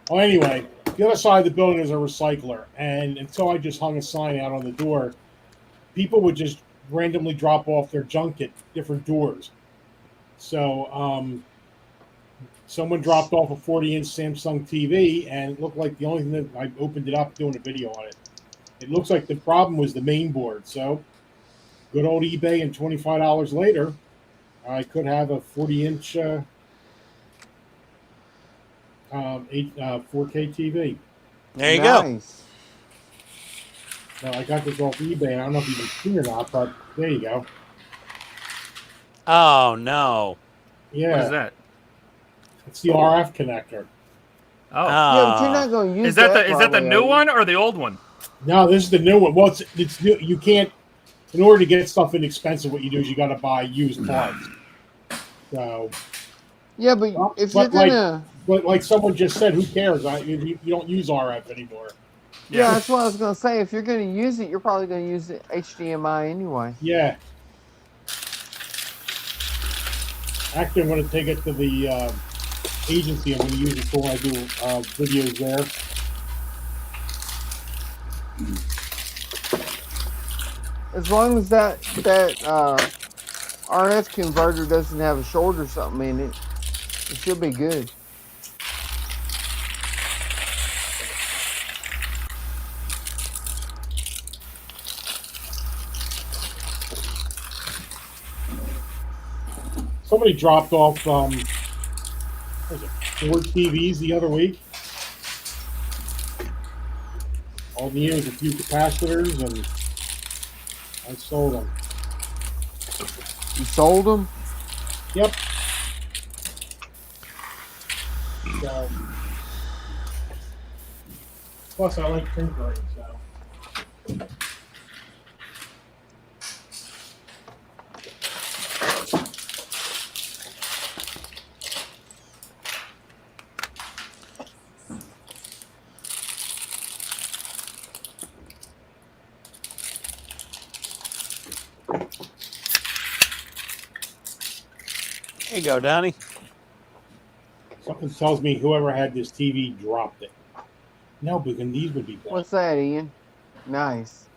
Well, anyway, the other side of the building is a recycler, and until I just hung a sign out on the door, people would just randomly drop off their junk at different doors. So, someone dropped off a 40-inch Samsung TV, and it looked like the only thing that I opened it up doing a video on it. It looks like the problem was the main board. So, good old eBay, and $25 later, I could have a 40-inch 4K TV. There you go. Nice. Now, I got this off eBay, and I don't know if you can see or not, but there you go. Oh no. Yeah, What is that? it's the RF connector. Oh, Yeah, but you're not going to use is that the probably, new are you? one or the old one? No, this is the new one. Well, it's new. You can't, in order to get stuff inexpensive, what you do is you got to buy used parts. So, Yeah, but Well, if you're but like- gonna, but like someone just said, who cares? You don't use RF anymore. yeah, that's what I was gonna say. If you're gonna use it, you're probably gonna use it HDMI anyway. Yeah. Actually, I'm going to take it to the agency. I'm going to use it for when I do videos there. As long as that RF converter doesn't have a short or something in it, it should be good. Somebody dropped off what was it, 4 TVs the other week. All needed was a few capacitors, and I sold them. You sold them? Yep. So, plus, I like tinkering, so. Here you go, Donnie. Something tells me whoever had this TV dropped it. No, because these would be better. What's that, Ian? Nice.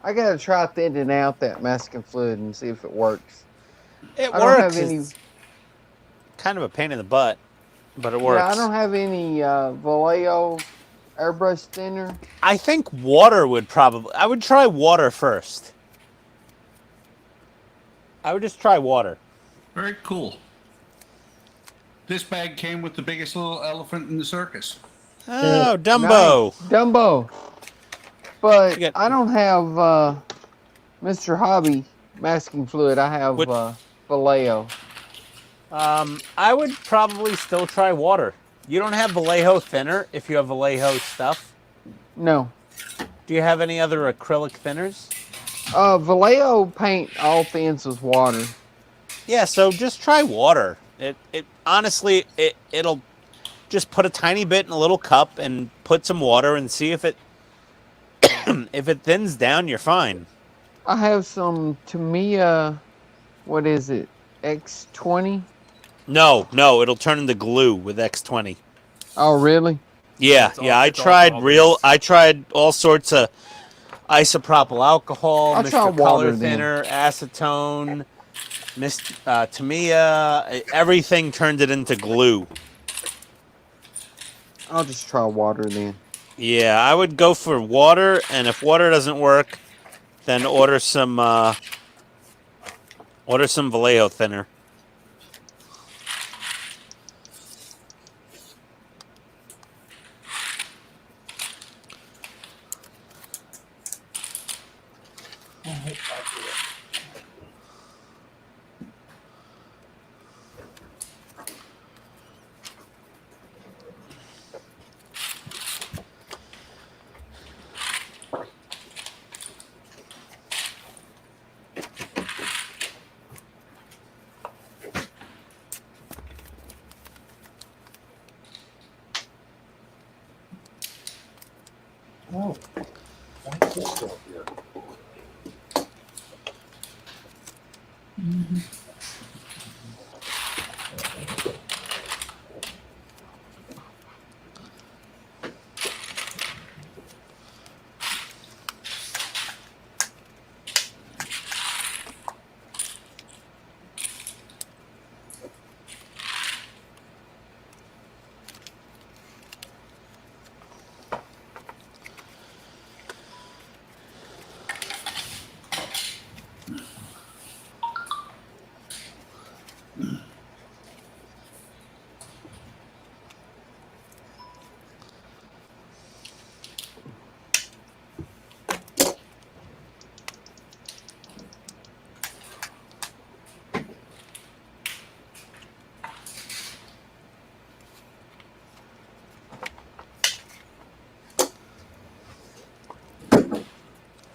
I gotta try thinning out that masking fluid and see if it works. It I don't works. have any. It's kind of a pain in the butt, but it Yeah, works. I don't have any Vallejo airbrush thinner. I think water would probably... I would try water first. I would just try water. Very cool. This bag came with the biggest little elephant in the circus. Oh, Dumbo. Nice. Dumbo. But You got- I don't have Mr. Hobby masking fluid. I have Which- Vallejo. I would probably still try water. You don't have Vallejo thinner if you have Vallejo stuff. No. Do you have any other acrylic thinners? Vallejo paint all thins with water. Yeah, so just try water. Honestly, it'll just put a tiny bit in a little cup and put some water and see if it if it thins down, you're fine. I have some Tamiya, what is it, X20? No, it'll turn into glue with X20. Oh, really? Yeah, It's all- yeah. it's all I tried all sorts of isopropyl alcohol, I'll try Mr. Color water then. Thinner, acetone, Tamiya. Everything turned it into glue. I'll just try water then. Yeah, I would go for water, and if water doesn't work, then order some Vallejo thinner. Oh, that's this stuff here.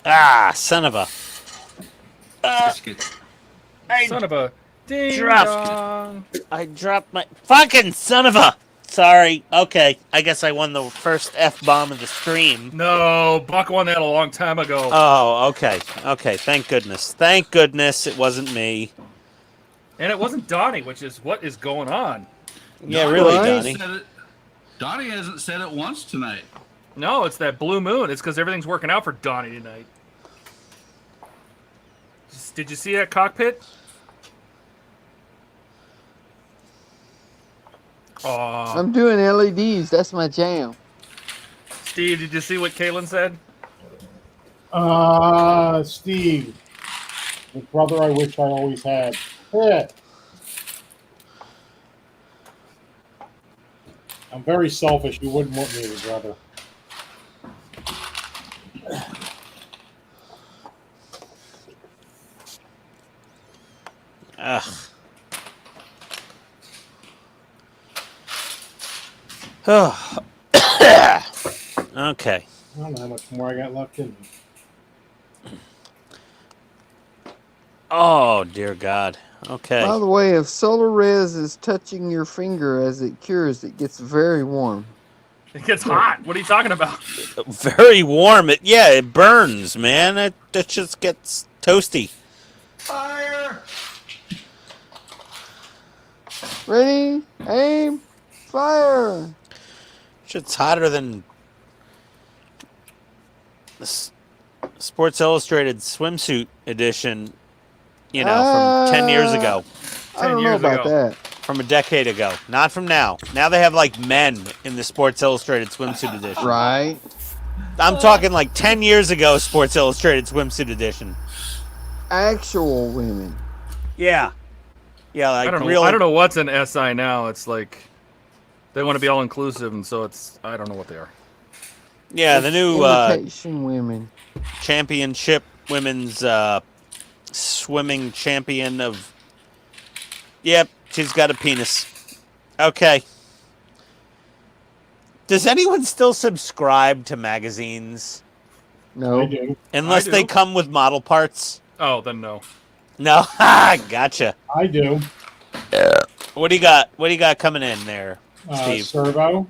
Ah, son of a! Biscuit. Son of a ding Dropped. dong. I dropped my fucking son of a. Sorry. Okay, I guess I won the first F-bomb of the stream. No, Buck won that a long time ago. Oh, okay. Okay, thank goodness. Thank goodness it wasn't me. And it wasn't Donnie, which is what is going on. Yeah, Donnie really, hasn't Donnie. said it- Donnie hasn't said it once tonight. No, it's that blue moon. It's because everything's working out for Donnie tonight. Did you see that cockpit? Oh, I'm doing LEDs. That's my jam. Steve, did you see what Kaylin said? Steve, the brother I wish I always had. Yeah. I'm very selfish. You wouldn't want me as a brother. Ugh. Oh. Okay. I don't know how much more I got left in me. Oh, dear God. Okay. By the way, if solar res is touching your finger as it cures, it gets very warm. It gets hot. What are you talking about? Very warm. Yeah, it burns, man. It just gets toasty. Fire! Ready, aim, fire! Shit's hotter than the Sports Illustrated swimsuit edition, you know, from 10 years ago. I don't know 10 years about ago. that. From a decade ago. Not from now. Now they have, like, men in the Sports Illustrated swimsuit edition. Right. I'm talking, like, 10 years ago Sports Illustrated swimsuit edition. Actual women. Yeah. Yeah, like, I don't know. real... I don't know what's an SI now. It's like they want to be all inclusive, and so it's I don't know what they are. Yeah, the new Imitation women. championship women's swimming champion of... Yep, she's got a penis. Okay. Does anyone still subscribe to magazines? No. I do. Unless I they do. come with model parts? Oh, then no. No? Ha! Gotcha. I do. What do you got? What do you got coming in there, Steve? Servo.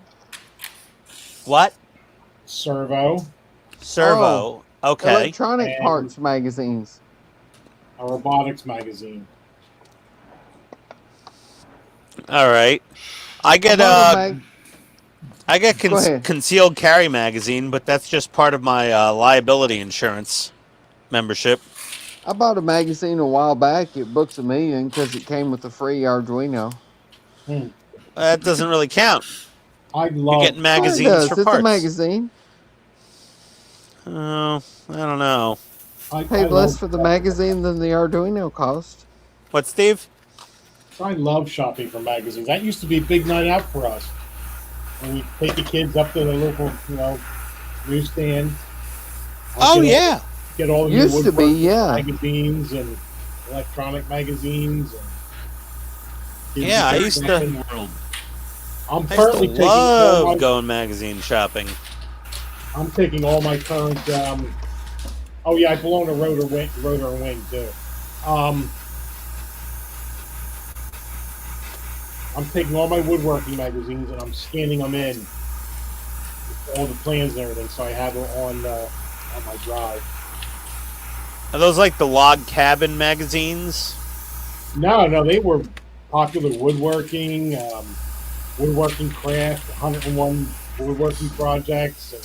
What? Servo. Servo. Okay. Electronic And- parts magazines. A robotics magazine. All right. I get Go Con- ahead. concealed carry magazine, but that's just part of my liability insurance membership. I bought a magazine a while back at Books A Million because it came with a free Arduino. That doesn't really count. I You're love. getting It magazines does. for It's parts. a magazine. Oh, I don't know. I Paid love less for the magazine than the Arduino cost. What, Steve? I love shopping for magazines. That used to be a big night out for us. When we take the kids up to the local, newsstand. Oh, yeah. Get all the Used new to be, woodworking yeah. magazines and electronic magazines. And Yeah, I used to... In the world. I'm I used currently to taking all love my, going magazine shopping. I'm taking all my current. Oh yeah, I belong to Rotor and Wing too. I'm taking all my woodworking magazines and I'm scanning them in, with all the plans and everything, so I have it on my drive. Are those like the log cabin magazines? No, they were popular woodworking, woodworking craft, 101 woodworking projects. And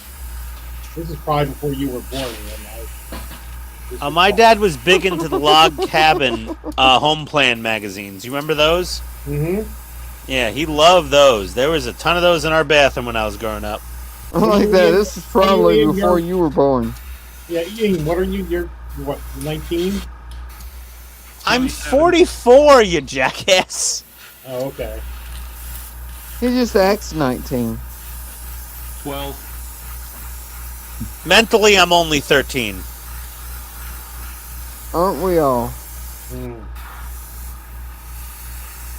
this is probably before you were born. My dad was big into the log cabin home plan magazines. You remember those? Mm-hmm. Yeah, he loved those. There was a ton of those in our bathroom when I was growing up. I like that. This is probably Ian, before you're- you were born. Yeah, Ian, what are you? You're what? 19? I'm 27. 44, you jackass. Oh, okay. He just acts 19. 12. Mentally, I'm only 13. Aren't we all? Hmm.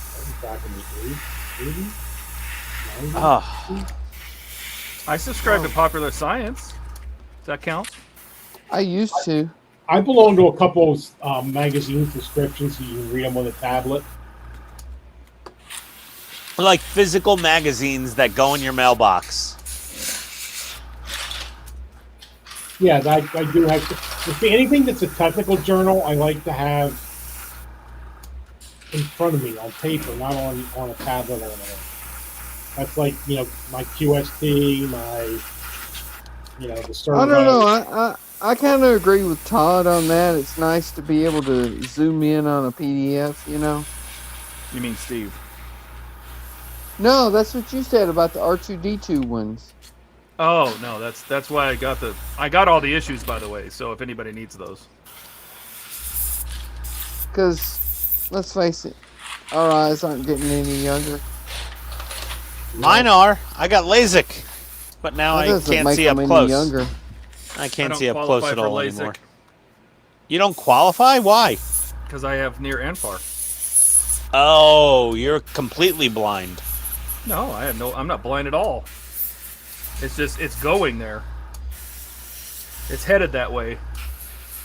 That was back in the 80s, 90s? Oh, I subscribe to Popular Science. Does that count? I used to. I belong to a couple magazine subscriptions, so you can read them on the tablet. like physical magazines that go in your mailbox. Yeah, I do have. If anything that's a technical journal, I like to have in front of me on paper, not on a tablet or whatever. That's like my QST, my the servo. I don't know. I kind of agree with Todd on that. It's nice to be able to zoom in on a PDF, You mean Steve? No, that's what you said about the R2D2 ones. Oh no, that's why I got all the issues, by the way. So if anybody needs those, Because, let's face it, our eyes aren't getting any younger. Mine are. I got LASIK, but now That I doesn't can't make see them up any close. younger. I I can't don't see up close qualify at for all LASIK anymore. You don't qualify? Why? because I have near and far. Oh, you're completely blind. No, I'm not blind at all. It's just it's going there. It's headed that way.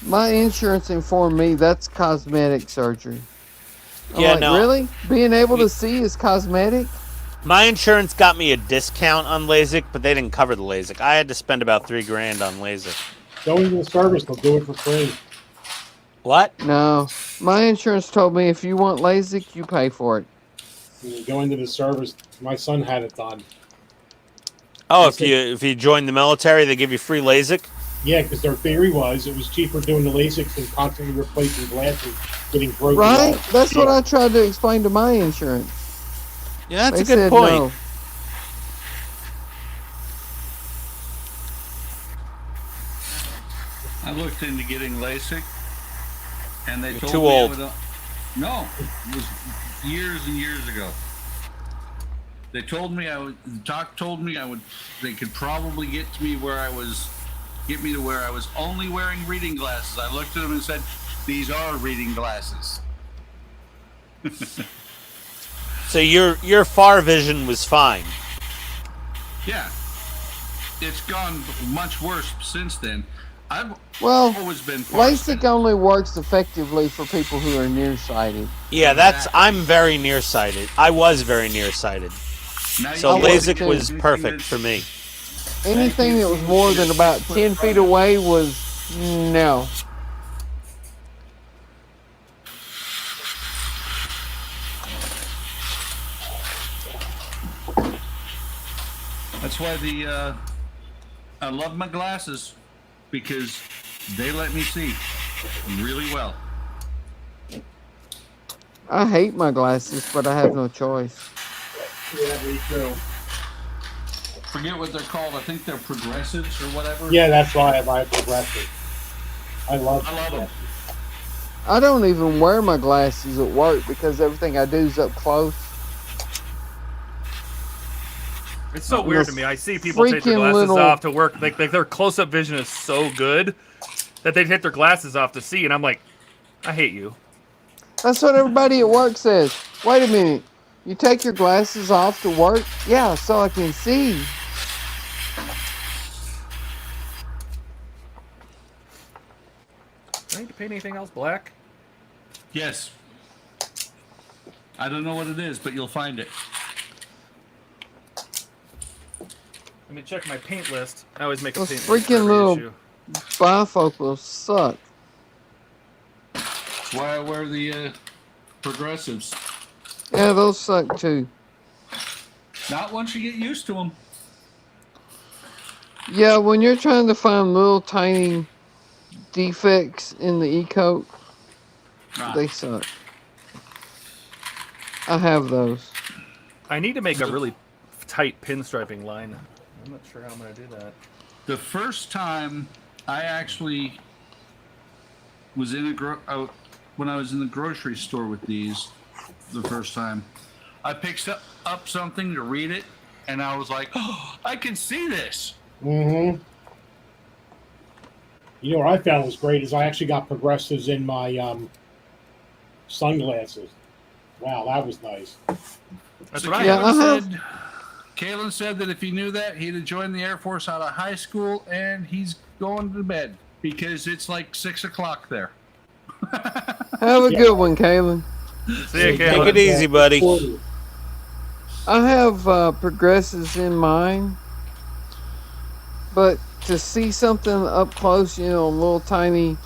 My insurance informed me that's cosmetic surgery. I'm Yeah, like, no. really? Being able to see is cosmetic? My insurance got me a discount on LASIK, but they didn't cover the LASIK. I had to spend about $3,000 on LASIK. Go into the service, they'll do it for free. What? No. My insurance told me if you want LASIK, you pay for it. You go into the service. My son had it done. Oh, They if you join the military, they give you free LASIK. Yeah, because their theory was it was cheaper doing the LASIK than constantly replacing glasses, getting broken. Right? off. That's what I tried to explain to my insurance. Yeah, that's They a good said point. no. I looked into getting LASIK, and they You're told too me old. I would, no, it was years and years ago. They told me the doc told me they could probably get me to where I was only wearing reading glasses. I looked at them and said, "These are reading glasses." So your far vision was fine. Yeah, it's gone much worse since then. I've Well, always been LASIK only works effectively for people who are nearsighted. Yeah, Exactly. I'm very nearsighted. I was very nearsighted. Now So you can't LASIK get was anything perfect that's- for me. Anything that was more than about 10 feet away was no. That's why I love my glasses because they let me see really well. I hate my glasses, but I have no choice. Yeah, me too. Forget what they're called. I think they're progressives or whatever. Yeah, that's why I buy progressive. I love them. I don't even wear my glasses at work because everything I do is up close. It's so And weird this to me. I see people take their freaking glasses little- off to work. Like their close-up vision is so good that they take their glasses off to see, and I'm like, I hate you. That's what everybody at work says. Wait a minute. You take your glasses off to work? Yeah, so I can see. Do I need to paint anything else black? Yes. I don't know what it is, but you'll find it. Let me check my paint list. I always make a Those paint list for freaking every little issue. bifocals suck. That's why I wear the progressives. Yeah, those suck too. Not once you get used to them. Yeah, when you're trying to find little tiny defects in the e-coat, they suck. I have those. I need to make a really tight pinstriping line. I'm not sure how I'm going to do that. The first time I actually was in when I was in the grocery store with these, the first time, I picked up something to read it, and I was like, "Oh, I can see this." Mm-hmm. You know what I found was great is I actually got progressives in my sunglasses. Wow, that was nice. That's So what I Yeah, have. Kalen said that if he knew that, he'd have joined the Air Force out of high school, and he's going to bed because it's like 6 o'clock there. Have a good one, Kaylin. See you, Take Caleb. it easy, buddy. I have progressives in mine, but to see something up close, you know, little tiny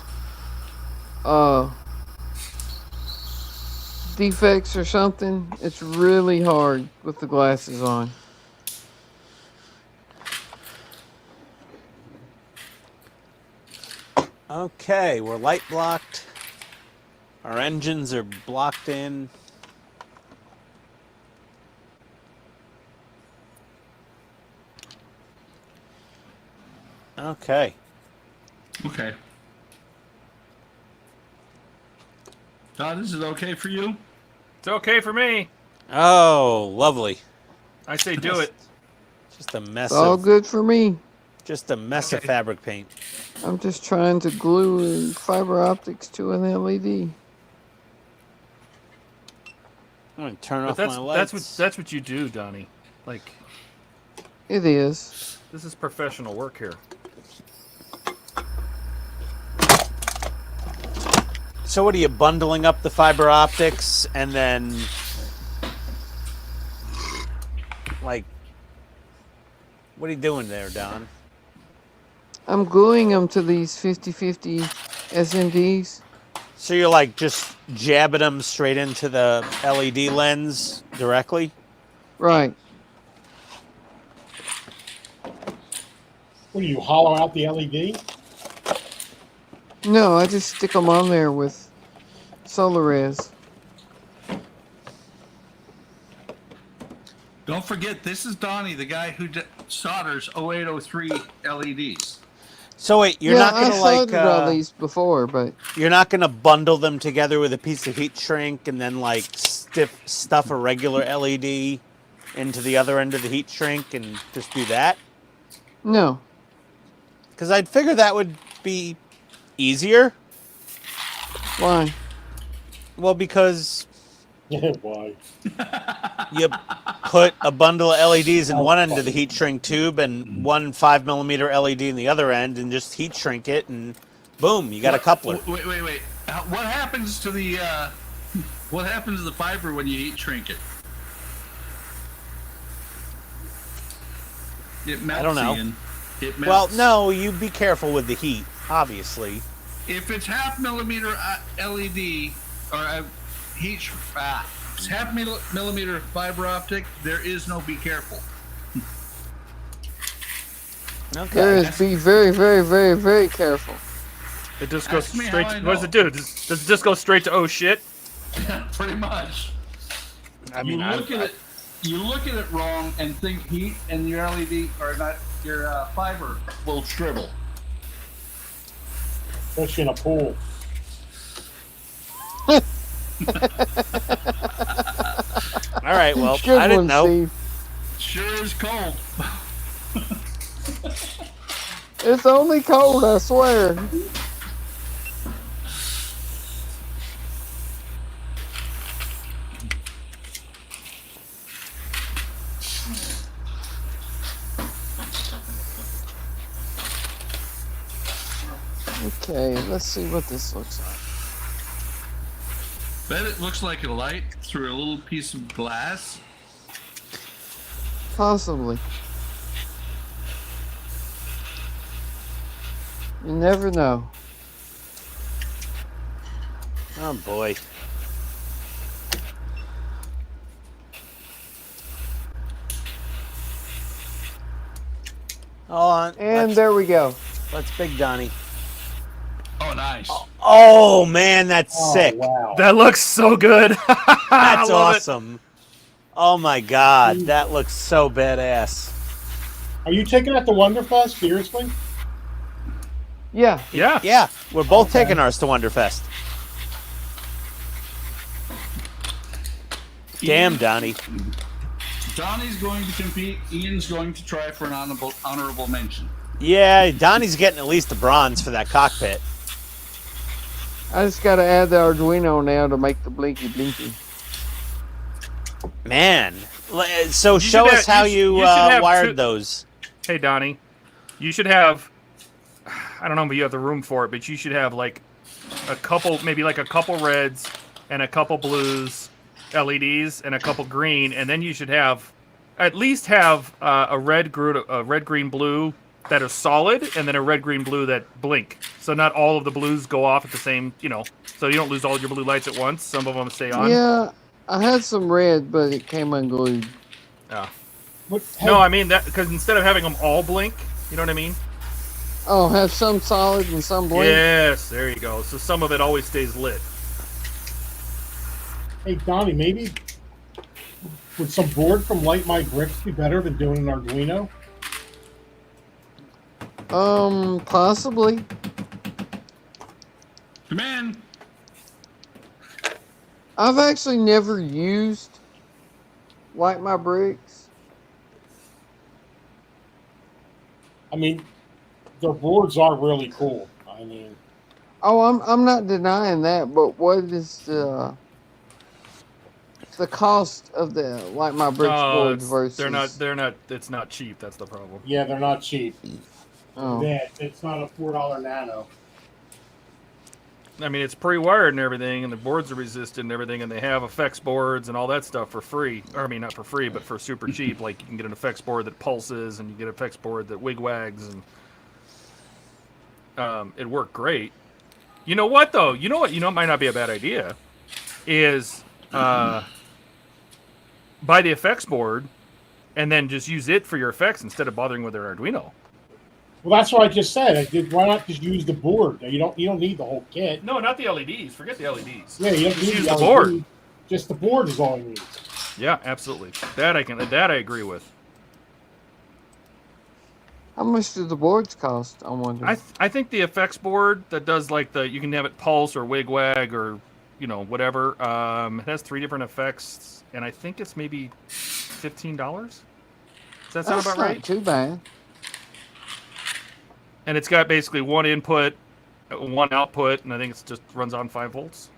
defects or something, it's really hard with the glasses on. Okay, we're light blocked. Our engines are blocked in. Okay. Okay. Todd, is it okay for you? It's okay for me. Oh, lovely. I say do it. Just a mess It's all of good for me. just a mess of Okay. fabric paint. I'm just trying to glue fiber optics to an LED. I'm gonna turn But off my lights. that's what you do, Donnie. Like, It is. this is professional work here. So what are you bundling up the fiber optics and then like what are you doing there, Don? I'm gluing them to these 50/50 SMDs. So you're like just jabbing them straight into the LED lens directly? Right. What do you hollow out the LED? No, I just stick them on there with Solares. Don't forget, this is Donnie, the guy who solders 0803 LEDs. So wait, you're not I gonna like soldered all these before, but you're not gonna bundle them together with a piece of heat shrink and then like stuff a regular LED into the other end of the heat shrink and just do that? no. Because I'd figure that would be easier. Why? Well, because Why? you put a bundle of LEDs in one end of the heat shrink tube and one 5mm LED in the other end and just heat shrink it and boom, you got a coupler. Wait. What happens to the what happens to the fiber when you heat shrink it? It melts. I don't know. Ian. It Well, melts. no, you be careful with the heat, obviously. If it's half-millimeter LED or it's half-millimeter fiber optic, there is no be careful. There Okay. is be very, very, very, very careful. It just goes Ask me straight. how I What does know. it do? Does it just go straight to oh shit? Pretty much. I mean, You look at it wrong and think heat, and your LED or not your fiber will shrivel. Especially in a pool. all right, well, Good I didn't one, know. Steve. Sure is cold. It's only cold, I swear. Okay, let's see what this looks like. Bet it looks like a light through a little piece of glass. Possibly. You never know. Oh boy. Hold on. And there we go. Let's Big Donnie. Oh, nice. Oh man, that's Oh, sick. wow. That looks so good. That's I love it. awesome. Oh my god, that looks so badass. Are you taking that to Wonderfest? Seriously? Yeah. Yeah. Yeah, we're both Okay. taking ours to Wonderfest. Damn, Donnie. Donnie's going to compete. Ian's going to try for an honorable mention. Yeah, Donnie's getting at least a bronze for that cockpit. I just gotta add the Arduino now to make the blinky blinky. Man. So You show should us have- how you you should have wired two- those. Hey Donnie, you should have. I don't know, but you have the room for it. But you should have like a couple, maybe like a couple reds and a couple blues, LEDs, and a couple green, and then you should have at least have a red, green, blue that are solid, and then a red, green, blue that blink. So not all of the blues go off at the same, so you don't lose all your blue lights at once. Some of them stay on. Yeah, I had some red, but it came unglued. Yeah. What, No, I mean that because instead of having them all blink, you know what I mean? Oh, have some solid and some blink? Yes, there you go. So some of it always stays lit. Hey, Donnie, maybe would some board from Light My Bricks be better than doing an Arduino? Possibly. Come in. I've actually never used Like My Bricks. I mean, their boards are really cool. I mean, Oh, I'm not denying that, but what is the cost of the Like My Bricks boards versus? They're not. It's not cheap. That's the problem. yeah, they're not cheap. Oh. Yeah, it's not a $4 Nano. I mean, it's pre-wired and everything, and the boards are resistant and everything, and they have effects boards and all that stuff for free. Or, I mean, not for free, but for super cheap. Like, you can get an effects board that pulses, and you get an effects board that wigwags, and it worked great. You know what, though? You know what might not be a bad idea? Is buy the effects board, and then just use it for your effects instead of bothering with their Arduino. Well, that's what I just said. I did. Why not just use the board? You don't need the whole kit. No, not the LEDs. Forget the LEDs. Yeah, you don't Just need use the the board. LED. Just the board is all you need. Yeah, absolutely. That I agree with. How much do the boards cost? I wonder. I think the effects board that does like you can have it pulse or wigwag or whatever. It has 3 different effects, and I think it's maybe $15. Does that sound That's about not right? too bad. And it's got basically 1 input, 1 output, and I think it just runs on 5 volts.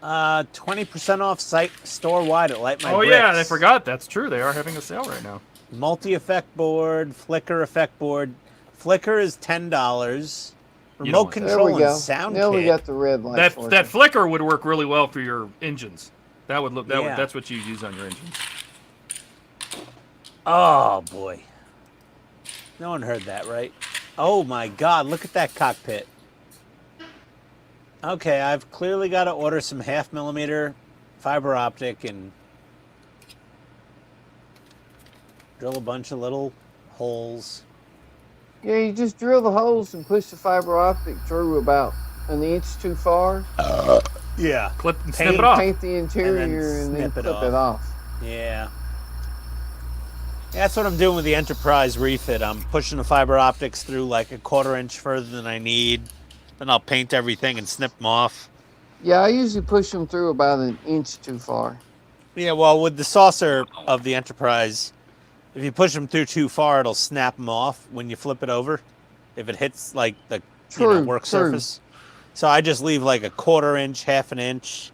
20% off site store wide at Light My Oh Bricks. yeah, I forgot. That's true. They are having a sale right now. Multi-effect board, flicker effect board. Flicker is $10. don't Remote want that. There control we and go. sound Now we kit. got the red lights. That flicker would work really well for your engines. That would look. Yeah. That's what you use on your engines. Oh boy. No one heard that, right? Oh my god, look at that cockpit. Okay, I've clearly got to order some 0.5mm fiber optic and drill a bunch of little holes. Yeah, you just drill the holes and push the fiber optic through about an inch too far. Yeah. Clip and Paint- snip it off. Paint the interior and then snip it clip off. it off. Yeah. That's what I'm doing with the Enterprise refit. I'm pushing the fiber optics through like a 1/4 inch further than I need. Then I'll paint everything and snip them off. Yeah, I usually push them through about an inch too far. Yeah, well, with the saucer of the Enterprise, if you push them through too far, it'll snap them off when you flip it over. If it hits like the work surface. So I just leave like a 1/4 inch, 1/2 inch.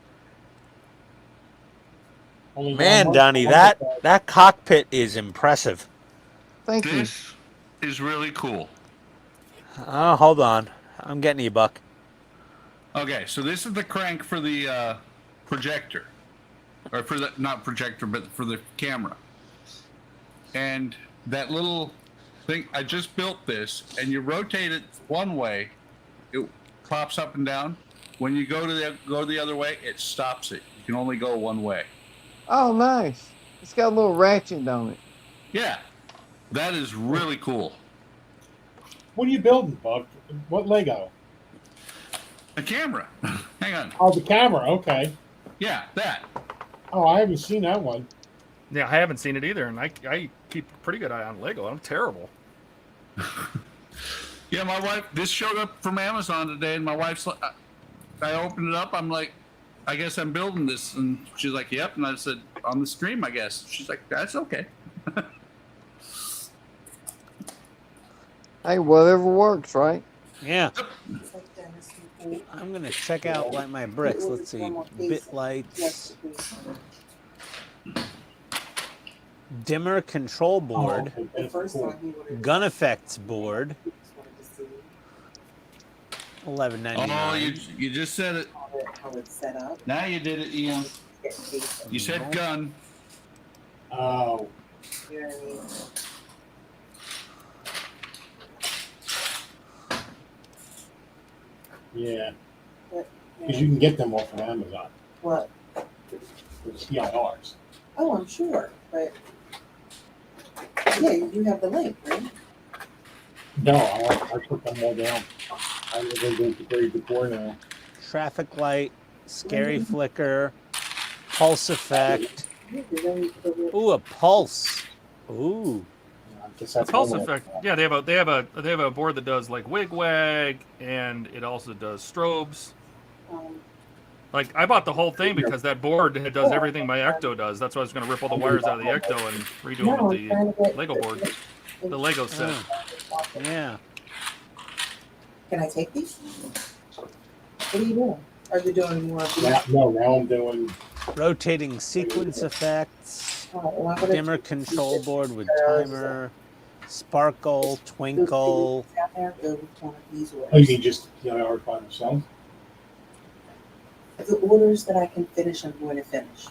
Only Man, one Donnie, month- that cockpit is impressive. Thank you. This is really cool. Oh, hold on. I'm getting you, Buck. Okay, so this is the crank for the projector, or for the not projector, but for the camera. And that little thing, I just built this, and you rotate it one way, it pops up and down. When you go the other way, it stops it. You can only go one way. Oh, nice. It's got a little ratchet on it. Yeah, that is really cool. What are you building, Buck? What Lego? A camera. Hang on. Oh, the camera. Okay. Yeah, that. Oh, I haven't seen that one. Yeah, I haven't seen it either, and I keep a pretty good eye on Lego. I'm terrible. Yeah, my wife. This showed up from Amazon today, and my wife's like, I opened it up. I'm like, I guess I'm building this, and she's like, "Yep." And I said, "On the stream, I guess." She's like, "That's okay." Hey, whatever works, right? Yeah. It's like Dennis and Pete. I'm going to check out Light My Bricks. Let's see. Bit lights. Yes, please. Dimmer control board. Oh, okay, The that's first cool. time he ordered Gun effects board. he just wanted to see $11.99. You just said it. how it's set up. Now you did it, Ian. Get paid for it, You said gun. Oh, you know what I mean? yeah. But, Because you can get them off of Amazon. What? With CIRs. Oh, I'm sure, but yeah, you have the link, right? No, I put them all down. I'm going to go grade before now. Traffic light. Scary flicker. Pulse effect. Yeah, you don't need to go Ooh, a pulse. Ooh. I Guess The that's pulse one way. effect. Yeah, they have a board that does like wig wag, and it also does strobes. Um, Like I bought the whole thing because that board does everything my Ecto does. That's why I was going to rip all the wires out of the Ecto and redo them no, with I'm trying to the get Lego board, the Lego set. Oh, yeah. Can I take these? What are you doing? Are you doing more of these? Now I'm doing. Rotating sequence effects. Alright, well, I'm gonna Dimmer take control these board with because timer. Sparkle, those twinkle. down there go with one of these Oh, you orders. can just art by myself. The orders that I can finish, I'm going to finish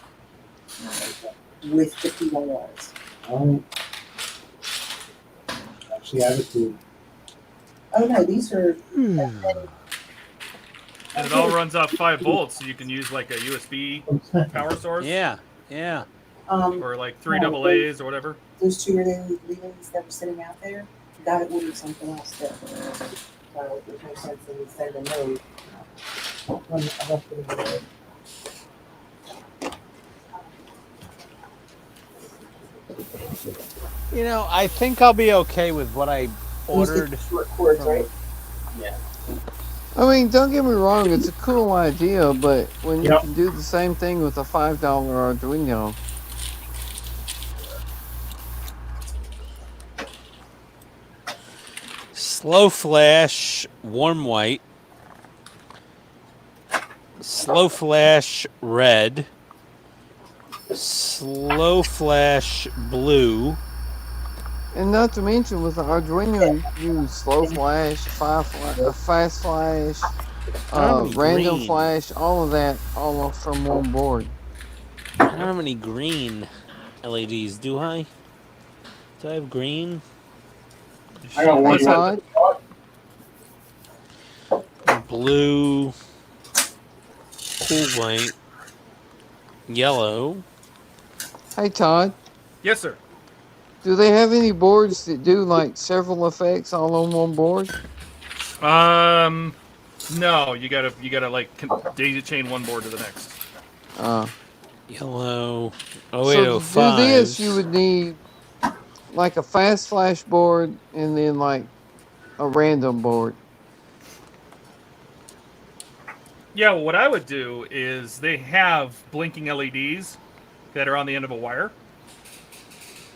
with the PYRs. Actually, have it too. Oh no, these are. And it all runs off 5 volts, so you can use like a USB power source. Yeah, yeah. Or like 3 AA's or whatever. Those two relays that were sitting out there, gotta order something else there. So it makes sense to send a note. When I left it in the road. I think I'll be okay with what I ordered. Short cords, right? I mean, don't get me wrong, it's a cool idea, but when you Yep. can do the same thing with a $5 Arduino, Slow flash, warm white. Slow flash, red. Slow flash, blue. and not to mention with the Arduino, you can use slow flash, fast flash, random green. flash, all of that, all off from one board. I don't have any green LEDs, do I? Do I have green? I got one. Hey, Todd. Blue, cool white, yellow. Hey, Todd. Yes, sir. Do they have any boards that do like several effects all on one board? No, you gotta like daisy chain one board to the next. Yellow. So to 0805. do this, you would need like a fast flash board and then like a random board. Yeah, well, what I would do is they have blinking LEDs that are on the end of a wire.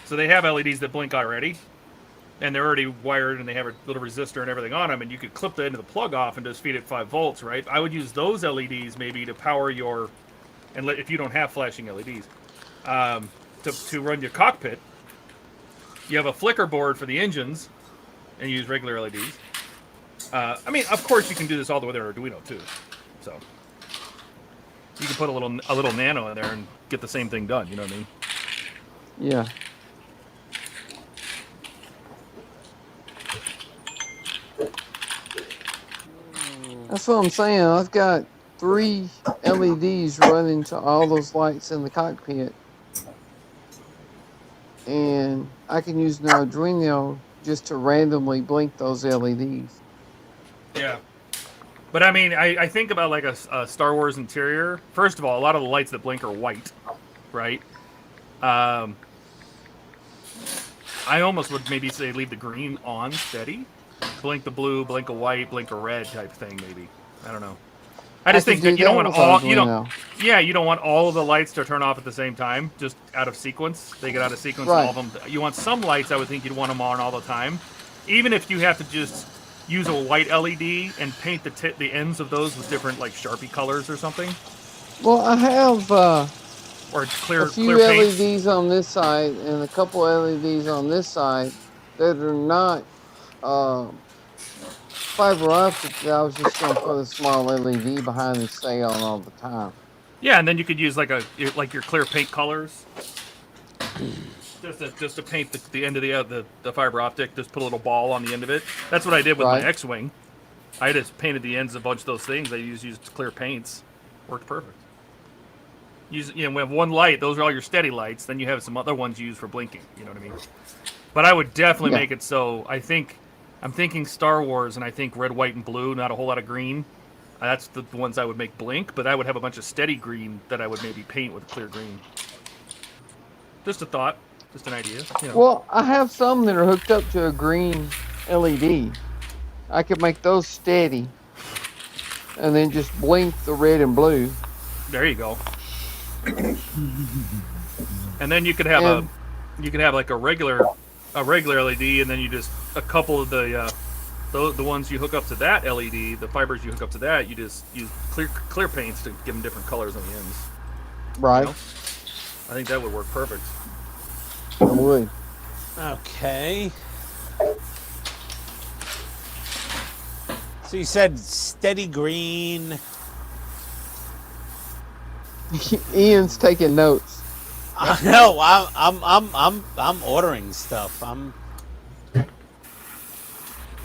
So they have LEDs that blink already, and they're already wired, and they have a little resistor and everything on them, and you could clip the end of the plug off and just feed it 5 volts, right? I would use those LEDs maybe to power your, and if you don't have flashing LEDs, to run your cockpit. You have a flicker board for the engines, and you use regular LEDs. I mean, of course, you can do this all the way to Arduino too. So you can put a little nano in there and get the same thing done. You know what I mean? Yeah. That's what I'm saying. I've got 3 LEDs running to all those lights in the cockpit. And I can use an Arduino just to randomly blink those LEDs. Yeah. But I mean, I think about like a Star Wars interior. First of all, a lot of the lights that blink are white, right? I almost would maybe say leave the green on steady. Blink the blue, blink a white, blink a red type thing maybe. I don't know. I just think that you don't want all you don't want all of the lights to turn off at the same time, just out of sequence. They get out of sequence, Right. all of them. You want some lights. I would think you'd want them on all the time, even if you have to just use a white LED and paint the ends of those with different like Sharpie colors or something, Well, I have or clear a few clear paints. LEDs on this side and a couple LEDs on this side that are not fiber optic. I was just going to put a small LED behind and stay on all the time. Yeah, and then you could use like your clear paint colors. Just to paint the end of the fiber optic, just put a little ball on the end of it. That's what I did with Right. my X-Wing. I just painted the ends of a bunch of those things. I used clear paints. Worked perfect. We have one light. Those are all your steady lights. Then you have some other ones you use for blinking. You know what I mean? But I would definitely make it so. I'm thinking Star Wars, and I think red, white, and blue. Not a whole lot of green. That's the ones I would make blink. But I would have a bunch of steady green that I would maybe paint with clear green. Just a thought. Just an idea. You know. Well, I have some that are hooked up to a green LED. I could make those steady, and then just blink the red and blue. There you go. And then you could have like a regular LED, and then you just a couple of the ones you hook up to that LED, the fibers you hook up to that, you just use clear paints to give them different colors on the ends. Right. You know? I think that would work perfect. I would. Okay. So you said steady green. Ian's taking notes. No, I'm ordering stuff.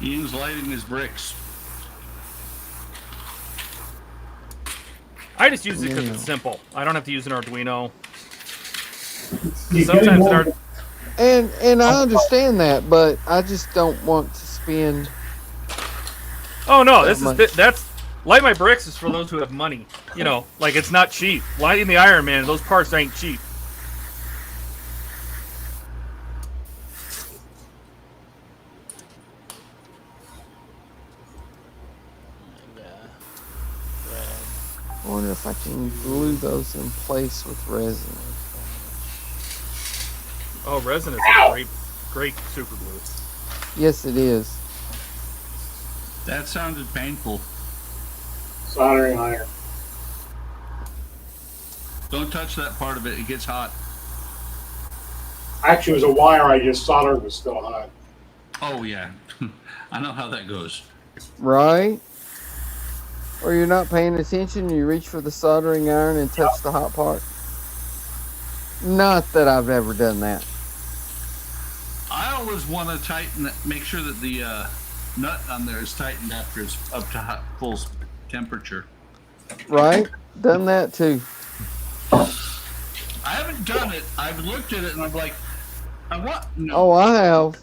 Ian's lighting his bricks. I just use it because it's simple. I don't have to use an Arduino. You're Sometimes getting an more- Arduino. And I understand that, but I just don't want to spend. Oh no, that that's Light My Bricks is for those who have money. You know, like it's not cheap. Lighting the Iron Man, those parts ain't cheap. I wonder if I can glue those in place with resin. Oh, resin is a great super glue. Yes, it is. That sounded painful. soldering iron. Don't touch that part of it. It gets hot. Actually, it was a wire I just soldered was still hot. Oh, yeah. I know how that goes. Right? Or you're not paying attention, you reach for the soldering iron and touch the hot part. Not that I've ever done that. I always want to tighten it, make sure that the nut on there is tightened after it's up to full temperature. Right? Done that too. I haven't done it. I've looked at it and I'm like, I want no. Oh, I have.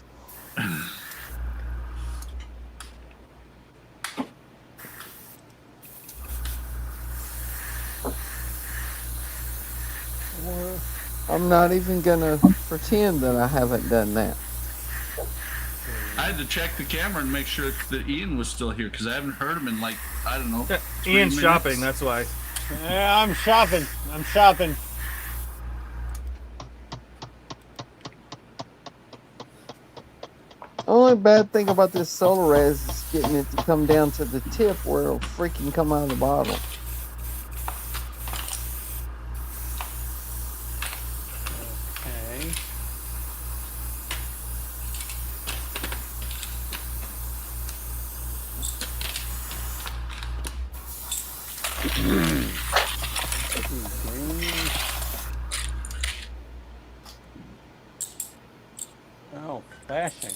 I'm not even gonna pretend that I haven't done that. I had to check the camera and make sure that Ian was still here because I haven't heard him in like, I don't know. Yeah, 3 Ian's minutes. shopping, that's why. Yeah, I'm shopping. I'm shopping. Only bad thing about this solar res is getting it to come down to the tip where it'll freaking come out of the bottle. Okay. Oh, flashing.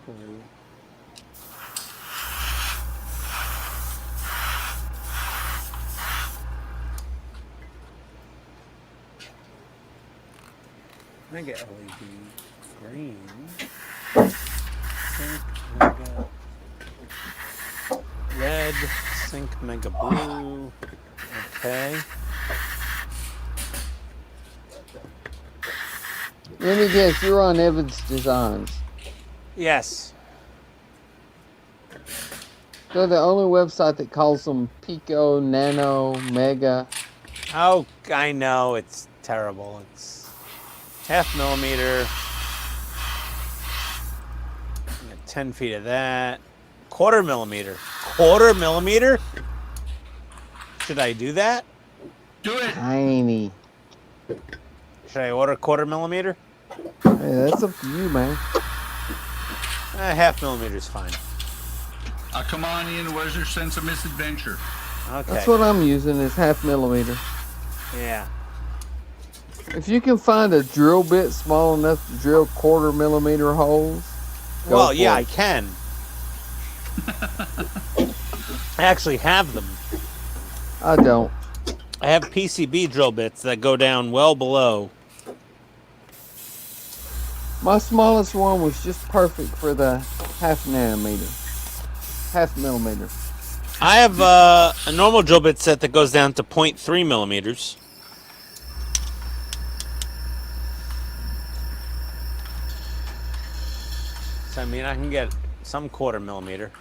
Blue. I get LED green. Sync mega red. Sync mega blue. Okay. Let me guess, you're on Evans Designs. Yes. They're the only website that calls them Pico, Nano, Mega. Oh, I know it's terrible. It's 0.5 millimeter. 10 feet of that. 1/4 millimeter. 1/4 millimeter? Should I do that? Do it. Tiny. Should I order 1/4 millimeter? Hey, that's up to you, man. 0.5 millimeter is fine. Come on, Ian. Where's your sense of misadventure? Okay. That's what I'm using is 0.5 millimeter. Yeah. If you can find a drill bit small enough to drill 1/4 millimeter holes, go Well, for yeah, it. I can. I actually have them. I don't. I have PCB drill bits that go down well below. My smallest one was just perfect for the half millimeter. I have a normal drill bit set that goes down to 0.3 millimeters. So, I mean, I can get some 1/4 millimeter.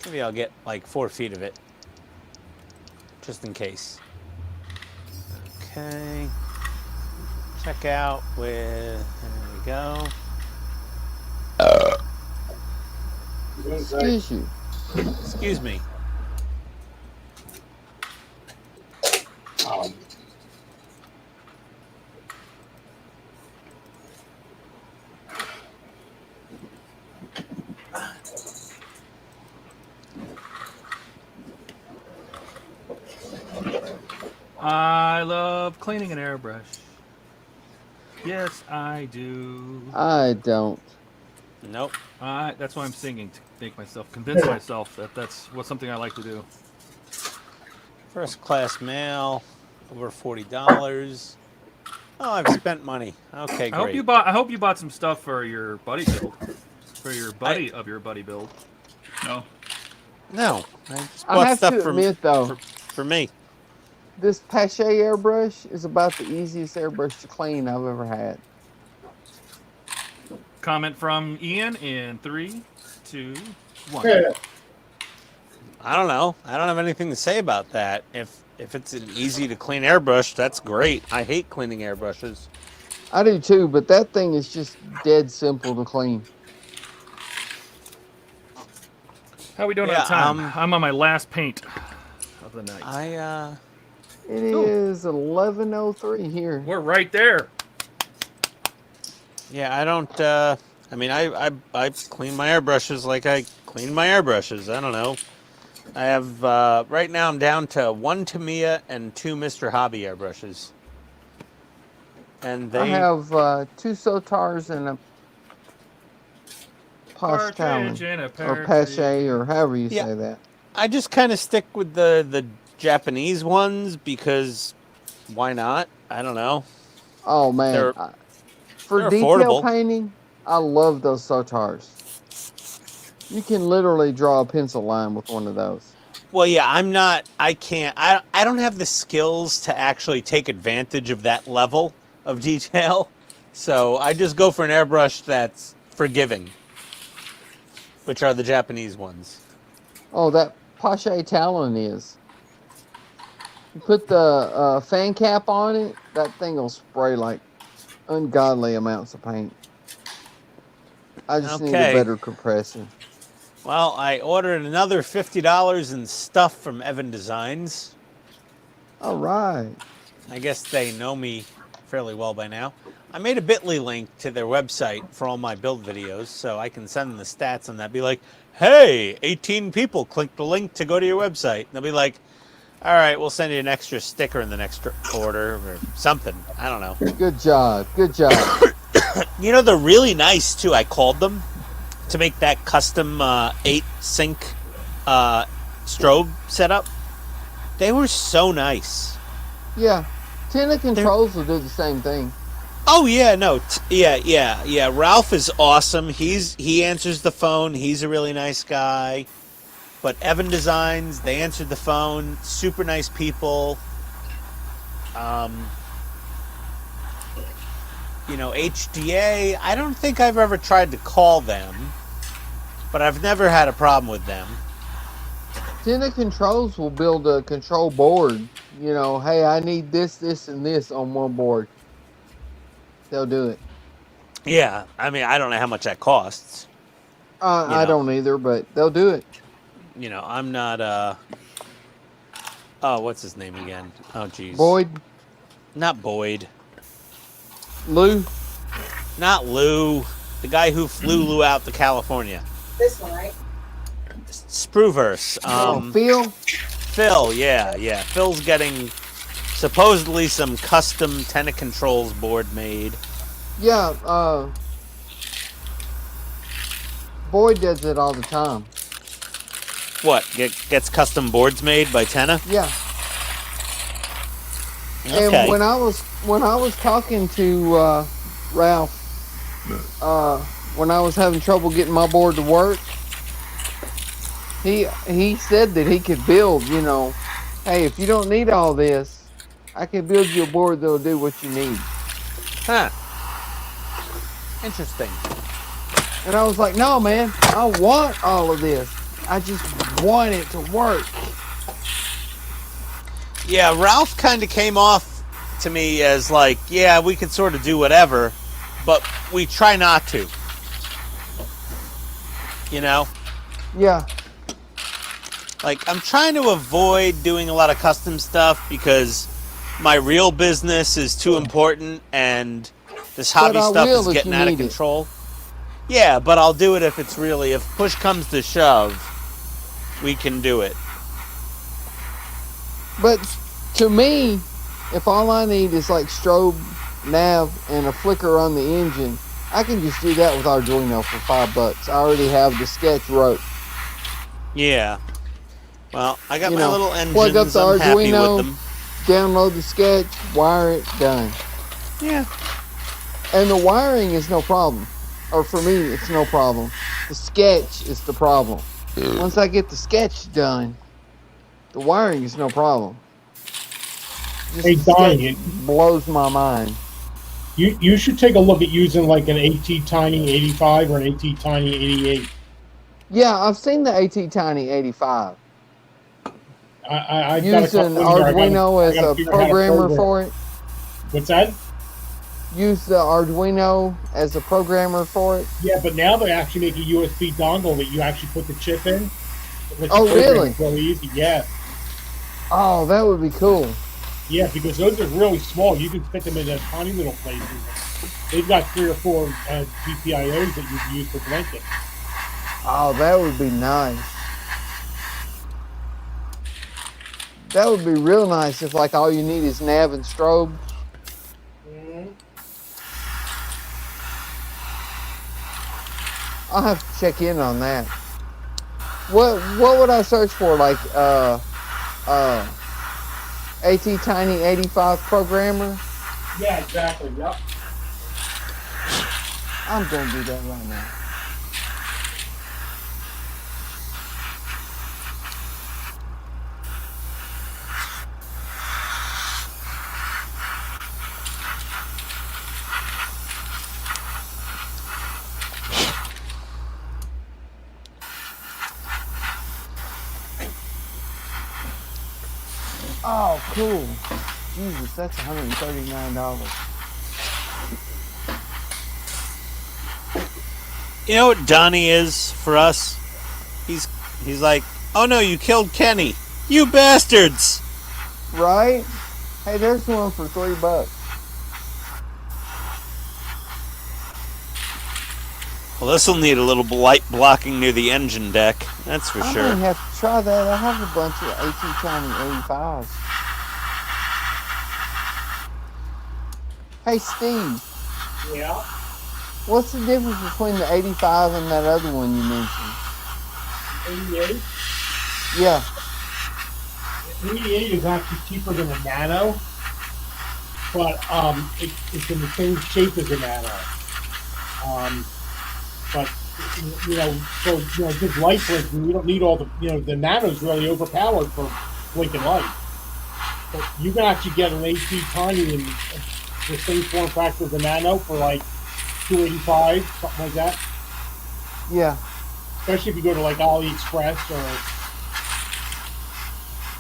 Maybe I'll get like 4 feet of it. Just in case. Okay. Check out with, there we go. Excuse you. Excuse me. I love cleaning an airbrush. Yes, I do. I don't. Nope. That's why I'm singing, to make myself convince myself that that's something I like to do. First class mail, over $40. Oh, I've spent money. Okay, great. I hope you bought some stuff for your buddy build. For your buddy of your buddy build. No. No, I just I bought have stuff to admit, though, for me. this Pache airbrush is about the easiest airbrush to clean I've ever had. Comment from Ian in 3, 2, 1. I don't know. I don't have anything to say about that. If it's an easy to clean airbrush, that's great. I hate cleaning airbrushes. I do too, but that thing is just dead simple to clean. How we doing on time? I'm on my last paint of the night. It is 11:03 here. We're right there. Yeah, I don't. I mean, I clean my airbrushes like I clean my airbrushes. I don't know. I have right now. I'm down to 1 Tamiya and 2 Mr. Hobby airbrushes, and they. I have 2 Sotars and a Partridge in a or pear Pache, tree. or however you Yeah. say that. I just kind of stick with the Japanese ones because why not? I don't know. Oh man, They're for detail affordable. painting, I love those Sotars. You can literally draw a pencil line with one of those. Well, yeah, I'm not. I can't. I don't have the skills to actually take advantage of that level of detail. So I just go for an airbrush that's forgiving, which are the Japanese ones. Oh, that Pache Talon is. You put the fan cap on it, that thing will spray like ungodly amounts of paint. I just need a better compressor. Well, I ordered another $50 in stuff from Evan Designs. All right. I guess they know me fairly well by now. I made a bit.ly link to their website for all my build videos, so I can send them the stats and that. Be like, hey, 18 people clicked the link to go to your website. And they'll be like, all right, we'll send you an extra sticker in the next order or something. I don't know. Good job. Good job. You know, they're really nice, too. I called them to make that custom 8-sync strobe setup. They were so nice. Yeah. TODD Controls will do the same thing. Oh yeah, no, yeah. Ralph is awesome. He answers the phone. He's a really nice guy. But Evan Designs, they answered the phone. Super nice people. You know, HDA. I don't think I've ever tried to call them, but I've never had a problem with them. TODD Controls will build a control board. You know, hey, I need this, this, and this on one board. They'll do it. Yeah, I mean, I don't know how much that costs. I don't either, but they'll do it. You know, I'm not, oh, what's his name again? Oh, jeez. Boyd? Not Boyd. Lou? Not Lou. The guy who flew Lou out to California. This one, right? Spruverse. Phil? Phil, yeah. Phil's getting supposedly some custom TODD Controls board made. Yeah, Boyd does it all the time. What? Gets custom boards made by TODD? Yeah. And Okay. when I was talking to Ralph, when I was having trouble getting my board to work, he said that he could build. You know, hey, if you don't need all this, I can build you a board that'll do what you need. Huh. Interesting. And I was like, no, man, I want all of this. I just want it to work. Yeah, Ralph kind of came off to me as like, yeah, we can sort of do whatever, but we try not to. You know? Yeah, Like, I'm trying to avoid doing a lot of custom stuff because my real business is too important and this hobby But I stuff will is if getting you out of need it. control. Yeah, but I'll do it if it's really, if push comes to shove, we can do it. but to me, if all I need is like strobe, nav, and a flicker on the engine, I can just do that with Arduino for $5. I already have the sketch wrote. Yeah. Well, I got You my know, little plug up engines. the I'm happy with Arduino, them. download the sketch, wire it, done. Yeah. And the wiring is no problem. Or for me, it's no problem. The sketch is the problem. Once I get the sketch done, the wiring is no problem. Just Hey, the Donnie, sketch blows my mind. you should take a look at using like an AT Tiny 85 or an AT Tiny 88. Yeah, I've seen the AT Tiny 85. I've got a Using couple in here. Arduino I as gotta a figure out how to programmer program. for it. What's that? Use the Arduino as a programmer for it. Yeah, but now they actually make a USB dongle that you actually put the chip in. It lets Oh, you program really? it really easy. Yeah. Oh, that would be cool. Yeah, because those are really small. You can fit them in tiny little places. They've got 3 or 4 GPIOs that you can use for blanket. Oh, that would be nice. That would be real nice if like all you need is nav and strobe. I'll have to check in on that. What would I search for? Like AT Tiny 85 programmer? Yeah, exactly. Yep. I'm gonna do that right now. Oh, cool. Jesus, that's $139. You know what Donnie is for us? He's like, oh no, you killed Kenny. You bastards! Right? Hey, there's one for $3. Well, this will need a little light blocking near the engine deck. That's for I sure. may have to try that. I have a bunch of AT Tiny 85s. Hey, Steve, Yeah. what's the difference between the 85 and that other one you mentioned? 88. Yeah. 88 is actually cheaper than a Nano, but it's in the same shape as a Nano. But just light blinking, you don't need all the the Nano's really overpowered for blinking light. But you can actually get an AT Tiny in the same form factor as a Nano for like $285, something like that. Yeah. Especially if you go to like AliExpress or.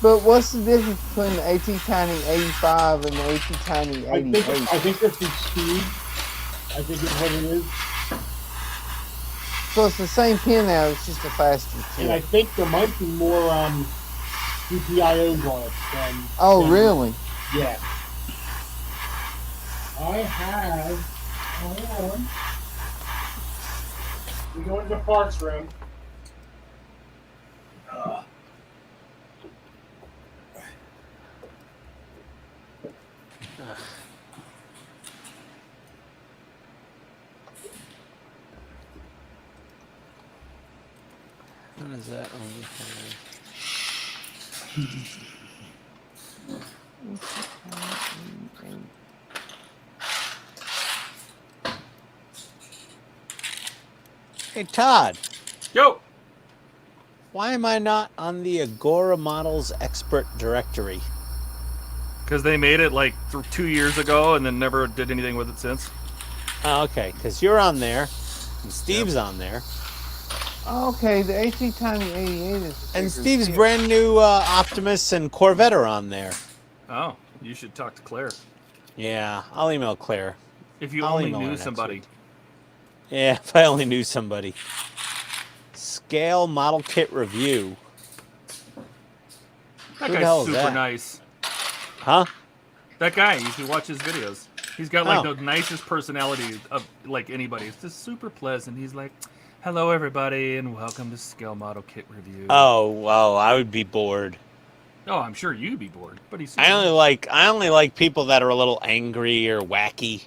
But what's the difference between the AT Tiny 85 and the AT Tiny 88? I think it's in speed. I think it's what it is. So it's the same pin out, it's just a faster And I chip. think there might be more GPIOs on it than. Oh, than- really? Yeah. I have. Hold on. We go into the parts room. What is that? Hey, Todd. Yo. Why am I not on the Agora Models Expert Directory? Because they made it like 2 years ago and then never did anything with it since. Oh, okay, because you're on there, and Steve's on there, Okay, the AC Tiny 88 is. a and secret Steve's tip. brand new Optimus and Corvette are on there. Oh, you should talk to Claire. Yeah, I'll email Claire. If you I'll only email her knew next somebody. week. Yeah, if I only knew somebody. Scale model kit review. That Who the guy's hell is super that? nice. Huh? That guy, you should watch his videos. He's got like Oh. the nicest personality of like anybody. It's just super pleasant. He's like, "Hello, everybody, and welcome to Scale Model Kit Review." Oh, well, I would be bored. Oh, I'm sure you'd be bored, but he's. I only like people that are a little angry or wacky.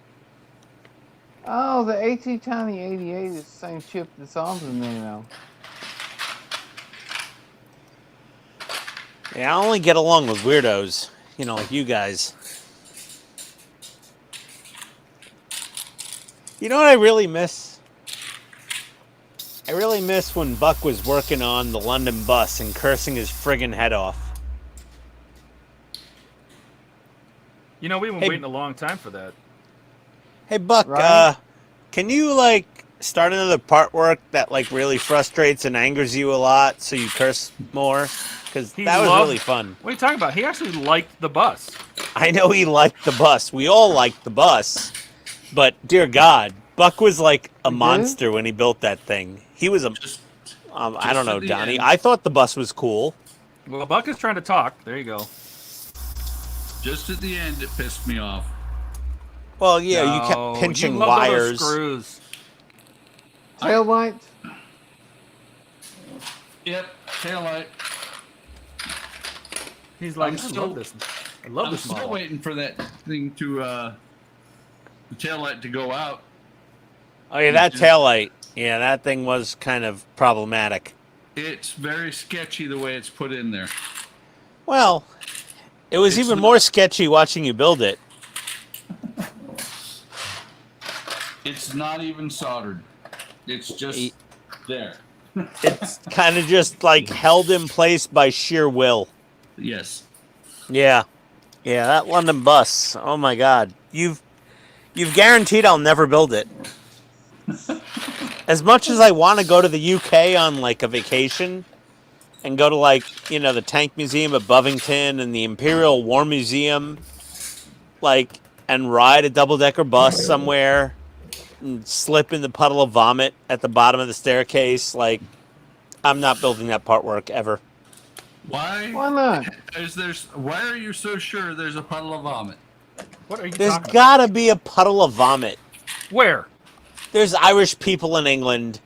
Oh, the AC Tiny 88 is the same chip that's on the Nano. Yeah, I only get along with weirdos, you know, like you guys. You know what I really miss? I really miss when Buck was working on the London bus and cursing his friggin' head off. You know, we've been Hey. waiting a long time for that. Hey, Buck, Right. can you, like, start another part work that, like, really frustrates and angers you a lot so you curse more? Because He that was loved- really fun. What are you talking about? He actually liked the bus. I know he liked the bus. We all liked the bus. But, dear God, Buck was like a We did? monster when he built that thing. He was a... Just, I don't know, at the Donnie. end. I thought the bus was cool. Well, Buck is trying to talk. There you go. just at the end, it pissed me off. Well, yeah, you No, kept pinching you loved all those wires. screws. Tail lights? Yep, taillight. He's like, I'm I still- love this. I love I'm this still model. waiting for that thing to, the taillight to go out. Oh, yeah, that Just- taillight. Yeah, that thing was kind of problematic. It's very sketchy the way it's put in there. Well, it was It's even not- more sketchy watching you build it. It's not even soldered. It's just E- there. It's kind of just like held in place by sheer will. Yes. Yeah. Yeah, that London bus. Oh my God. You've guaranteed I'll never build it. As much as I want to go to the UK on like a vacation and go to like, you know, the Tank Museum at Bovington and the Imperial War Museum, like, and ride a double-decker bus somewhere and slip in the puddle of vomit at the bottom of the staircase, like, I'm not building that part work ever. Why? Why not? Why are you so sure there's a puddle of vomit? What are you There's talking gotta be a puddle of vomit. about? Where? There's Irish people in England.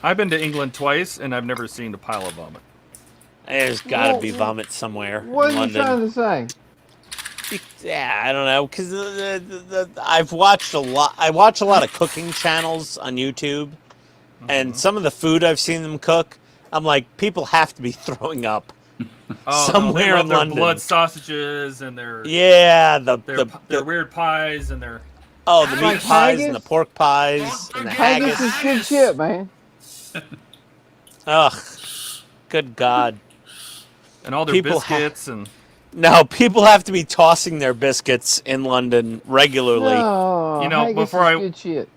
I've been to England twice, and I've never seen a pile of vomit. There's gotta Well, be vomit somewhere What in are you trying London. to say? Yeah, I don't know, because I've watched a lot. I watch a lot of cooking channels on YouTube, and some of the food I've seen them cook, I'm like, people have to be throwing up. Oh, Somewhere no, they love in their London. blood sausages and their Yeah, their the weird pies and their. oh, the meat Like pies and haggis? the pork pies Don't and the forget Haggis haggis. is good shit, man. Ugh, good God. And all their People biscuits and No, people have to be tossing their biscuits in London regularly. No, You know, haggis before is I- good shit.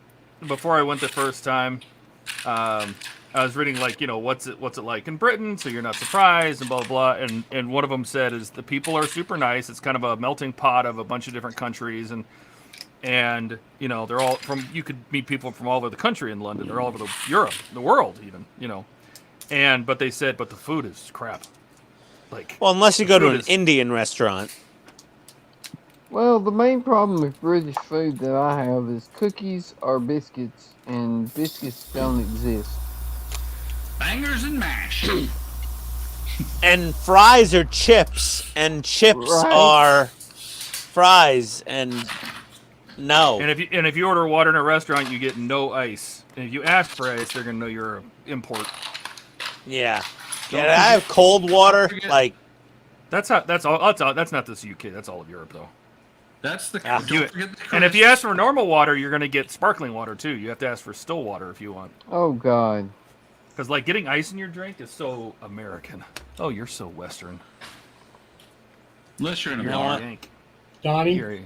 before I went the first time, I was reading like, you know, what's it like in Britain, so you're not surprised and blah blah blah. And one of them said is the people are super nice. It's kind of a melting pot of a bunch of different countries, and you know they're all from. You could meet people from all over the country in London. They're all over Europe, the world even. You know, but they said, but the food is crap. Like, Well, unless you the go to food an is- Indian restaurant. Well, the main problem with British food that I have is cookies or biscuits, and biscuits don't exist. Bangers and mash. And fries are chips, and chips Right. are fries, and no. And if you order water in a restaurant, you get no ice. And if you ask for ice, they're gonna know you're an import. Yeah. Don't Yeah, I have cold water, forget- like, That's how. That's all. That's not this UK. That's all of Europe, though. That's the. Ah. Don't forget the And if you crest. ask for normal water, you're going to get sparkling water too. You have to ask for still water if you want. Oh God. Because like getting ice in your drink is so American. Oh, you're so Western. Unless you're in a You're know bar. what? Yank. Donnie. You're-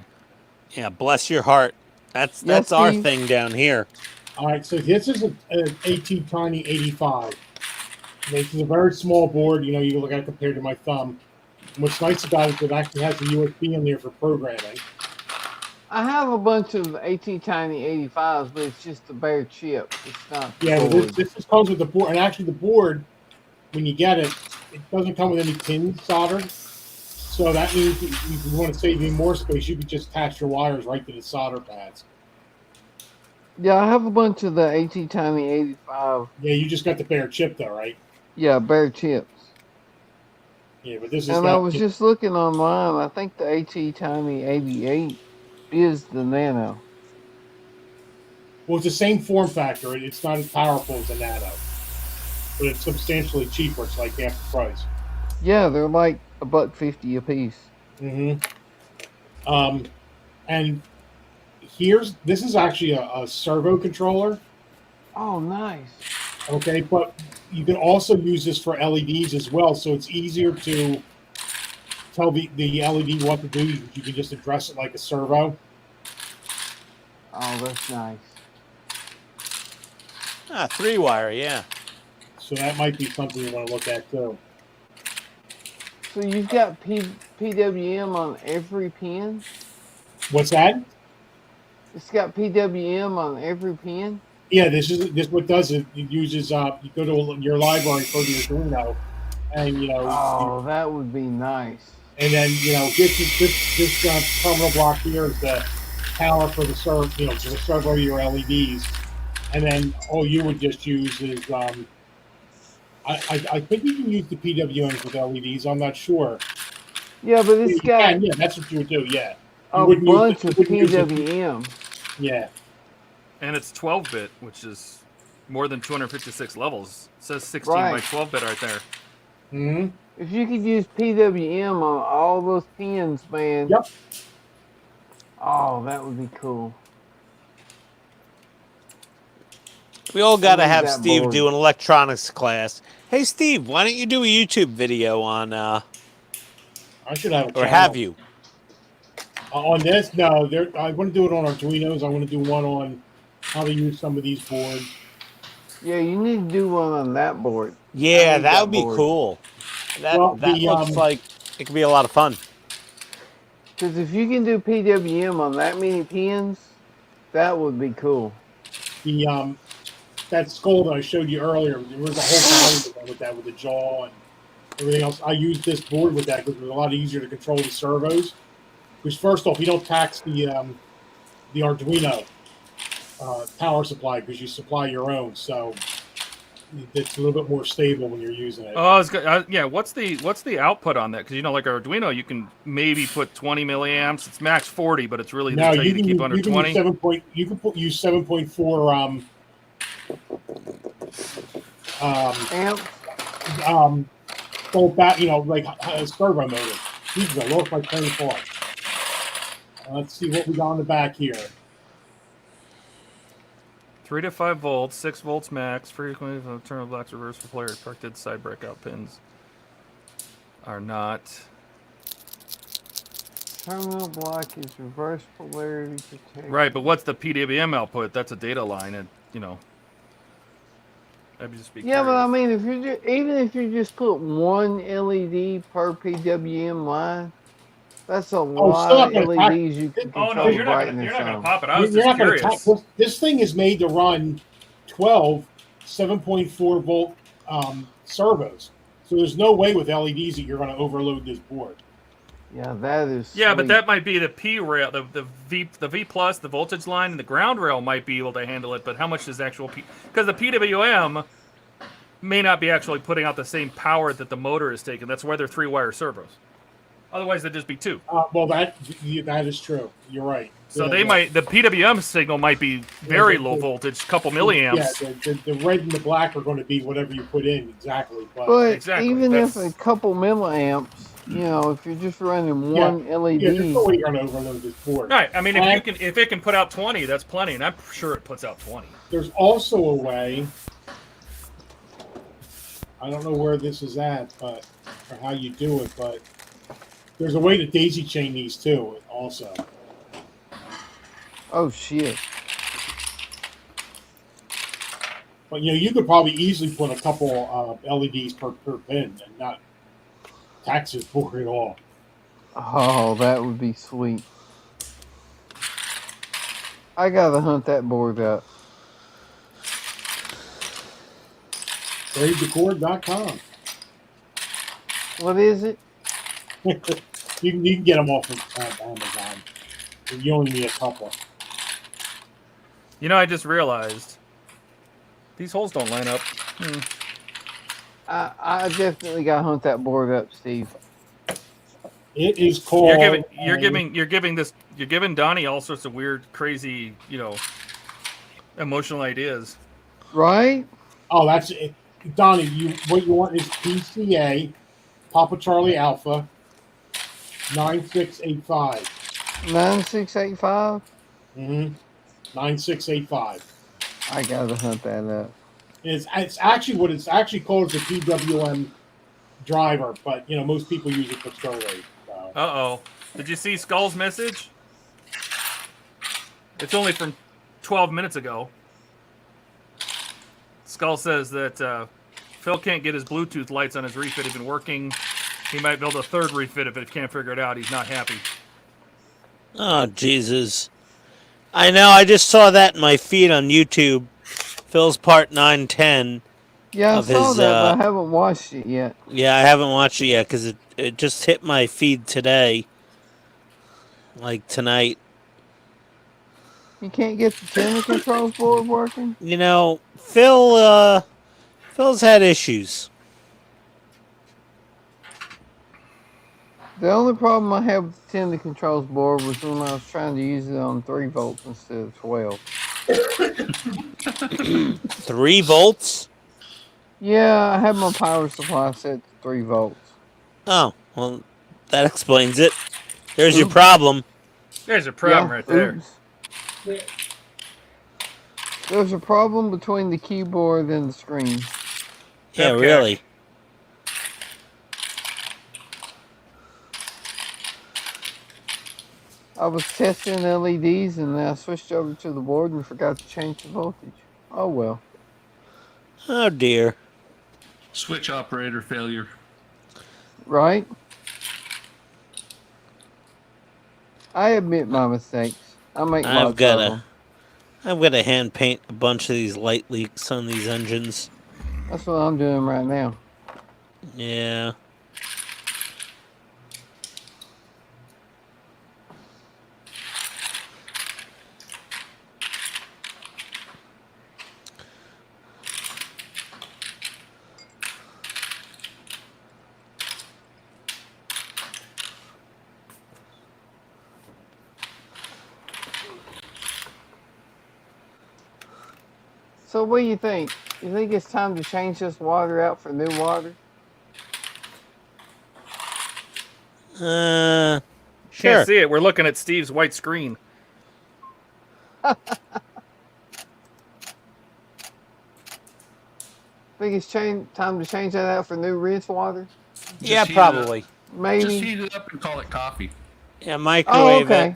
Yeah, bless your heart. That's Yes, our Steve? thing down here. All right, so this is an AT Tiny 85. This is a very small board. You know, you can look at it compared to my thumb. And what's nice about it is it actually has a USB in there for programming. I have a bunch of AT Tiny 85s, but it's just the bare chip. It's not the Yeah, but board. this just comes with the board. And actually, the board, when you get it, it doesn't come with any pins soldered. So that means if you want to save even more space, you could just attach your wires right to the solder pads. Yeah, I have a bunch of the AT Tiny 85. Yeah, you just got the bare chip though, right? Yeah, bare chips. Yeah, but this is And I got was just looking online. I think the AT Tiny 88 is the Nano. well, it's the same form factor. It's not as powerful as the Nano, but it's substantially cheaper. It's like half the price. Yeah, they're like $1.50 a piece. And this is actually a servo controller. Oh, nice. Okay, but you can also use this for LEDs as well, so it's easier to tell the LED what to do. You can just address it like a servo. Oh, that's nice. Ah, 3-wire, yeah. So that might be something you want to look at too. So you've got PWM on every pin? What's that? It's got PWM on every pin? Yeah, this what does it. It uses you go to your library, go to your Arduino, and Oh, that would be nice. and then this terminal block here is the power for the server, to the servo of your LEDs, and then all you would just use is I think you can use the PWMs with LEDs. I'm not sure. Yeah, but it's got Yeah, that's what you would do. Yeah, you a wouldn't use bunch the- of you wouldn't use the- PWM. Yeah, And it's 12-bit, which is more than 256 levels. It says 16 by Right. 12-bit right there. hmm If you could use PWM on all those pins, man. Yep. Oh, that would be cool. We all got to need have that Steve board. do an electronics class. Hey, Steve, why don't you do a YouTube video on, I should have a or channel. have you? On this? No, I want to do it on Arduinos. I want to do one on how to use some of these boards. Yeah, you need to do one on that board. Yeah, need that that would be board. cool. That Well, that the, looks like it could be a lot of fun. Because if you can do PWM on that many pins, that would be cool. The that skull that I showed you earlier, there was a whole thing with that, with the jaw and everything else. I used this board with that because it was a lot easier to control the servos. Because first off, you don't tax the Arduino power supply because you supply your own, so it's a little bit more stable when you're using it. Oh, yeah. What's the output on that? Because like Arduino, you can maybe put 20 milliamps. It's max 40, but it's really Now they tell you to keep use, under you can 20. use use 7.4 Amp. Bolt back, like a servo motor. These are look like 24. Let's see what we got on the back here. 3 to 5 volts, 6 volts max. Frequency of terminal blocks, reverse for player protected. Side breakout pins are not. Terminal block is reverse polarity protection. Right, but what's the PWM output? That's a data line, and I'd just be Yeah, but I curious. mean, even if you just put one LED per PWM line, that's a lot still of not gonna LEDs you can Oh control no, the you're not brightness gonna on. pop it. I was You're just not gonna curious. this thing is made to run 12 7.4 volt servos. So there's no way with LEDs that you're going to overload this board. Yeah, that is. Yeah, but sweet. that might be the P rail, the V plus, the voltage line, and the ground rail might be able to handle it. But how much does actual because the PWM may not be actually putting out the same power that the motor is taking. That's why they're 3-wire servos. Otherwise, they'd just be 2. Well, that is true. You're right. So Yeah, the PWM signal might be very low voltage, couple milliamps. Yeah, the red and the black are going to be whatever you put in exactly. But Exactly, even if that's- a couple milliamps You know, if you're just running Yeah. one LED, Yeah, there's no way you're going to overload this board. Right. I mean, And if it can put out 20, that's plenty, and I'm sure it puts out 20. there's also a way. I don't know where this is at, but or how you do it, but there's a way to daisy chain these too. Also, oh shit. but you could probably easily put a couple LEDs per pin and not tax this board at all. Oh, that would be sweet. I gotta hunt that board up. TradeDecor.com. What is it? you can get them off of Amazon. You only need a couple. You know, I just realized these holes don't line up. I definitely gotta hunt that board up, Steve. It is called. You're giving Donnie all sorts of weird, crazy, emotional ideas. Right? Oh, that's it. Donnie, what you want is PCA, Papa Charlie Alpha, 9685. 9685? Mm-hmm. 9685. I gotta hunt that up. It's actually what it's actually called is the PWM driver, but most people use it for stir rate. So. Uh-oh. Did you see Skull's message? It's only from 12 minutes ago. Skull says that Phil can't get his Bluetooth lights on his refit even working. He might build a third refit if he can't figure it out. He's not happy. Oh, Jesus. I know, I just saw that in my feed on YouTube. Phil's part 910. Yeah, I of saw his, that, but I haven't watched it yet. Yeah, I haven't watched it yet because it just hit my feed today. Like tonight. You can't get the channel controls board working? Phil's had issues. The only problem I had with the channel controls board was when I was trying to use it on 3 volts instead of 12. 3 volts? Yeah, I had my power supply set to 3 volts. Oh, well, that explains it. There's your problem. There's a problem right there. Oops. There's a problem between the keyboard and the screen. Yeah, Okay. really. I was testing LEDs and then I switched over to the board and forgot to change the voltage. Oh well. Oh, dear. Switch operator failure. Right? I admit my mistakes. I make lots of them. I've got to hand paint a bunch of these light leaks on these engines. That's what I'm doing right now. Yeah. So what do you think? You think it's time to change this water out for new water? Sure. Can't see it. We're looking at Steve's white screen. Think it's time to change that out for new rinse water? Yeah, Just heat it up. probably. Maybe. Just heat it up and call it coffee. Yeah, Oh, microwave okay.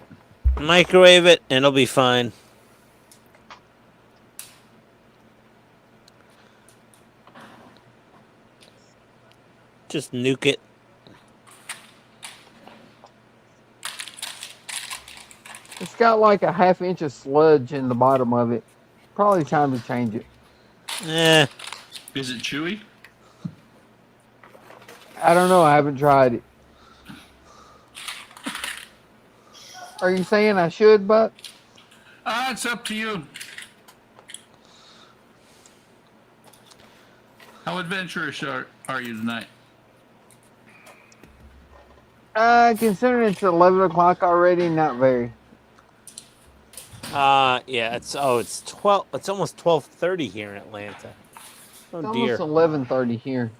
it. Microwave it, and it'll be fine. Just nuke it. It's got like a ½ inch of sludge in the bottom of it. Probably time to change it. Is it chewy? I don't know. I haven't tried it. Are you saying I should, Buck? It's up to you. How adventurous are you tonight? Considering it's 11 o'clock already, not very. Yeah, it's 12. It's almost 12:30 here in Atlanta. Oh It's dear. almost 11:30 here.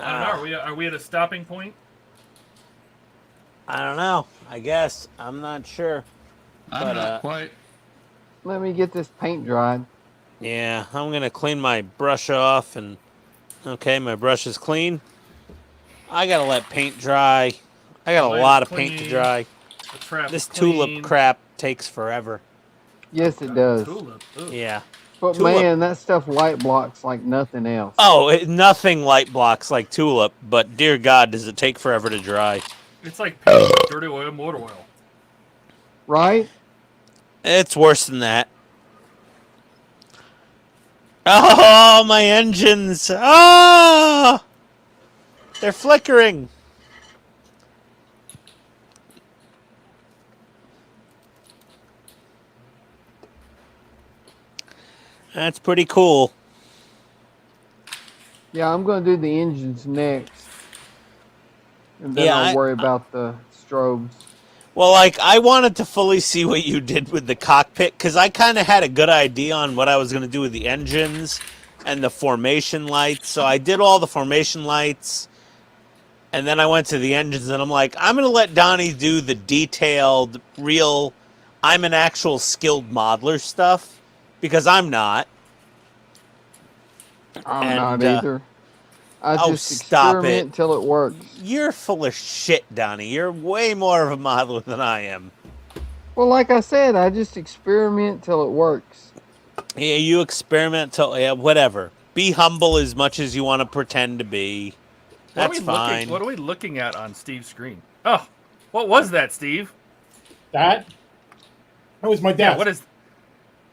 I don't know. Are we at a stopping point? I don't know. I guess I'm not sure. I'm But, not quite. Let me get this paint dried. Yeah, I'm gonna clean my brush off, and okay, my brush is clean. I gotta let paint dry. I got a Light lot is of paint to clean. dry. The trap This is clean. tulip crap takes forever. Yes, it does. Tulip. Ugh. Yeah. But Tulip. man, that stuff light blocks like nothing else. Oh, nothing light blocks like tulip, but dear God, does it take forever to dry. It's like painting with dirty oil, motor oil. Right? It's worse than that. Oh, my engines! Oh! They're flickering! That's pretty cool. Yeah, I'm going to do the engines next. And then Yeah, I'll worry about the strobes. Well, like, I wanted to fully see what you did with the cockpit, because I kind of had a good idea on what I was going to do with the engines and the formation lights. So I did all the formation lights, and then I went to the engines, and I'm like, I'm going to let Donnie do the detailed, real, I'm an actual skilled modeler stuff, because I'm not. I'm And, not either. I oh, just stop experiment it. till it works. You're full of shit, Donnie. You're way more of a modeler than I am. Well, like I said, I just experiment till it works. Yeah, you experiment till, yeah, whatever. Be humble as much as you want to pretend to be. That's fine. What are we looking at on Steve's screen? Oh, what was that, Steve? That was my desk. Yeah, what is...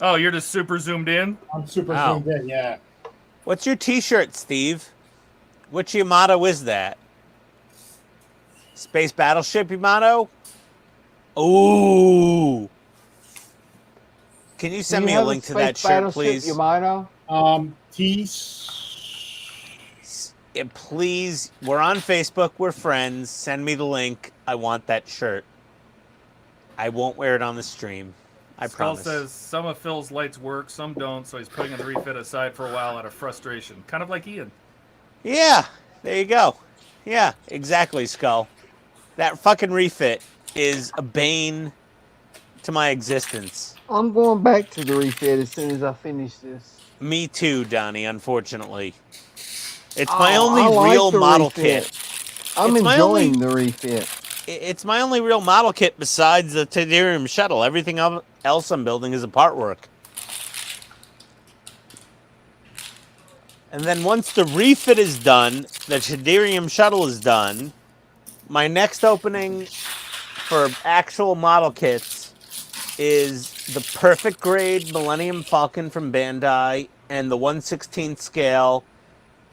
Oh, you're just super zoomed in? I'm super Wow. zoomed in, yeah. What's your t-shirt, Steve? Which Yamato is that? Space Battleship Yamato? Ooh. Can you send Do me you a have link to Space that shirt, Battleship please? Yamato? Please, we're on Facebook, we're friends. Send me the link. I want that shirt. I won't wear it on the stream. I Skull promise. says some of Phil's lights work, some don't, so he's putting the refit aside for a while out of frustration. Kind of like Ian. Yeah, there you go. Yeah, exactly, Skull. That fucking refit is a bane to my existence. I'm going back to the refit as soon as I finish this. Me too, Donnie, unfortunately. It's my Oh, only I like real the model refit. kit. I'm It's my enjoying only- the refit. It's my only real model kit besides the Tedarium shuttle. Everything else I'm building is a part work. And then once the refit is done, the Tedarium shuttle is done, my next opening for actual model kits is the perfect grade Millennium Falcon from Bandai and the 1/16 scale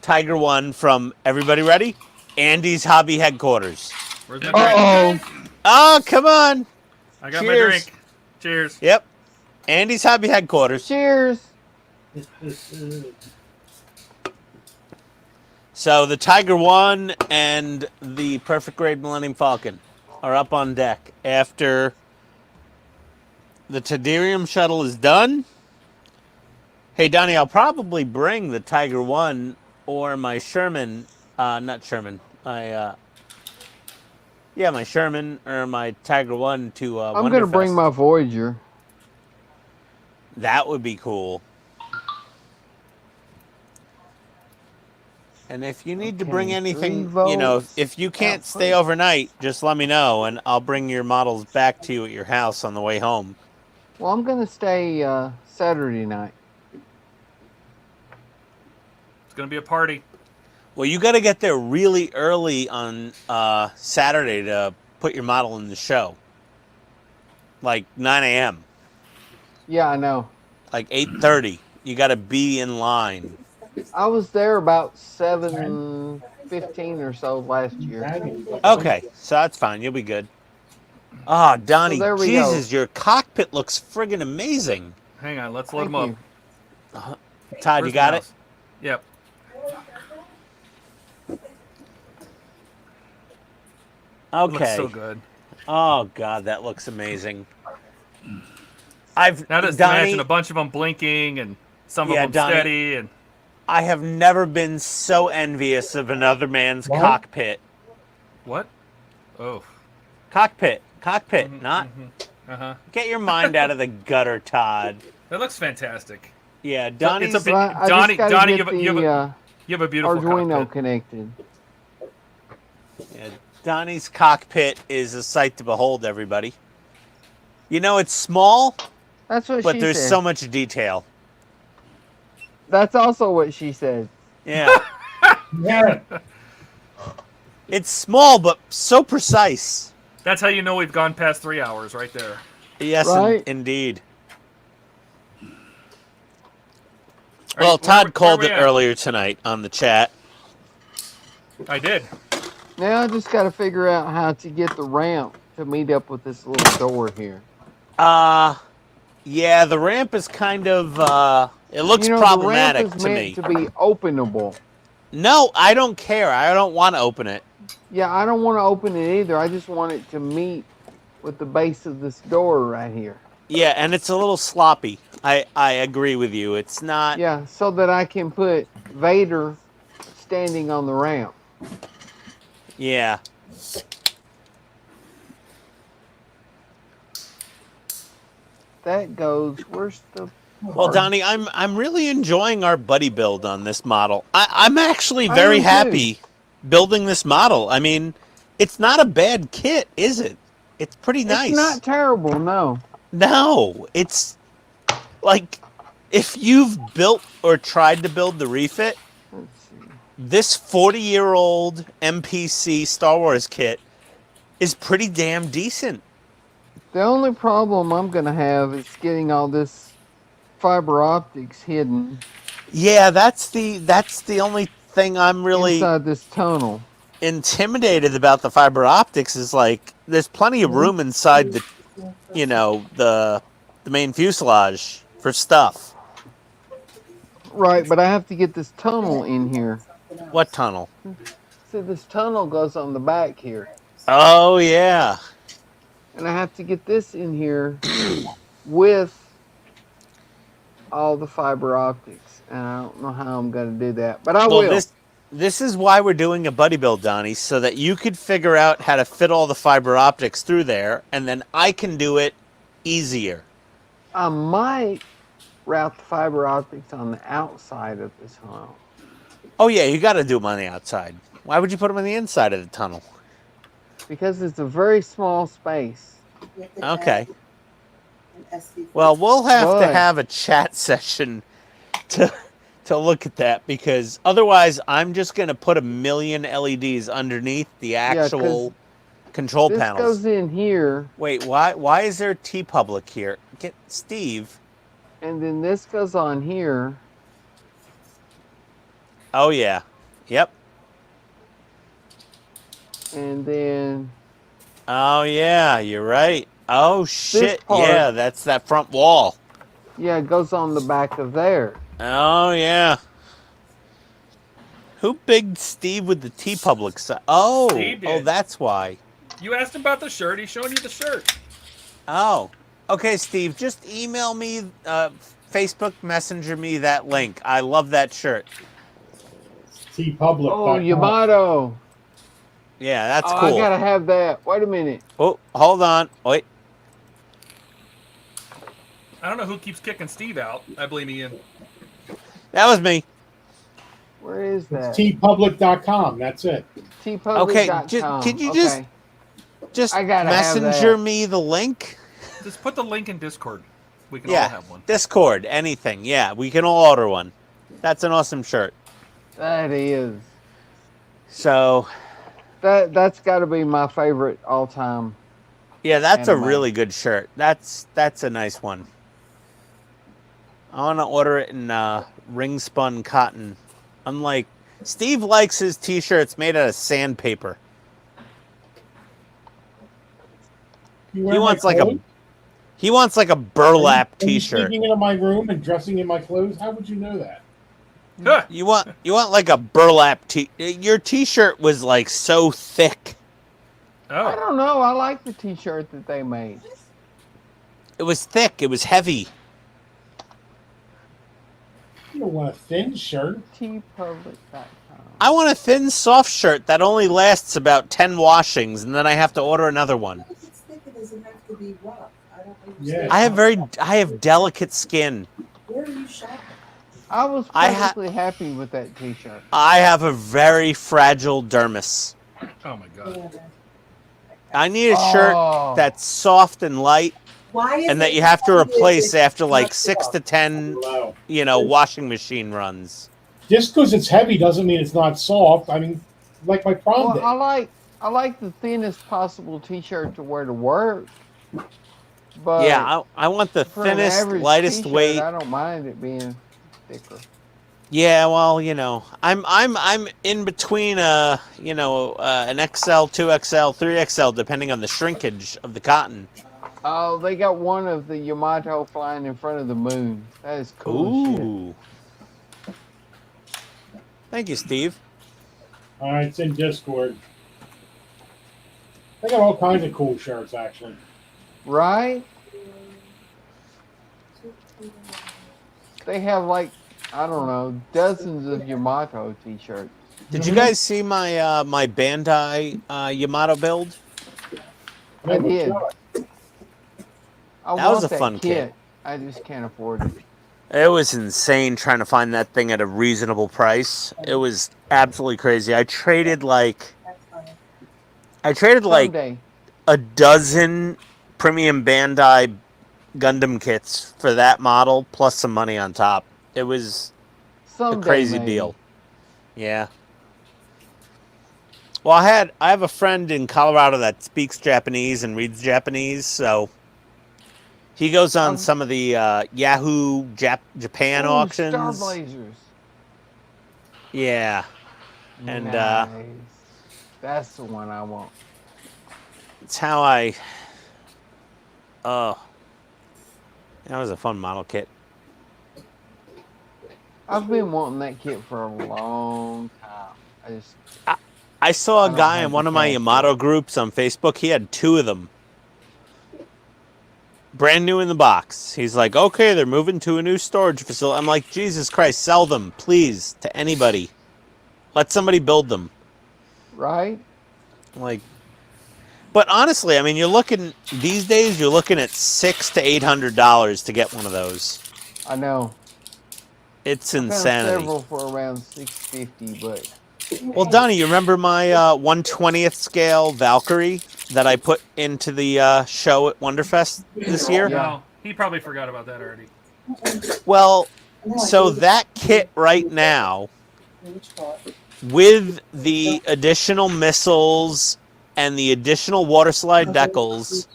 Tiger One from, everybody ready? Andy's Hobby Headquarters. Where's my drink? Uh-oh. Oh, come on. I got Cheers. my drink. Cheers. Yep. Andy's Hobby Headquarters. Cheers. So the Tiger One and the Perfect Grade Millennium Falcon are up on deck after the Tedarium shuttle is done. Hey, Donnie, I'll probably bring the Tiger One or my Sherman, not Sherman, my Sherman or my Tiger One to I'm going to bring Wonderfest. my Voyager. That would be cool. And if you need to bring Okay, anything, 3 you know, volts if you can't output. stay overnight, just let me know, and I'll bring your models back to you at your house on the way home. Well, I'm going to stay Saturday night. It's going to be a party. Well, you got to get there really early on Saturday to put your model in the show. Like 9 a.m., Yeah, I know. like 8:30. You got to be in line. I was there about 7:15 or so last year. Okay, so that's fine. You'll be good. Ah, Donnie, there we Jesus, go. your cockpit looks friggin' amazing. Hang on, let's load Thank them you. up. Todd, Where's you got the it? mouse? Yep. It Okay. looks so good. Oh God, that looks amazing. I've Now just Donnie, imagine a bunch of them blinking and some of Yeah, them Donnie. steady. And I have never been so envious of another man's What? cockpit. What? Oh. Cockpit. Mhm, Not. Uh-huh. Get your mind out of the gutter, Todd. That looks fantastic. Yeah, It's Donnie's. a big, But I Donnie, just gotta Donnie, get you the have a beautiful Arduino cockpit. connected. Yeah, Donnie's cockpit is a sight to behold, everybody. You know, it's small, That's what but she there's said. so much detail. That's also what she said. Yeah. Yeah. It's small, but so precise. That's how you know we've gone past 3 hours right there. Yes, Right? indeed. All Well, right, Todd where called we it at? earlier tonight on the chat. I did. Now I just got to figure out how to get the ramp to meet up with this little door here. Yeah, the ramp is kind of, it looks You know, problematic the ramp is to meant me. to be openable. No, I don't care. I don't want to open it. Yeah, I don't want to open it either. I just want it to meet with the base of this door right here. Yeah, and it's a little sloppy. I agree with you. It's not. Yeah, so that I can put Vader standing on the ramp. Yeah. That goes. Where's the? Well, Donnie, I'm really enjoying our buddy build on this model. I'm actually I very am too. happy building this model. I mean, it's not a bad kit, is it? It's pretty nice. It's not terrible, no. No, it's like if you've built or tried to build the refit, Let's see. this 40-year-old MPC Star Wars kit is pretty damn decent. The only problem I'm gonna have is getting all this fiber optics hidden Yeah, that's the only thing I'm really inside this tunnel. intimidated about the fiber optics is like there's plenty of room inside the the main fuselage for stuff. Right, but I have to get this tunnel in here. What tunnel? See, this tunnel goes on the back here. Oh yeah. And I have to get this in here with all the fiber optics. And I don't know how I'm going to do that. But I will. This is why we're doing a buddy build, Donnie, so that you could figure out how to fit all the fiber optics through there, and then I can do it easier. I might route the fiber optics on the outside of this tunnel. Oh yeah, you got to do them on the outside. Why would you put them on the inside of the tunnel? Because it's a very small space. You have to add Okay. an SD Well, we'll have to Boy. have a chat session to look at that, because otherwise I'm just going to put a million LEDs underneath the 'cause actual control This panels. goes in here, Wait, why is there T-Public here? Get Steve. and then this goes on here. Oh yeah. Yep. And then Oh yeah, you're right. Oh shit. part- Yeah, that's that front wall. yeah, it goes on the back of there. Oh yeah. Who bigged Steve with the T-Public side? Oh, Steve did. that's why. You asked him about the shirt. He's showing you the shirt. Oh, okay, Steve. Just email me, Facebook Messenger me that link. I love that shirt. T-Public. Oh, Yamato. Yeah, that's Oh, cool. I gotta have that. Wait a minute. Oh, hold on. Wait. I don't know who keeps kicking Steve out. I blame Ian. That was me. Where is that? It's tpublic.com. That's it. tpublic.com. Could you just I gotta have messenger that. me the link? Just put the link in Discord. We can all Yeah, have one. Discord, anything. Yeah, we can all order one. That's an awesome shirt. That is. So, That's got to be my favorite all time. yeah, that's a Anime. really good shirt. That's a nice one. I want to order it in ring spun cotton. Unlike Steve likes his t-shirts made out of sandpaper. You He wants like a burlap Are you t-shirt. sneaking into my room and dressing in my clothes? How would you know that? Huh. You want like a burlap t. Your t-shirt was like so thick. I Oh, don't know. I like the T-shirt that they made. It was thick. It was heavy. You don't want a thin shirt. tpublic.com. I want a thin, soft shirt that only lasts about 10 washings, and then I have to order another one. If it's thick, it doesn't have to be rough. I don't Yeah. understand. I have delicate skin. Where are you shopping? I was I ha- perfectly happy with that T-shirt. I have a very fragile dermis. Oh my god. Yeah. I need a shirt Oh. that's soft and light, Why is and that it you have to soft if replace it's after not like 6 to soft? 10, Low. washing machine runs. Just because it's heavy doesn't mean it's not soft. I mean, like my prom Well, day. I like the thinnest possible T-shirt to wear to work. But Yeah, I want the for an thinnest, average lightest T-shirt, weight. I don't mind it being thicker. Yeah, well, I'm in between an XL, 2XL, 3XL, depending on the shrinkage of the cotton. Oh, they got one of the Yamato flying in front of the moon. That is cool as shit. Ooh. Thank you, Steve. All right, it's in Discord. They got all kinds of cool shirts, actually. Right? They have like, I don't know, dozens of Yamato T-shirts. Did you guys see my my Bandai Yamato build? I did. I That was want a that fun kit. I just can't afford it. It was insane trying to find that thing at a reasonable price. It was absolutely crazy. I traded like Someday. a dozen premium Bandai Gundam kits for that model, plus some money on top. It was Someday, a crazy maybe. deal. Yeah. Well, I have a friend in Colorado that speaks Japanese and reads Japanese, so he goes on some of the Yahoo Japan Ooh, auctions. Star Blazers. Yeah. And nice. That's the one I want. it's how I that was a fun model kit. I've been wanting that kit for a long time. I saw I a don't guy have in the one of my cash Yamato for it. groups on Facebook. He had 2 of them. Brand new in the box. He's like, okay, they're moving to a new storage facility. I'm like, Jesus Christ, sell them, please, to anybody. Let somebody build them. Right? Like, but honestly, I mean, these days, you're looking at $600 to $800 to get one of those. I know. It's I found insanity. several for around $650, but Well, Donnie, you remember my 1/20th scale Valkyrie that I put into the show at Wonderfest this year? Yeah. No, he probably forgot about that already. Well, No, I so gave it that to kit you. right now, Which part? with the additional missiles and the additional water slide decals,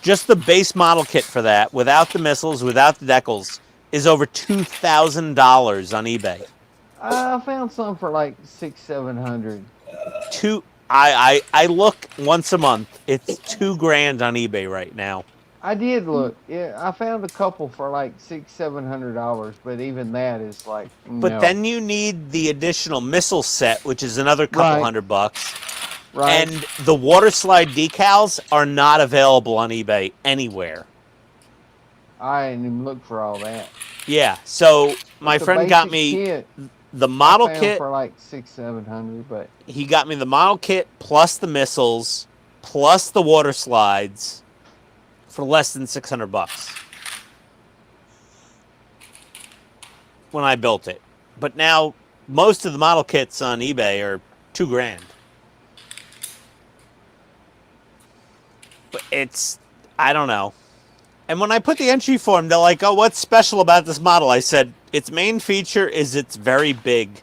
just the base model kit for that, without the missiles, without the decals, is over $2,000 on eBay. I found some for like $600-700. I look once a month. It's $2,000 on eBay right now. I did look. Yeah, I found a couple for like $600-700, but even that is like But no. then you need the additional missile set, which is another couple Right. $100. Right? And the water slide decals are not available on eBay anywhere. I didn't even look for all that. Yeah, so my The friend got basic me kit the model I found kit. for like $600-700, but He got me the model kit plus the missiles plus the water slides for less than $600 when I built it. But now most of the model kits on eBay are $2,000. But I don't know. And when I put the entry form, they're like, oh, what's special about this model? I said, its main feature is it's very big.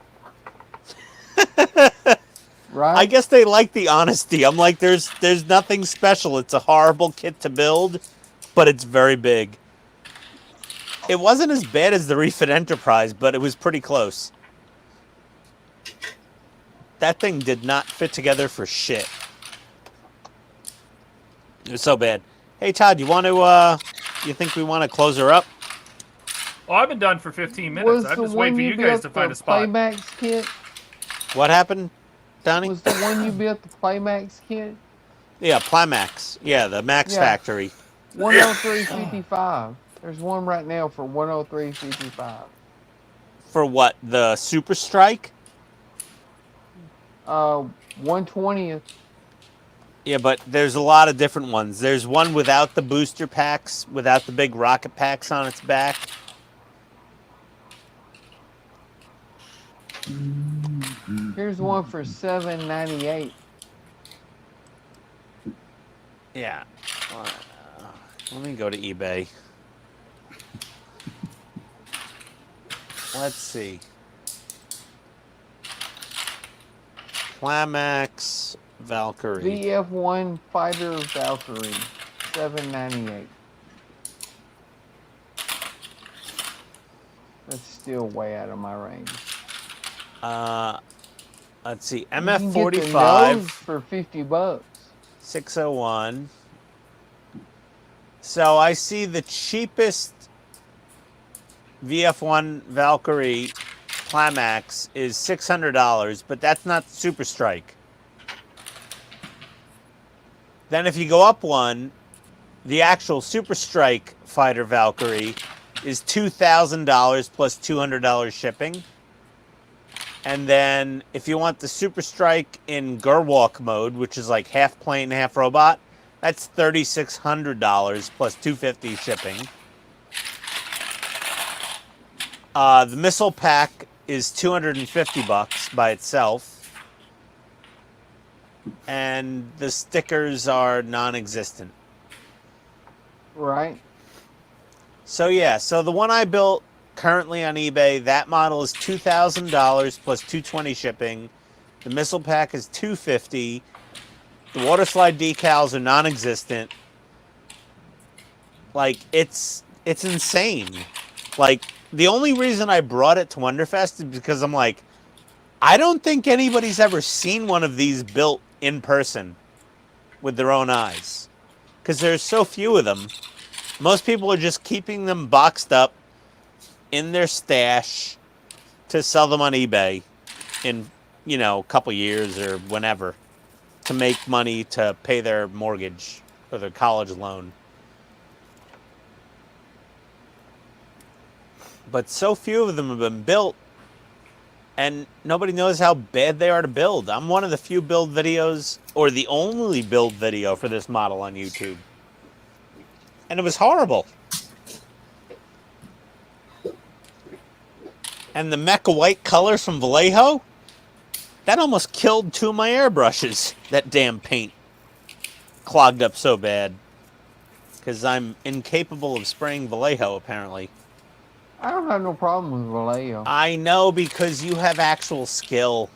right? I guess they like the honesty. I'm like, there's nothing special. It's a horrible kit to build, but it's very big. It wasn't as bad as the Refit Enterprise, but it was pretty close. That thing did not fit together for shit. It was so bad. Hey, Todd, you think we want to close her up? Oh, I've been done for 15 minutes. Was I'm the just one waiting for you you guys built to find the a spot. Playmax kit? What happened, Donnie? Was the one you built the Playmax kit? Yeah, Plymax. Yeah, the Max Yeah. Factory. 103.55. There's one right now for 103.55. For what? The Super Strike? 1/20th. Yeah, but there's a lot of different ones. There's one without the booster packs, without the big rocket packs on its back. Here's one for $7.98. Yeah. Let me go to eBay. Let's see. Climax Valkyrie. VF1 Fighter Valkyrie, $7.98. That's still way out of my range. Let's see. You can get the MF45 nose for $50. 601. So I see the cheapest VF1 Valkyrie Climax is $600, but that's not Super Strike. Then if you go up one, the actual Super Strike Fighter Valkyrie is $2,000 plus $200 shipping. And then if you want the Super Strike in Gerwalk mode, which is like half plane, half robot, that's $3,600 plus $250 shipping. The missile pack is $250 by itself. And the stickers are non-existent. Right. So yeah, so the one I built currently on eBay, that model is $2,000 plus $220 shipping. The missile pack is $250. The water slide decals are non-existent. Like it's insane. Like the only reason I brought it to Wonderfest is because I'm like, I don't think anybody's ever seen one of these built in person with their own eyes, because there's so few of them. Most people are just keeping them boxed up in their stash to sell them on eBay in, you know, a couple years or whenever, to make money to pay their mortgage or their college loan. But so few of them have been built, and nobody knows how bad they are to build. I'm one of the few build videos, or the only build video for this model on YouTube. And it was horrible. And the Mecha White colors from Vallejo, that almost killed two of my airbrushes. That damn paint clogged up so bad. Because I'm incapable of spraying Vallejo, apparently. I don't have no problem with Vallejo. I know, because you have actual skill.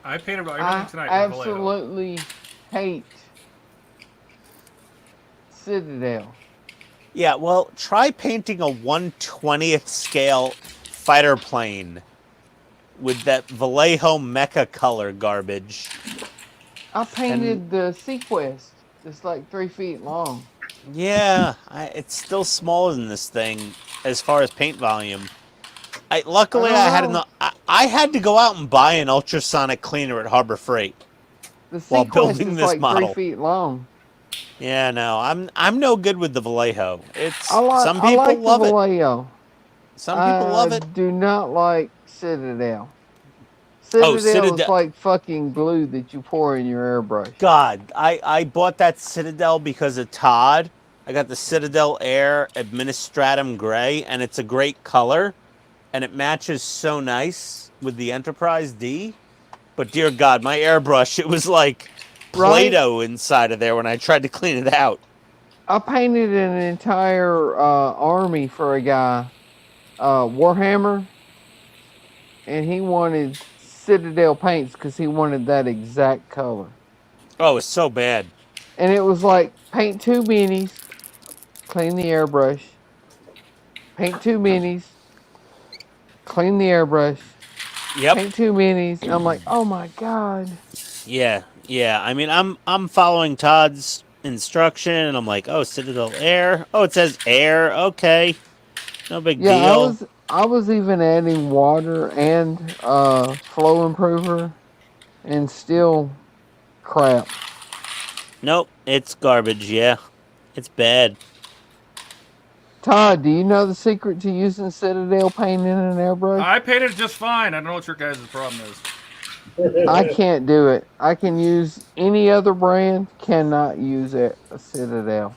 I painted everything I tonight with Vallejo. absolutely hate Citadel. Yeah, well, try painting a 1/20th scale fighter plane with that Vallejo mecha color garbage. I painted the Sequest. It's like 3 feet long. Yeah, it's still smaller than this thing as far as paint volume. Luckily, I had to go out and buy an ultrasonic cleaner at Harbor Freight The while Sequest building is this like model. 3 feet long. Yeah, no, I'm no good with the Vallejo. It's I like some people love the it. Vallejo. Some people love it. I do not like Citadel. Citadel is Citadel. like fucking glue that you pour in your airbrush. God, I bought that Citadel because of Todd. I got the Citadel Air Administratum Gray, and it's a great color, and it matches so nice with the Enterprise D. But dear God, my airbrush, it was like Play-Doh inside of there when I tried to clean it out. I painted an entire army for a guy, Warhammer, and he wanted Citadel paints because he wanted that exact color. Oh, it's so bad. And it was like, paint 2 minis, clean the airbrush. Paint 2 minis, clean the airbrush. Yep. Paint 2 minis. And I'm like, oh my God. Yeah. I mean, I'm following Todd's instruction, and I'm like, oh, Citadel Air. Oh, it says Air. Okay, no big deal. I was even adding water and flow improver, and still crap. Nope, it's garbage. Yeah, it's bad. Todd, do you know the secret to using Citadel paint in an airbrush? I painted just fine. I don't know what your guys' problem is. I can't do it. I can use any other brand, cannot use a Citadel.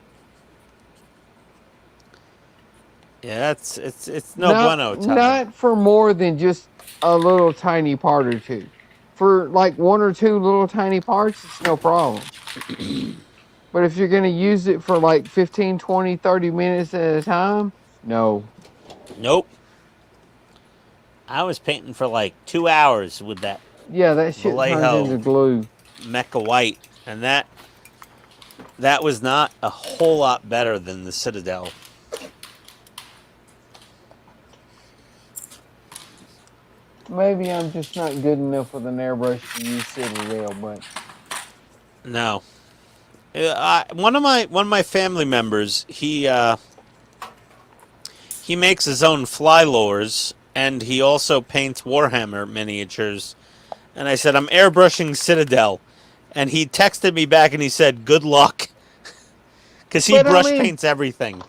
Yeah, it's no bueno, Todd. Not for more than just a little tiny part or two. For like one or two little tiny parts, it's no problem. But if you're going to use it for like 15, 20, 30 minutes at a time, no. Nope. I was painting for like 2 hours with that Yeah, that shit Vallejo turns into glue. Mecha White, and that was not a whole lot better than the Citadel. Maybe I'm just not good enough with an airbrush to use Citadel, but No. One of my family members, he makes his own fly lures, and he also paints Warhammer miniatures. And I said, I'm airbrushing Citadel. And he texted me back and he said, good luck. Because he brush paints everything.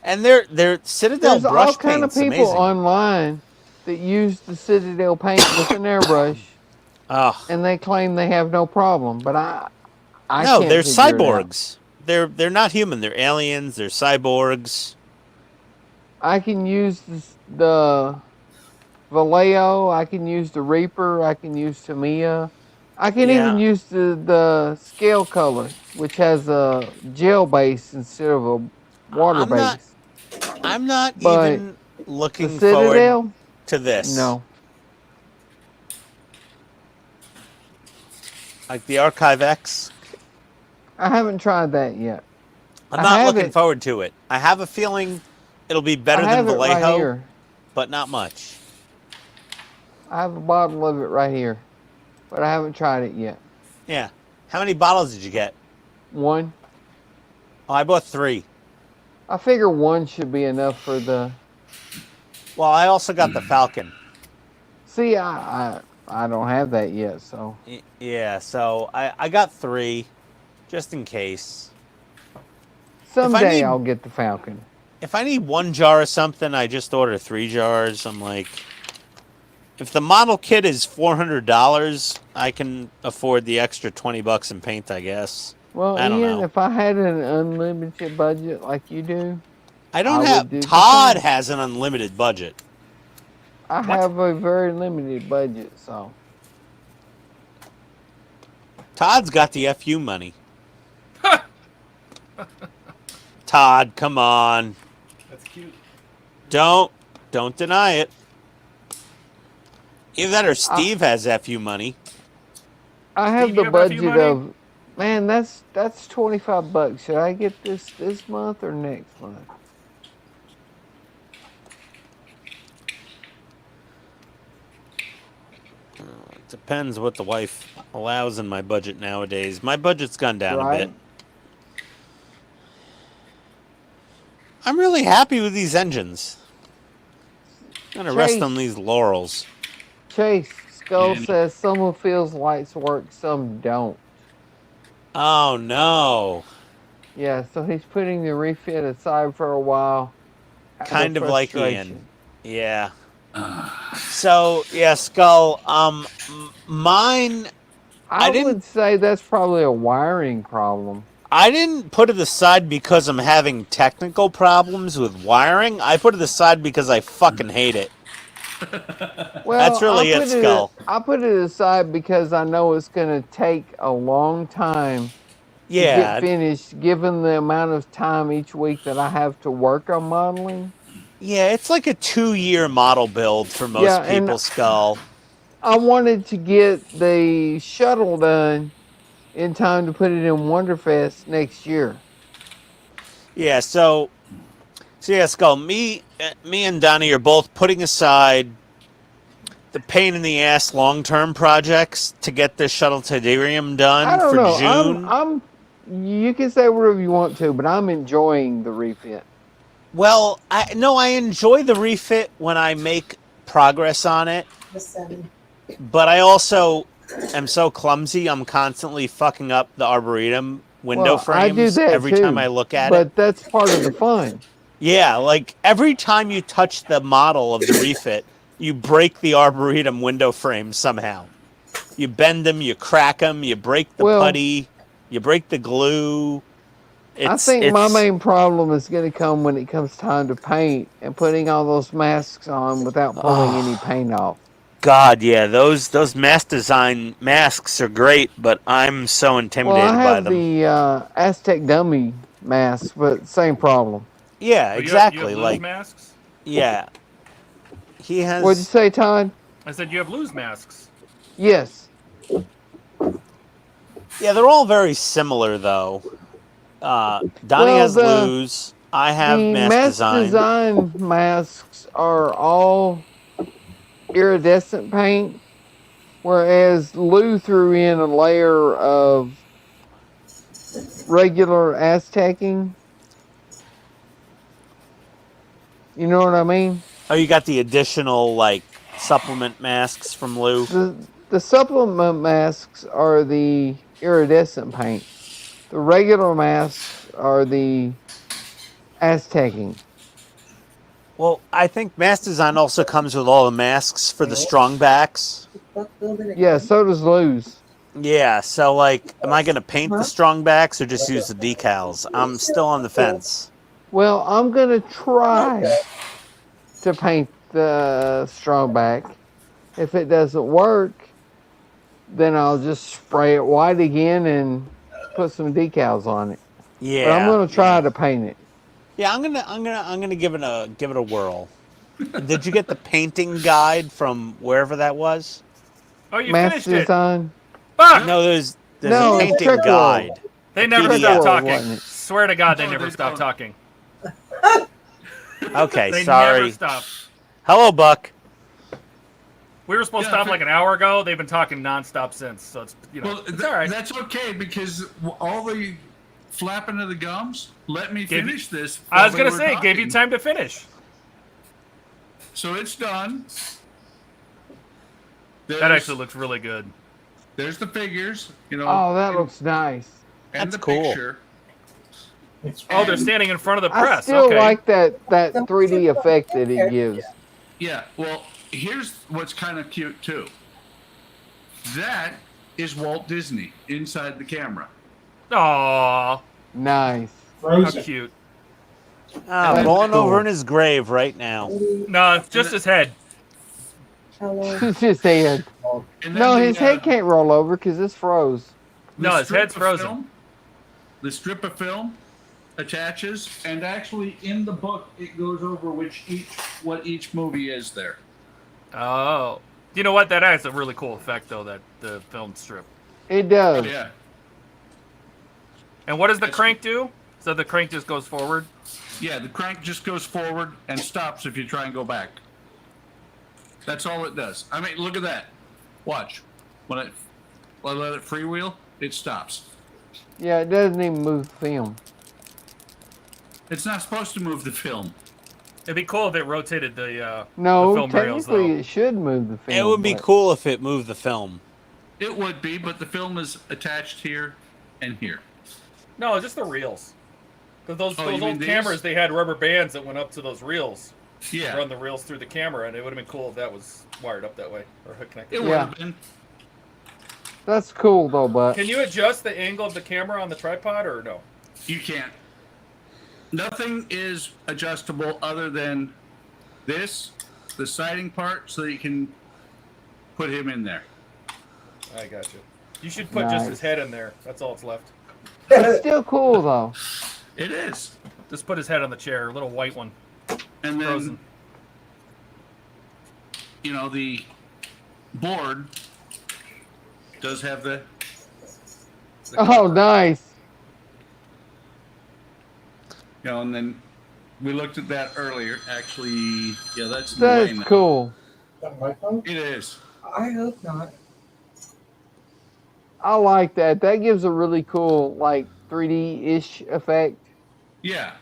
And their Citadel there's brush all kind of paint's people amazing. online that use the Citadel paint with an airbrush, and they claim they have no problem. But I no, can't they're figure it out. cyborgs. They're not human. They're aliens. They're cyborgs. I can use the Vallejo. I can use the Reaper. I can use Tamiya. I can even use the scale color, which has a gel base instead of a water base. I'm not But even looking the Citadel, forward to this. no. Like the Archive X. I haven't tried that yet. I'm not looking forward to it. I have a feeling it'll be better than Vallejo, right here. but not much. I have a bottle of it right here, but I haven't tried it yet. Yeah. How many bottles did you get? One. Oh, I bought 3. I figure one should be enough for the... Well, I also got the Falcon. See, I don't have that yet, so... Yeah, so I got 3, just in case. Someday I'll get the Falcon. If I need 1 jar of something, I just order 3 jars. I'm like... If the model kit is $400, I can afford the extra $20 in paint, I guess. Well, I don't Ian, know. if I had an unlimited budget like you do... I don't would have... do the Todd same. has an unlimited budget. I have a very limited budget, so... Todd's got the FU money. Todd, come on. That's cute. Don't deny it. Either that or Steve has FU money. I have Steve, the you have a few budget money? of... Man, that's $25. Should I get this month or next month? Depends what the wife allows in my budget nowadays. My budget's gone down a bit. I'm really happy with these engines. I'm gonna rest on these laurels. Chase, Skull says some of Phil's lights work, some don't. Oh no. Yeah, so he's putting the refit aside for a while. out Kind of like frustration. Ian. Yeah. So yeah, Skull. Mine. I would say that's probably a wiring problem. I didn't put it aside because I'm having technical problems with wiring. I put it aside because I fucking hate it. Well, That's really it, Skull. I put it aside because I know it's going to take a long time to get finished, given the amount of time each week that I have to work on modeling. Yeah, it's like a 2-year model build for most people, Skull. I wanted to get the shuttle done in time to put it in Wonderfest next year. Yeah, so yeah, Skull. Me and Donnie are both putting aside the pain in the ass long-term projects to get this shuttle Tydirium done I don't for know. June. You can say whatever you want to, but I'm enjoying the refit. Well, I enjoy the refit when I make progress on it. But I also am so clumsy, I'm constantly fucking up the Arboretum window frames I do that every too, time I look at it. But that's part of the fun. Yeah, like every time you touch the model of the refit, you break the Arboretum window frame somehow. You bend them, you crack them, you break the Well- putty, you break the glue. I think my main problem is going to come when it comes time to paint and putting all those masks on without pulling any paint off. God, yeah, those mask design masks are great, but I'm so Well, intimidated I by have them. the Aztec dummy mask, but same problem. Yeah, Oh, you exactly. have lose Like, masks? yeah, he has. What'd you say, Todd? I said you have lose masks. Yes. Yeah, they're all very similar though. Donnie Well, has the- lose. I have The mask design. masks are all iridescent paint, whereas Lou threw in a layer of regular Aztecing. You know what I mean? Oh, you got the additional like supplement masks from Lou. The supplement masks are the iridescent paint. The regular masks are the Aztecing. Well, I think mask design also comes with all the masks for the strong backs. Buck building Yeah, again? so does Lou's. Yeah, so like, am I gonna paint the strong backs or just use the decals? I'm still on the fence. Well, I'm gonna try to paint the strong back. If it doesn't work, then I'll just spray it white again and put some decals on it. Yeah, But I'm gonna try to paint it. Yeah, I'm gonna give it a whirl. Did you get the painting guide from wherever that was? Oh, you Master finished it. design. Fuck! No, there's No, a it's painting Trick World. guide. They never PDF. stopped Wasn't talking. it? Swear to God, they No, never they stopped don't. talking. Okay, They sorry. never stopped. Hello, Buck. We were supposed to Yeah, stop like an hour ago. They've been talking nonstop since, so it's Well, it's all right. that's okay because all the flapping of the gums let me Gave you- finish this. I was while gonna we say, were it gave you talking. time to finish. So it's done. There's, That actually looks really good. There's the figures, you know. Oh, that looks nice. and That's the cool. picture. It's Oh, they're standing in front of the I press. still Okay. like that 3D effect that it gives. Yeah. Well, here's what's kind of cute too. That is Walt Disney inside the camera. Aw, Nice. how frozen. cute. Ah, rolling over in his grave right now. No, it's just his head. How long? It's his head. And then No, the, his head can't roll over because it's froze. the No, his strip head's of frozen. film- the strip of film attaches, and actually in the book it goes over what each movie is there. Oh, you know what? That adds a really cool effect, though. That the film strip. It does. Yeah. And what does the crank do? So the crank just goes forward. Yeah, the crank just goes forward and stops if you try and go back. That's all it does. I mean, look at that. Watch. When I let it freewheel, it stops. Yeah, it doesn't even move the film. It's not supposed to move the film. It'd be cool if it rotated the No, film rails, technically though. it should move the film. It would be but- cool if it moved the film. It would be, but the film is attached here and here. No, just the reels. Because those Oh, you mean old these? cameras, they had rubber bands that went up to those reels. Yeah, Run the reels through the camera, and it would have been cool if that was wired up that way or hook connected. it would Yeah. have been. That's cool though, but Can you adjust the angle of the camera on the tripod, or no? You can't. Nothing is adjustable other than this, the siding part, so that you can put him in there. I got you. You should put just Nice. his head in there. That's all that's left. it's still cool though. It is. Just put his head on the chair, a little white one. And then, Frozen. you know, the board does have the Oh, cover. nice. You know, and then we looked at that earlier. Actually, yeah, that's in the That's way now. cool. That my phone? It is. I hope not. I like that. That gives a really cool, like 3D-ish effect. Yeah.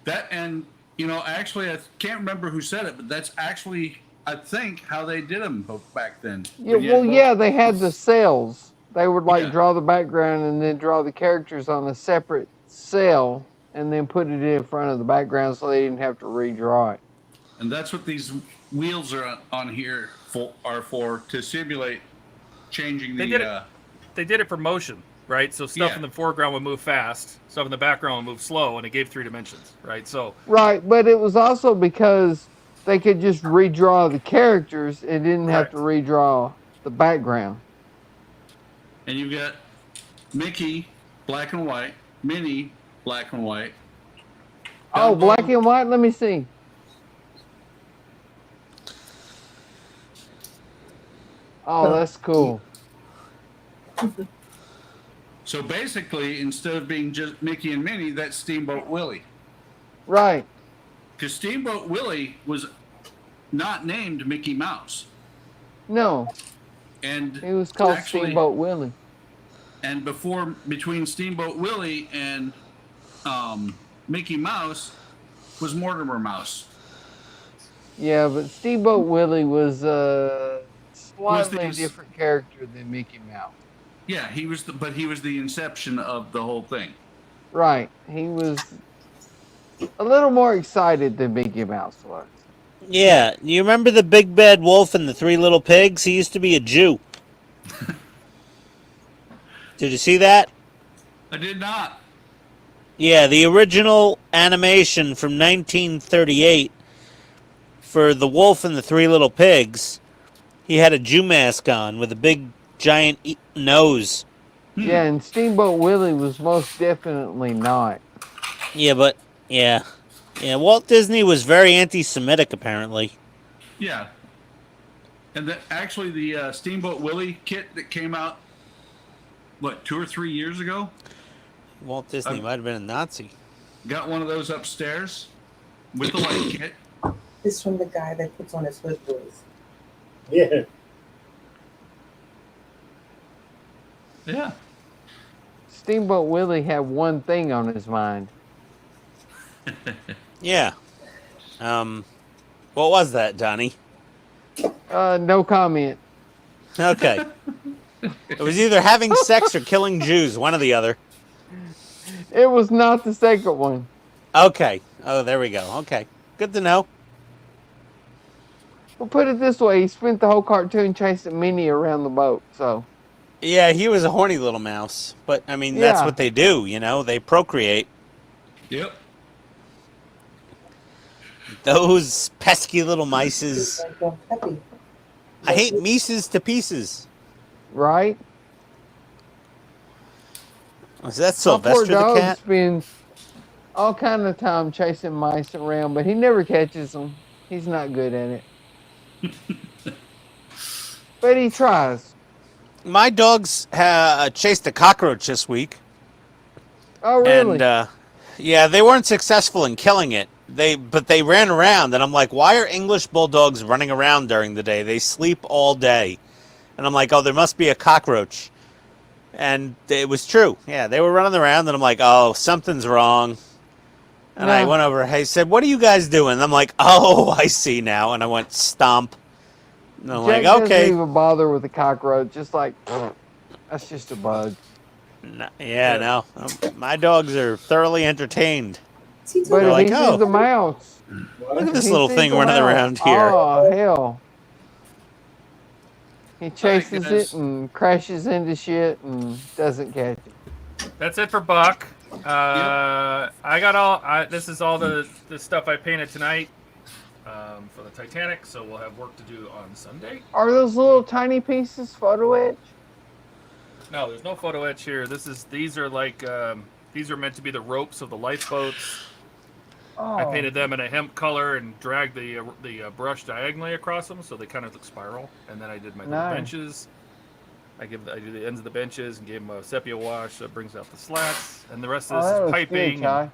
That, and you know, actually, I can't remember who said it, but that's actually, I think, how they did them back then. Yeah, When you well, had yeah, they had the cells. They would like Yeah. draw the background and then draw the characters on a separate cell, and then put it in front of the background so they didn't have to redraw it. And that's what these wheels are on here for to simulate changing the. They did it for motion, right? So stuff Yeah. in the foreground would move fast, stuff in the background would move slow, and it gave 3 dimensions, right? So Right, but it was also because they could just redraw the characters and didn't have to redraw the background. And you've got Mickey, black and white, Minnie, black and white. Oh, Dumbo, black and white? Let me see. Oh, that's cool. So basically, instead of being just Mickey and Minnie, that's Steamboat Willie. Right. Because Steamboat Willie was not named Mickey Mouse. No, And he was called actually- Steamboat Willie. And between Steamboat Willie and Mickey Mouse was Mortimer Mouse. Yeah, but Steamboat Willie was a slightly Was the- different character than Mickey Mouse. Yeah, he was the inception of the whole thing. Right. He was a little more excited than Mickey Mouse was. Yeah, you remember the big bad wolf and the 3 little pigs? He used to be a Jew. Did you see that? I did not. Yeah, the original animation from 1938 for the wolf and the 3 little pigs, he had a Jew mask on with a big giant nose. Yeah, and Steamboat Willie was most definitely not. Yeah, but yeah, Walt Disney was very anti-Semitic apparently. Yeah. And actually, the Steamboat Willie kit that came out, what, 2 or 3 years ago? Walt Disney might have been a Nazi. Got one of those upstairs with the light kit. This from the guy that puts on his hood voice. Yeah. Yeah. Steamboat Willie had one thing on his mind. Yeah. What was that, Donnie? No comment. Okay. It was either having sex or killing Jews, one or the other. It was not the second one. Okay. Oh, there we go. Okay. Good to know. Well, put it this way, he spent the whole cartoon chasing Minnie around the boat, so. Yeah, he was a horny little mouse. But, I mean, that's Yeah. what they do, you know? They procreate. Yep. Those pesky little mices. Like a puppy. I hate mices to pieces. Right? Was that My poor Sylvester the dog cat? spends all kind of time chasing mice around, but he never catches them. He's not good at it. But he tries. My dogs chased a cockroach this week. Oh, really? And, yeah, they weren't successful in killing it. But they ran around, and I'm like, why are English bulldogs running around during the day? They sleep all day. And I'm like, oh, there must be a cockroach. And it was true. Yeah, they were running around, and I'm like, oh, something's wrong. And I No. went over, I said, what are you guys doing? And I'm like, oh, I see now. And I went, stomp. And I'm Jack like, okay. doesn't even bother with a cockroach. Just like, that's just a bug. No. My dogs are thoroughly entertained. See, But They're if like, he oh. sees the mouse, Look at this he little sees thing the running mouse, around here. Oh, hell. He chases guys. it and crashes into shit and doesn't catch it. that's it for Buck. I got all. This is all the stuff I painted tonight for the Titanic. So we'll have work to do on Sunday. Are those little tiny pieces photo etch? No, there's no photo etch here. These are like these are meant to be the ropes of the lifeboats. Oh, I painted them in a hemp color and dragged the brush diagonally across them, so they kind of look spiral. And then I did my little Nice. benches. I do the ends of the benches and gave them a sepia wash that brings out the slats. And the rest of this that is was piping. good,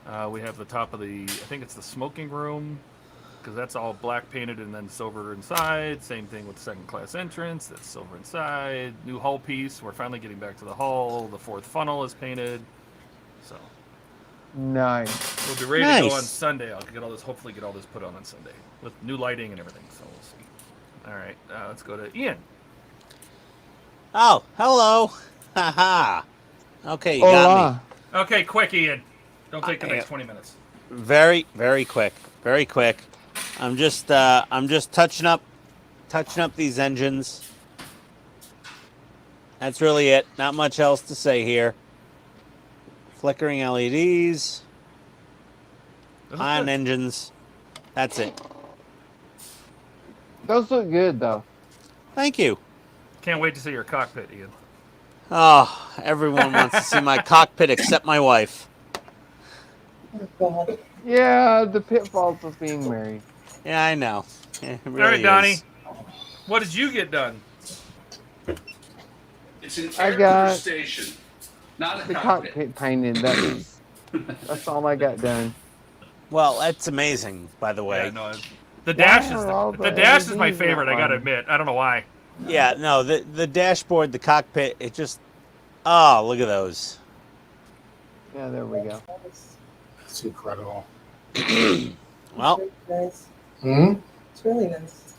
Ty. We have the top of I think it's the smoking room, because that's all black painted and then silver inside. Same thing with the second class entrance. That's silver inside. New hull piece. We're finally getting back to the hull. The fourth funnel is painted. So Nice. we'll be ready to go Nice. on Sunday. I'll get all this. Hopefully, get all this put on Sunday with new lighting and everything. So we'll see. All right, let's go to Ian. Oh, hello. Haha. Okay, you got me. Hola. Okay, quick, Ian. Don't take the next 20 minutes. Very, very quick. Very quick. I'm just touching up these engines. That's really it. Not much else to say here. Flickering LEDs. Ion engines. That's it. Those look good though. Thank you. Can't wait to see your cockpit, Ian. Oh, everyone wants to see my cockpit except my wife. Oh, God. Yeah, the pitfalls of being married. Yeah, I know. It really All right, Donnie. is. What did you get done? It's an I air got crew station, not a The cockpit. cockpit painted. That's all I got done. Well, that's amazing, by the way. Yeah, no, the dash are all is the the dash is my LEDs favorite. I not gotta on? admit. I don't know why. Yeah, no, the dashboard, the cockpit, it just... Oh, look at those. Yeah, there we go. It's incredible. Well, Nice. Hmm? It's really nice.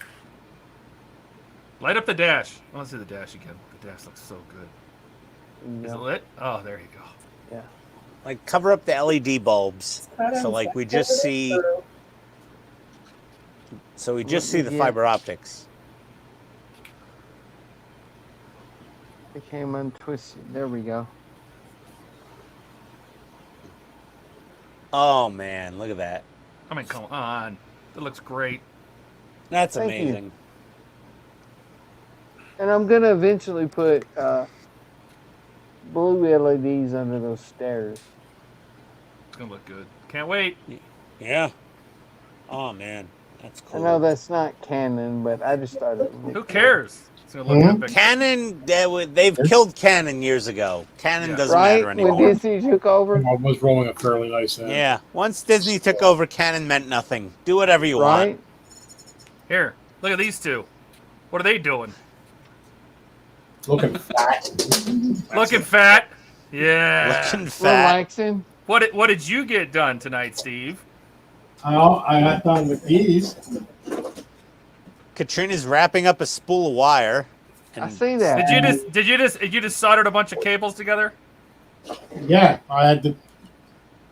Light up the dash. I want to see the dash again. The dash looks so good. Is it lit? Oh, there you go. like, cover up the LED bulbs. Hot So, on like, we the just side. see... So we just see the Yeah. fiber optics. Became untwisted. There we go. Oh, man, look at that. I mean, come on. That looks great. That's Thank you. amazing. And I'm gonna eventually put blue LEDs under those stairs. It's gonna look good. Can't wait. Yeah. Oh, man, that's I cool. know that's not canon, but I just thought it would Who look cares? It's gonna look Mhm. epic. Canon, they've killed Canon years ago. Canon Yeah. doesn't right matter when anymore. Disney took over. I was rolling a fairly nice end. Yeah, once Disney took over, Canon meant nothing. Do whatever you Right? want. Here, look at these two. What are they doing? Looking fat. Looking fat. Yeah. Looking fat. Relaxing. What did you get done tonight, Steve? Oh, I got done with these. Katrina's wrapping up a spool of wire. I see that. Did you just soldered a bunch of cables together? Yeah, I had the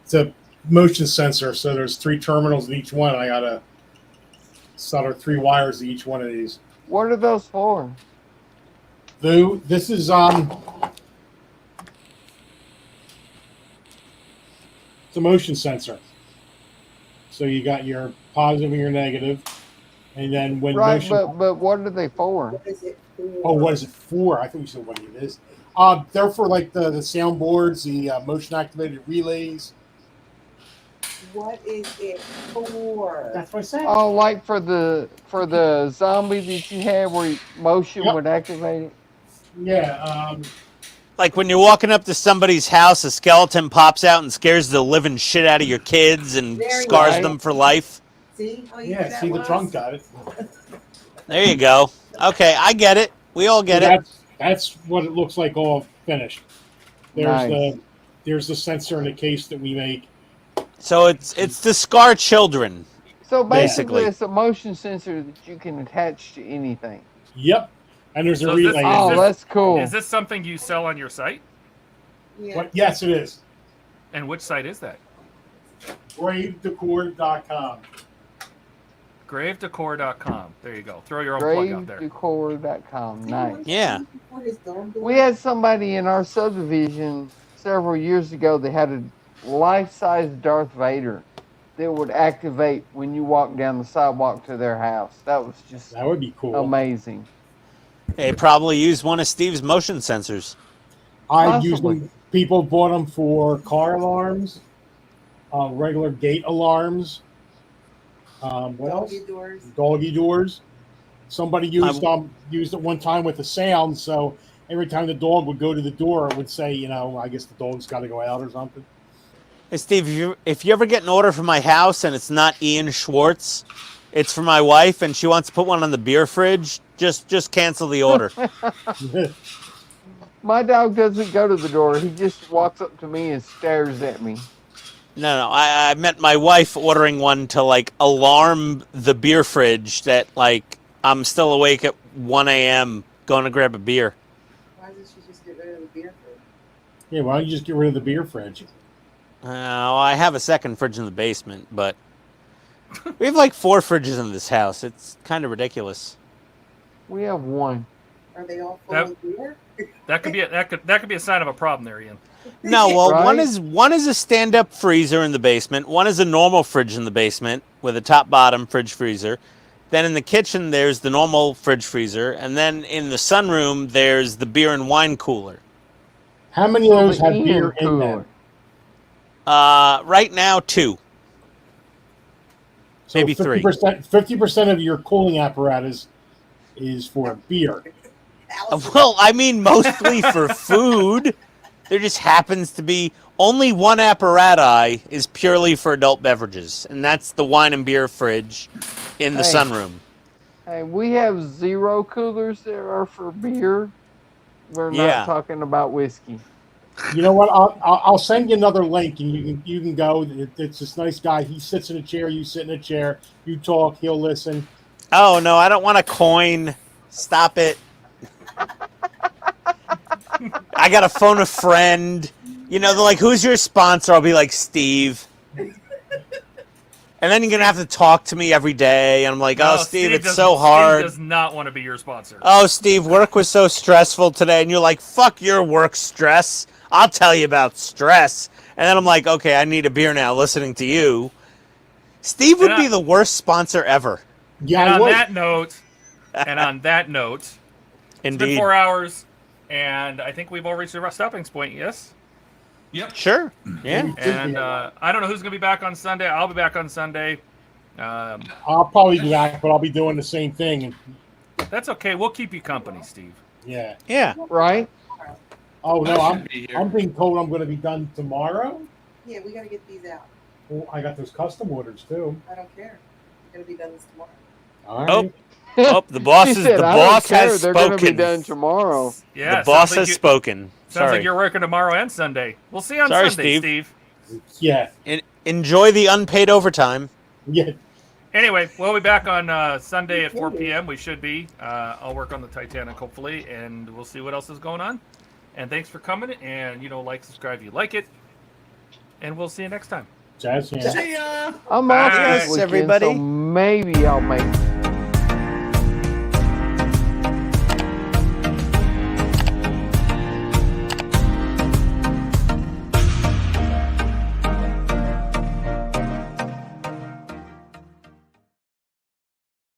it's a motion sensor, so there's 3 terminals in each one. I gotta solder 3 wires to each one of these. What are those for? This is it's a motion sensor. So you got your positive and your negative, and then when Right, motion. but what are they for? What is it for? Oh, what is it for? I think we said what it is. They're for like the soundboards, the motion activated relays. What is it for? That's what I said. Oh, like for the zombie that you had where motion Yep. would activate it. Yeah. Like when you're walking up to somebody's house, a skeleton pops out and scares the living shit out of your kids and There you scars go. them for life. See how you Yeah. did that See, the once? drunk got it. There you go. Okay, I get it. We all get it. That's what it looks like all finished. Nice. There's the sensor in the case that we make. So it's to scar children. So basically, Basically. it's a motion sensor that you can attach to anything. Yep. And there's a So is this- relay. is Oh, this- that's cool. Is this something you sell on your site? Yeah. What? Yes, it is. And which site is that? GraveDecor.com. Gravedecor.com. There you go. Throw your own plug out there. GraveDecor.com. Nice. Yeah. What is dog doing? We had somebody in our subdivision several years ago that had a life-size Darth Vader that would activate when you walk down the sidewalk to their house. That was just That would be cool. amazing. They probably used one of Steve's motion sensors. I Possibly. usually people bought them for car alarms, regular gate alarms. What else? Doggy doors. Doggy doors. Somebody used it one time with a sound, so every time the dog would go to the door, it would say, I guess the dog's got to go out or something. Hey, Steve, if you ever get an order for my house and it's not Ian Schwartz, it's for my wife and she wants to put one on the beer fridge, just cancel the order. My dog doesn't go to the door. He just walks up to me and stares at me. No, I meant my wife ordering one to, like, alarm the beer fridge that, like, I'm still awake at 1 a.m. going to grab a beer. Why doesn't she just get rid of the beer fridge? Yeah, why don't you just get rid of the beer fridge? I have a second fridge in the basement, but we have like 4 fridges in this house. It's kind of ridiculous. We have one. Are they all full That- of beer? That could be a sign of a problem there, Ian. No, well, Right? one is a stand-up freezer in the basement. One is a normal fridge in the basement with a top-bottom fridge freezer. Then in the kitchen, there's the normal fridge freezer, and then in the sunroom, there's the beer and wine cooler. How many of those The have Ian beer in cooler. them? Right now, 2. So Maybe 3. 50% of your cooling apparatus is for beer. Well, I mean, mostly for food. There just happens to be only one apparatus is purely for adult beverages, and that's the wine and beer fridge in the Hey. sunroom. Hey, we have 0 coolers that are for beer. We're Yeah. not talking about whiskey. You know what? I'll send you another link, and you can go. It's this nice guy. He sits in a chair. You sit in a chair. You talk. He'll listen. Oh no, I don't want a coin. Stop it. I gotta phone a friend. You know, they're like, "Who's your sponsor?" I'll be like, "Steve." And then you're gonna have to talk to me every day, and I'm like, No, "Oh, Steve, it's does- so hard." Steve does not want to be your sponsor. Oh, Steve, work was so stressful today, and you're like, "Fuck your work stress. I'll tell you about stress." And then I'm like, "Okay, I need a beer now." Listening to you, Steve would be the worst sponsor ever. Yeah, and I on would. that note, it's been Indeed. 4 hours, and I think we've all reached the stopping point. Yes. Yep. Sure. Yeah. And I don't know who's going to be back on Sunday. I'll be back on Sunday. I'll probably be back, but I'll be doing the same thing. That's okay. We'll keep you company, Steve. Yeah. Yeah. Right? Oh no, I should be here. I'm being told I'm going to be done tomorrow. Yeah, we gotta get these out. Well, I got those custom orders too. I don't care. We're gonna be done this tomorrow. All Oh. right. Oh, the boss She is said, the "I don't boss care. has They're going to be spoken. done tomorrow." Yeah. The boss sounds like has spoken. Sounds Sorry. like you're working tomorrow and Sunday. We'll see you on Sorry, Sunday, Steve. Yeah. Enjoy the unpaid overtime. Yeah. Anyway, we'll be back on Sunday at 4 p.m. We should be. I'll work on the Titanic, hopefully, and we'll see what else is going on. And thanks for coming, and, like, subscribe if you like it. And we'll see you next time. Jazz hands. See ya. I'm off Bye. this weekend, everybody. so maybe I'll make